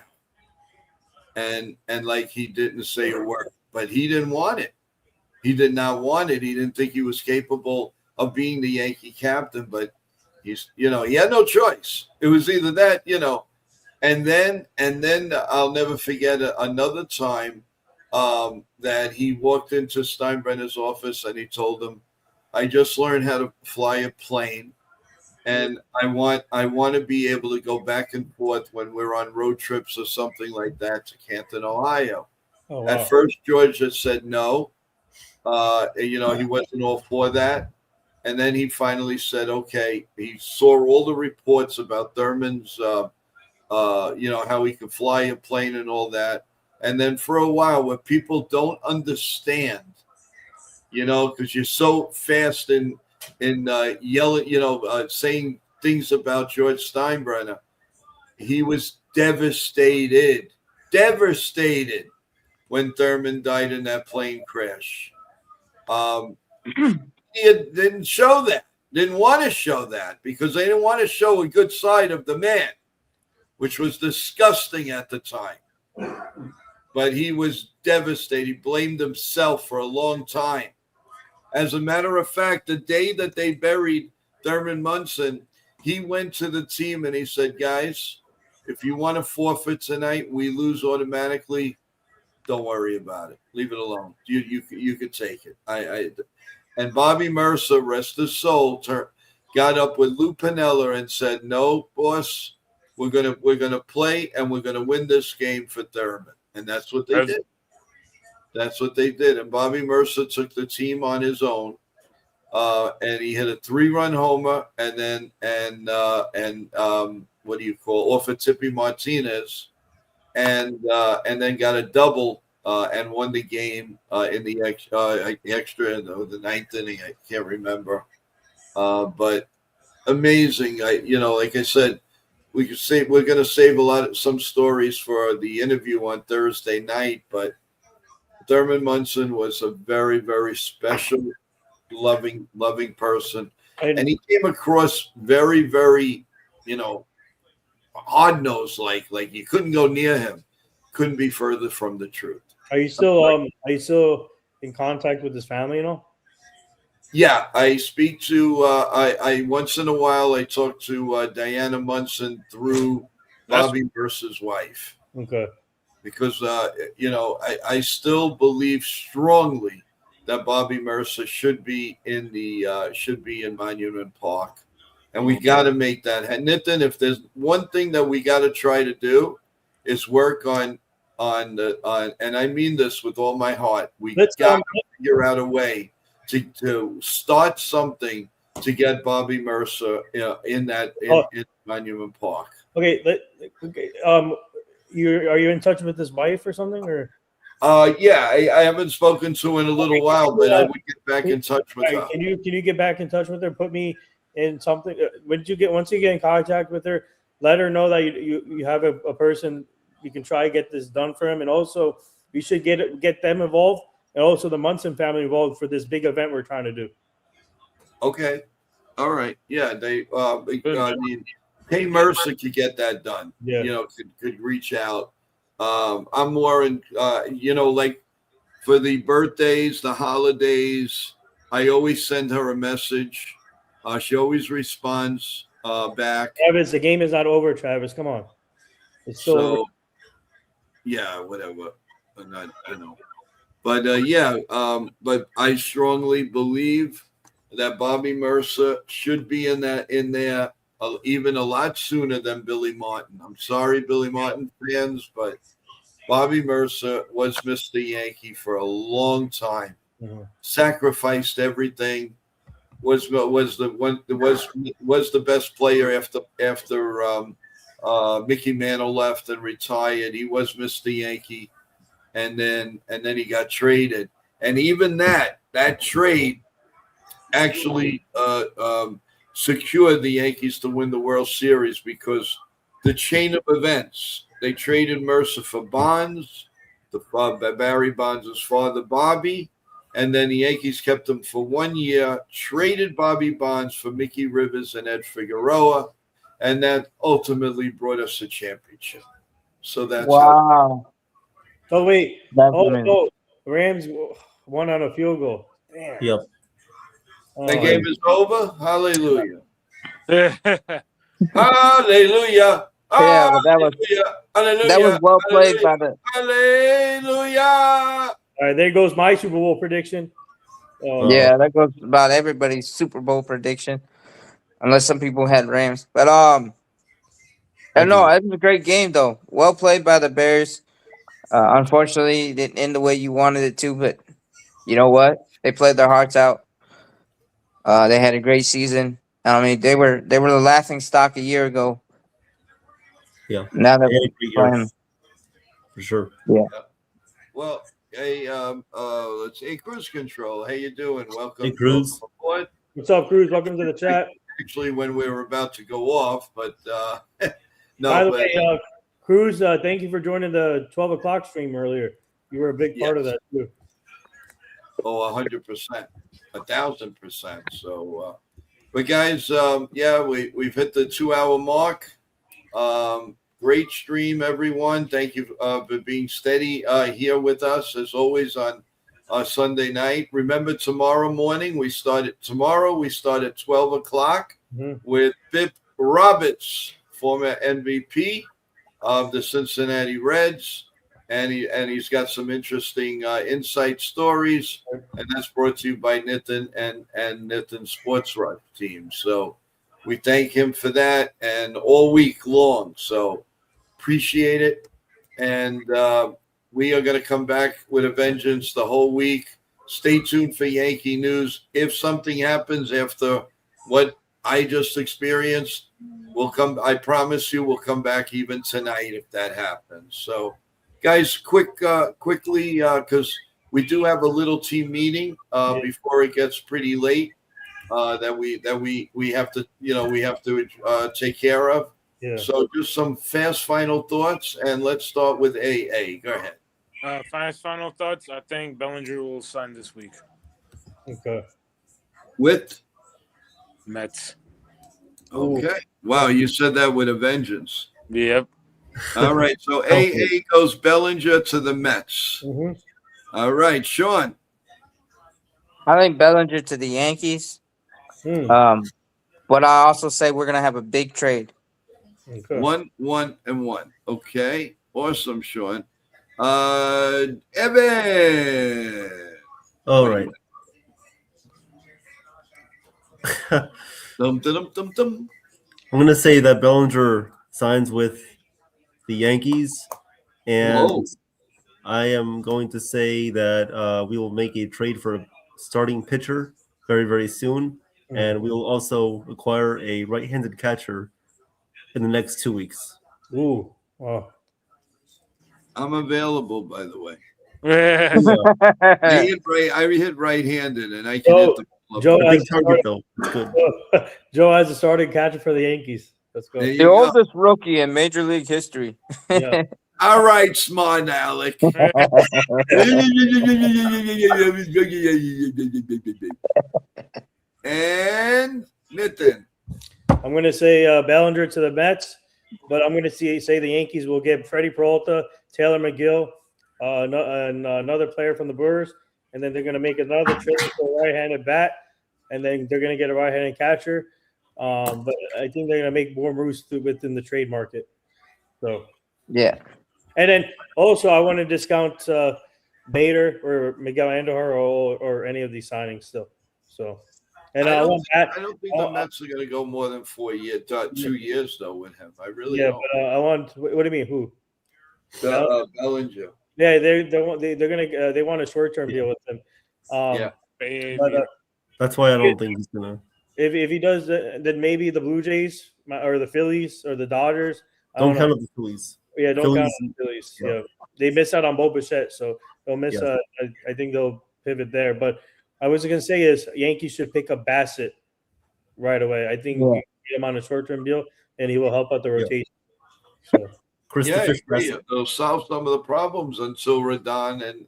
And like he didn't say a word, but he didn't want it. He did not want it. He didn't think he was capable of being the Yankee captain, but he had no choice. It was either that, and then I'll never forget another time that he walked into Steinbrenner's office and he told him, "I just learned how to fly a plane, and I want to be able to go back and forth when we're on road trips or something like that to Canton, Ohio." Oh, wow. At first, George had said no. He wasn't all for that. And then he finally said, okay. He saw all the reports about Thurman's, how he could fly a plane and all that. And then for a while, where people don't understand, because you're so fast in yelling, saying things about George Steinbrenner, he was devastated when Thurman died in that plane crash. media didn't show that, didn't want to show that because they didn't want to show a good side of the man, which was disgusting at the time. But he was devastated. He blamed himself for a long time. As a matter of fact, the day that they buried Thurman Munson, he went to the team and he said, guys, if you want to forfeit tonight, we lose automatically. Don't worry about it. Leave it alone. You could take it. And Bobby Mercer, rest his soul, got up with Lou Piniella and said, no, boss, we're gonna play and we're gonna win this game for Thurman. And that's what they did. That's what they did. And Bobby Mercer took the team on his own. And he hit a 3-run homer and then what do you call off of Tippy Martinez and then got a double and won the game in the extra in the ninth inning. I can't remember. But amazing. Like I said, we're going to save some stories for the interview on Thursday night, but Thurman Munson was a very, very special, loving person. And he came across very, very, hard-nosed, like you couldn't go near him. Couldn't be further from the truth. Are you still in contact with his family, Yeah, I speak to I once in a while I talk to Diana Munson through Bobby Mercer's wife. Okay. Because I still believe strongly that Bobby Mercer should be in Monument Park, and we got to make that. And Nitin, if there's one thing that we got to try to do, is work on and I mean this with all my heart. We got to figure out a way to start something to get Bobby Mercer in Monument Park. Okay. Are you in touch with his wife or something, or? Yeah, I haven't spoken to her in a little while, but I would get back in touch with her. Can you get back in touch with her? Put me in something. Once you get in contact with her, let her know that you have a person you can try to get this done for him, and also you should get them involved, and also the Munson family involved for this big event we're trying to do. Okay, all right, yeah, Kay Mercer could get that done. Yeah, could reach out. I'm more in, like for the birthdays, the holidays, I always send her a message. She always responds back. Travis, the game is not over, Travis. Come on. It's still over. Yeah, whatever. I'm not, But but I strongly believe that Bobby Mercer should be in there even a lot sooner than Billy Martin. I'm sorry, Billy Martin fans, but Bobby Mercer was Mr. Yankee for a long time. Mm-hmm. Sacrificed everything. Was the best player after Mickey Mantle left and retired. He was Mr. Yankee, and then he got traded. And even that trade actually secured the Yankees to win the World Series because the chain of events. They traded Mercer for Bonds, Barry Bonds' father, Bobby, and then the Yankees kept him for 1 year, traded Bobby Bonds for Mickey Rivers and Ed Figueroa, and that ultimately brought us a championship. So that's wow. Oh wait, no, Rams won on a field goal. Damn. Yep. The game is over. Hallelujah. Hallelujah. Yeah, but that was well played by the. Hallelujah. All right, there goes my Super Bowl prediction. Yeah, that goes about everybody's Super Bowl prediction, unless some people had Rams. But no, it was a great game though. Well played by the Bears. Unfortunately, it didn't end the way you wanted it to, but you know what? They played their hearts out. They had a great season. I mean, they were the laughing stock a year ago. Yeah. Now that we're playing, for sure. Yeah. Well, hey, let's see. Cruise Control. How you doing? Welcome. Hey, Cruz. What's up, Cruz? Welcome to the chat. Actually, when we were about to go off, but no. By the way, Cruz, thank you for joining the 12 o'clock stream earlier. You were a big part of that too. 100%, 1,000%. So, but guys, yeah, we've hit the 2-hour mark. Great stream, everyone. Thank you for being steady here with us as always on Sunday night. Remember, tomorrow we start at 12 o'clock with Bip Roberts, former MVP of the Cincinnati Reds. And he's got some interesting insight stories, and that's brought to you by Nitin and Nitin Sports Rush team. So we thank him for that, and all week long. So appreciate it, and we are going to come back with a vengeance the whole week. Stay tuned for Yankee news. If something happens after what I just experienced, we'll come. I promise you, we'll come back even tonight if that happens. So. Guys, quickly, because we do have a little team meeting before it gets pretty late that we have to take care of. Yeah. So just some fast final thoughts, and let's start with AA. Go ahead. Fast final thoughts. I think Bellinger will sign this week. Okay. With Mets. Okay. Wow, you said that with a vengeance. Yep. All right, so AA goes Bellinger to the Mets. All right, Sean. I think Bellinger to the Yankees. But I also say we're gonna have a big trade. Okay. 1, 1, and 1. Okay, awesome, Sean. Evan. All right. Dum, dum, dum, dum. I'm gonna say that Bellinger signs with the Yankees, and I am going to say that we will make a trade for a starting pitcher very, very soon, and we will also acquire a right-handed catcher in the next 2 weeks. Ooh, wow. I'm available, by the way. Yeah. I hit right-handed, and I can hit the Joe big target, though. It's good. Joe has a starting catcher for the Yankees. Let's go. The oldest rookie in Major League history. Yeah. All right, smart Alec. And Nitin. I'm going to say Bellinger to the Mets, but I'm going to say the Yankees will get Freddie Peralta, Taylor McGill, and another player from the Brewers, and then they're going to make another trade for a right-handed bat, and then they're going to get a right-handed catcher. But I think they're going to make more moves within the trade market. So yeah. And then also I want to discount Bader or Miguel Andujar or any of these signings still. So, and I don't think the Mets are going to go more than 4 years, 2 years though with him. I really don't. But I want. What do you mean? Who? Bellinger. Yeah, they're gonna they want a short term deal with him. But, that's why I don't think he's gonna. If he does, then maybe the Blue Jays or the Phillies or the Dodgers. Don't count on the Phillies. Yeah, don't count on the Phillies. Yeah, they missed out on Bo Bichette, so they'll miss. Yeah. I think they'll pivot there. But I was gonna say is Yankees should pick up Bassett right away. I think we get him on a short term deal, and he will help out the rotation. So. They'll solve some of the problems until Rodon and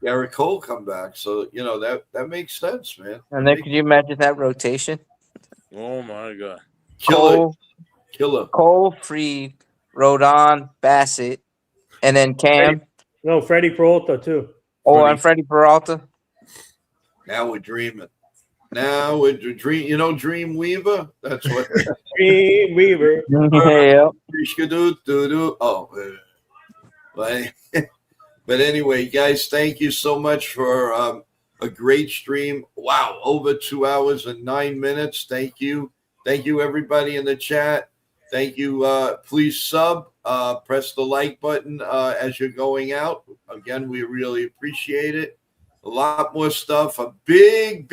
Garrett Cole come back. So that makes sense, man. And then could you imagine that rotation? Oh my God, Killer. Cole, Fried, Rodon, Bassett, and then Cam. Freddie Peralta too. And Freddie Peralta. Now we're dreaming. Dreamweaver. That's what. Dreamweaver. But anyway, guys, thank you so much for a great stream. Wow, over 2 hours and 9 minutes. Thank you, everybody in the chat. Thank you. Please sub. Press the like button as you're going out. Again, we really appreciate it. A lot more stuff. A big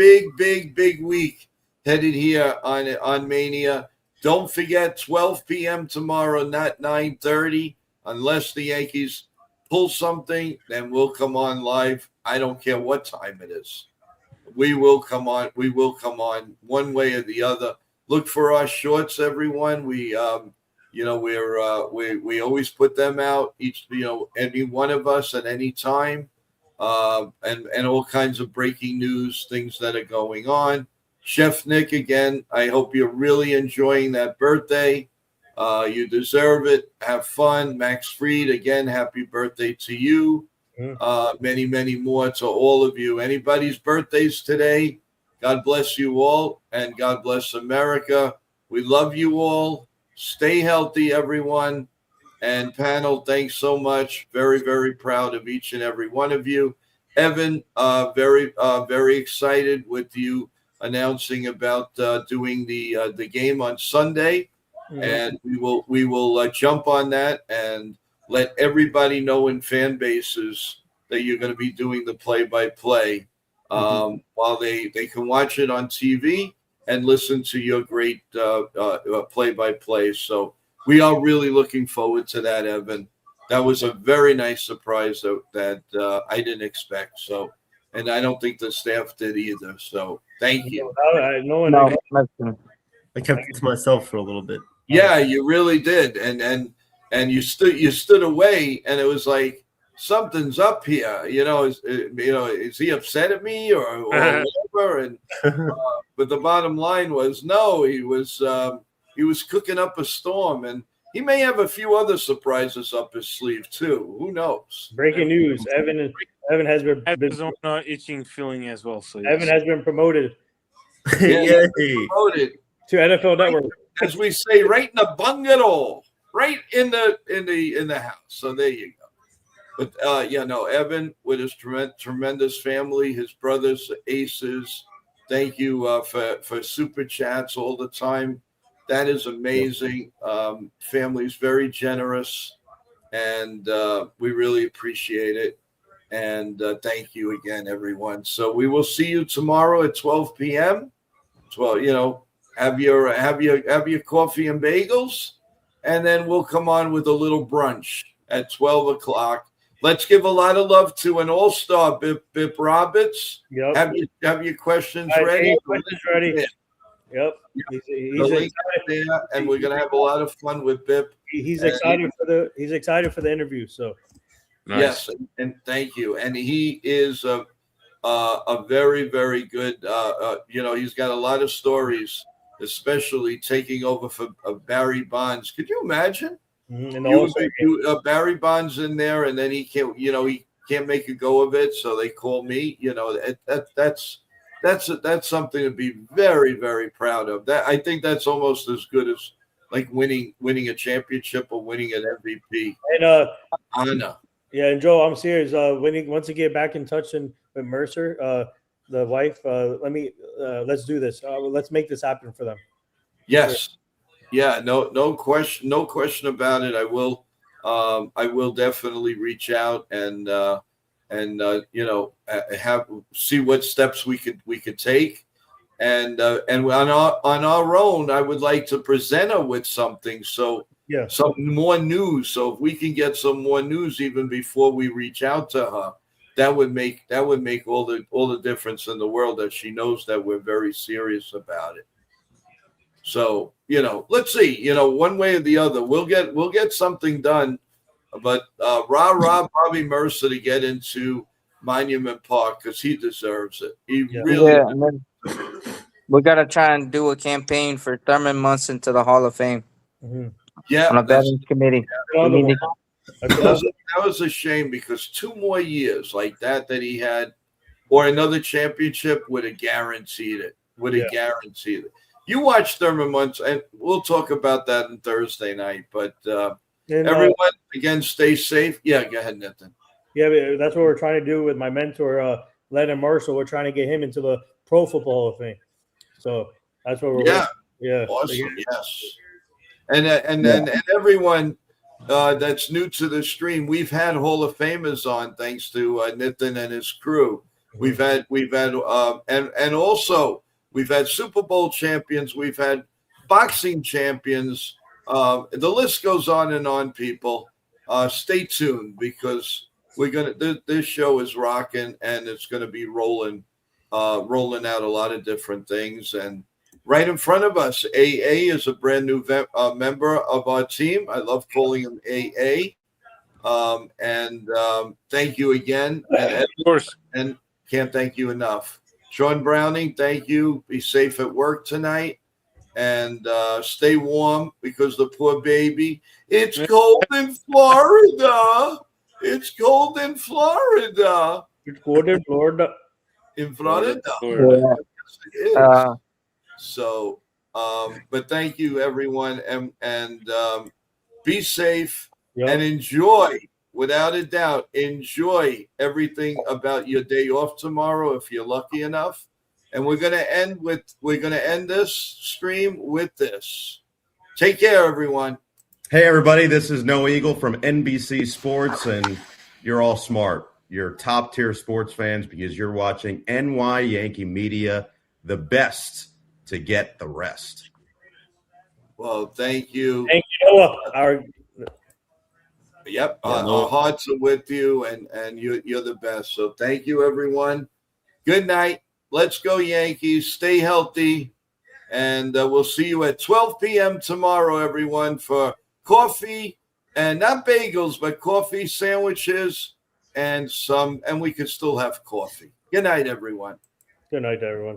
week headed here on Mania. Don't forget, 12 p.m. tomorrow, not 9:30. Unless the Yankees pull something, then we'll come on live. I don't care what time it is. We will come on. We will come on one way or the other. Look for our shorts, everyone. We always put them out. Any one of us at any time. and all kinds of breaking news, things that are going on. Chef Nick, again, I hope you're really enjoying that birthday. You deserve it. Have fun. Max Fried, again, happy birthday to you. Many, many more to all of you. Anybody's birthdays today, God bless you all, and God bless America. We love you all. Stay healthy, everyone. And panel, thanks so much. Very, very proud of each and every one of you. Evan, very excited with you announcing about doing the game on Sunday. And we will jump on that and let everybody know in fan bases that you're going to be doing the play-by-play while they can watch it on TV and listen to your great play-by-play. So we are really looking forward to that, Evan. That was a very nice surprise that I didn't expect. So, and I don't think the staff did either. So thank you. I kept it to myself for a little bit. Yeah, you really did, and you stood away, and it was like something's up here. Is he upset at me or whatever? And but the bottom line was no, he was cooking up a storm, and he may have a few other surprises up his sleeve too. Who knows? Breaking news: Evan has been his own itching feeling as well. So yes. Evan has been promoted. Promoted to NFL Network. As we say, right in the bungalow, right in the house. So there you go. But Evan with his tremendous family, his brothers, aces. Thank you for super chats all the time. That is amazing. Family's very generous, and we really appreciate it. And thank you again, everyone. So we will see you tomorrow at 12 p.m. Have your coffee and bagels, and then we'll come on with a little brunch at 12 o'clock. Let's give a lot of love to an all-star, Bip Roberts. Yep. Have your questions ready? Questions ready. Yep. He's excited there, and we're gonna have a lot of fun with Bip. He's excited for the interview. So nice. Yes, and thank you. And he is a very, very good. He's got a lot of stories, especially taking over for Barry Bonds. Could you imagine? Barry Bonds in there, and then he can't make a go of it, so they call me. That's something to be very, very proud of. That I think that's almost as good as like winning a championship or winning an MVP. And Anna. Yeah, and Joe, I'm serious. Once you get back in touch with Mercer, the wife, let's do this. Let's make this happen for them. Yes. Yeah. No question about it. I will definitely reach out and see what steps we could take, and on our own, I would like to present her with something. So some more news. So if we can get some more news even before we reach out to her, that would make all the difference in the world, that she knows that we're very serious about it. So let's see. One way or the other, we'll get something done. But Bobby Mercer to get into Monument Park, because he deserves it. He really. Yeah, and then we gotta try and do a campaign for Thurman Munson to the Hall of Fame. Mm-hmm. Yeah, on a Veterans Committee. That was a shame, because 2 more years like that he had, or another championship would have guaranteed it. Guaranteed it. You watch Thurman Munson, and we'll talk about that on Thursday night. But everyone, again, stay safe. Yeah, go ahead, Nathan. Yeah, that's what we're trying to do with my mentor, Leonard Marshall. We're trying to get him into the Pro Football Hall of Fame. So that's what we're awesome. Yes. And everyone that's new to the stream, we've had Hall of Famers on, thanks to Nathan and his crew. We've had and also we've had Super Bowl champions. We've had boxing champions. The list goes on and on, people. Stay tuned, because this show is rocking, and it's gonna be rolling out a lot of different things. And right in front of us, AA is a brand new member of our team. I love calling him AA. Thank you again. Of course. And can't thank you enough. Sean Browning, thank you. Be safe at work tonight. And stay warm because the poor baby. It's cold in Florida. It's cold in Florida. It's cold in Florida. In Florida. Yeah. Yes, it is. So, but thank you, everyone, and be safe and enjoy. Without a doubt, enjoy everything about your day off tomorrow if you're lucky enough. And we're gonna end this stream with this. Take care, everyone. Hey, everybody, this is Noah Eagle from NBC Sports, and you're all smart. You're top-tier sports fans because you're watching NY Yankee Media, the best to get the rest. Well, thank you. Thank you, Noah. Our hearts are with you, and you're the best. So thank you, everyone. Good night. Let's go, Yankees. Stay healthy. And we'll see you at 12 p.m. tomorrow, everyone, for coffee and not bagels, but coffee, sandwiches, and we could still have coffee. Good night, everyone. Good night, everyone.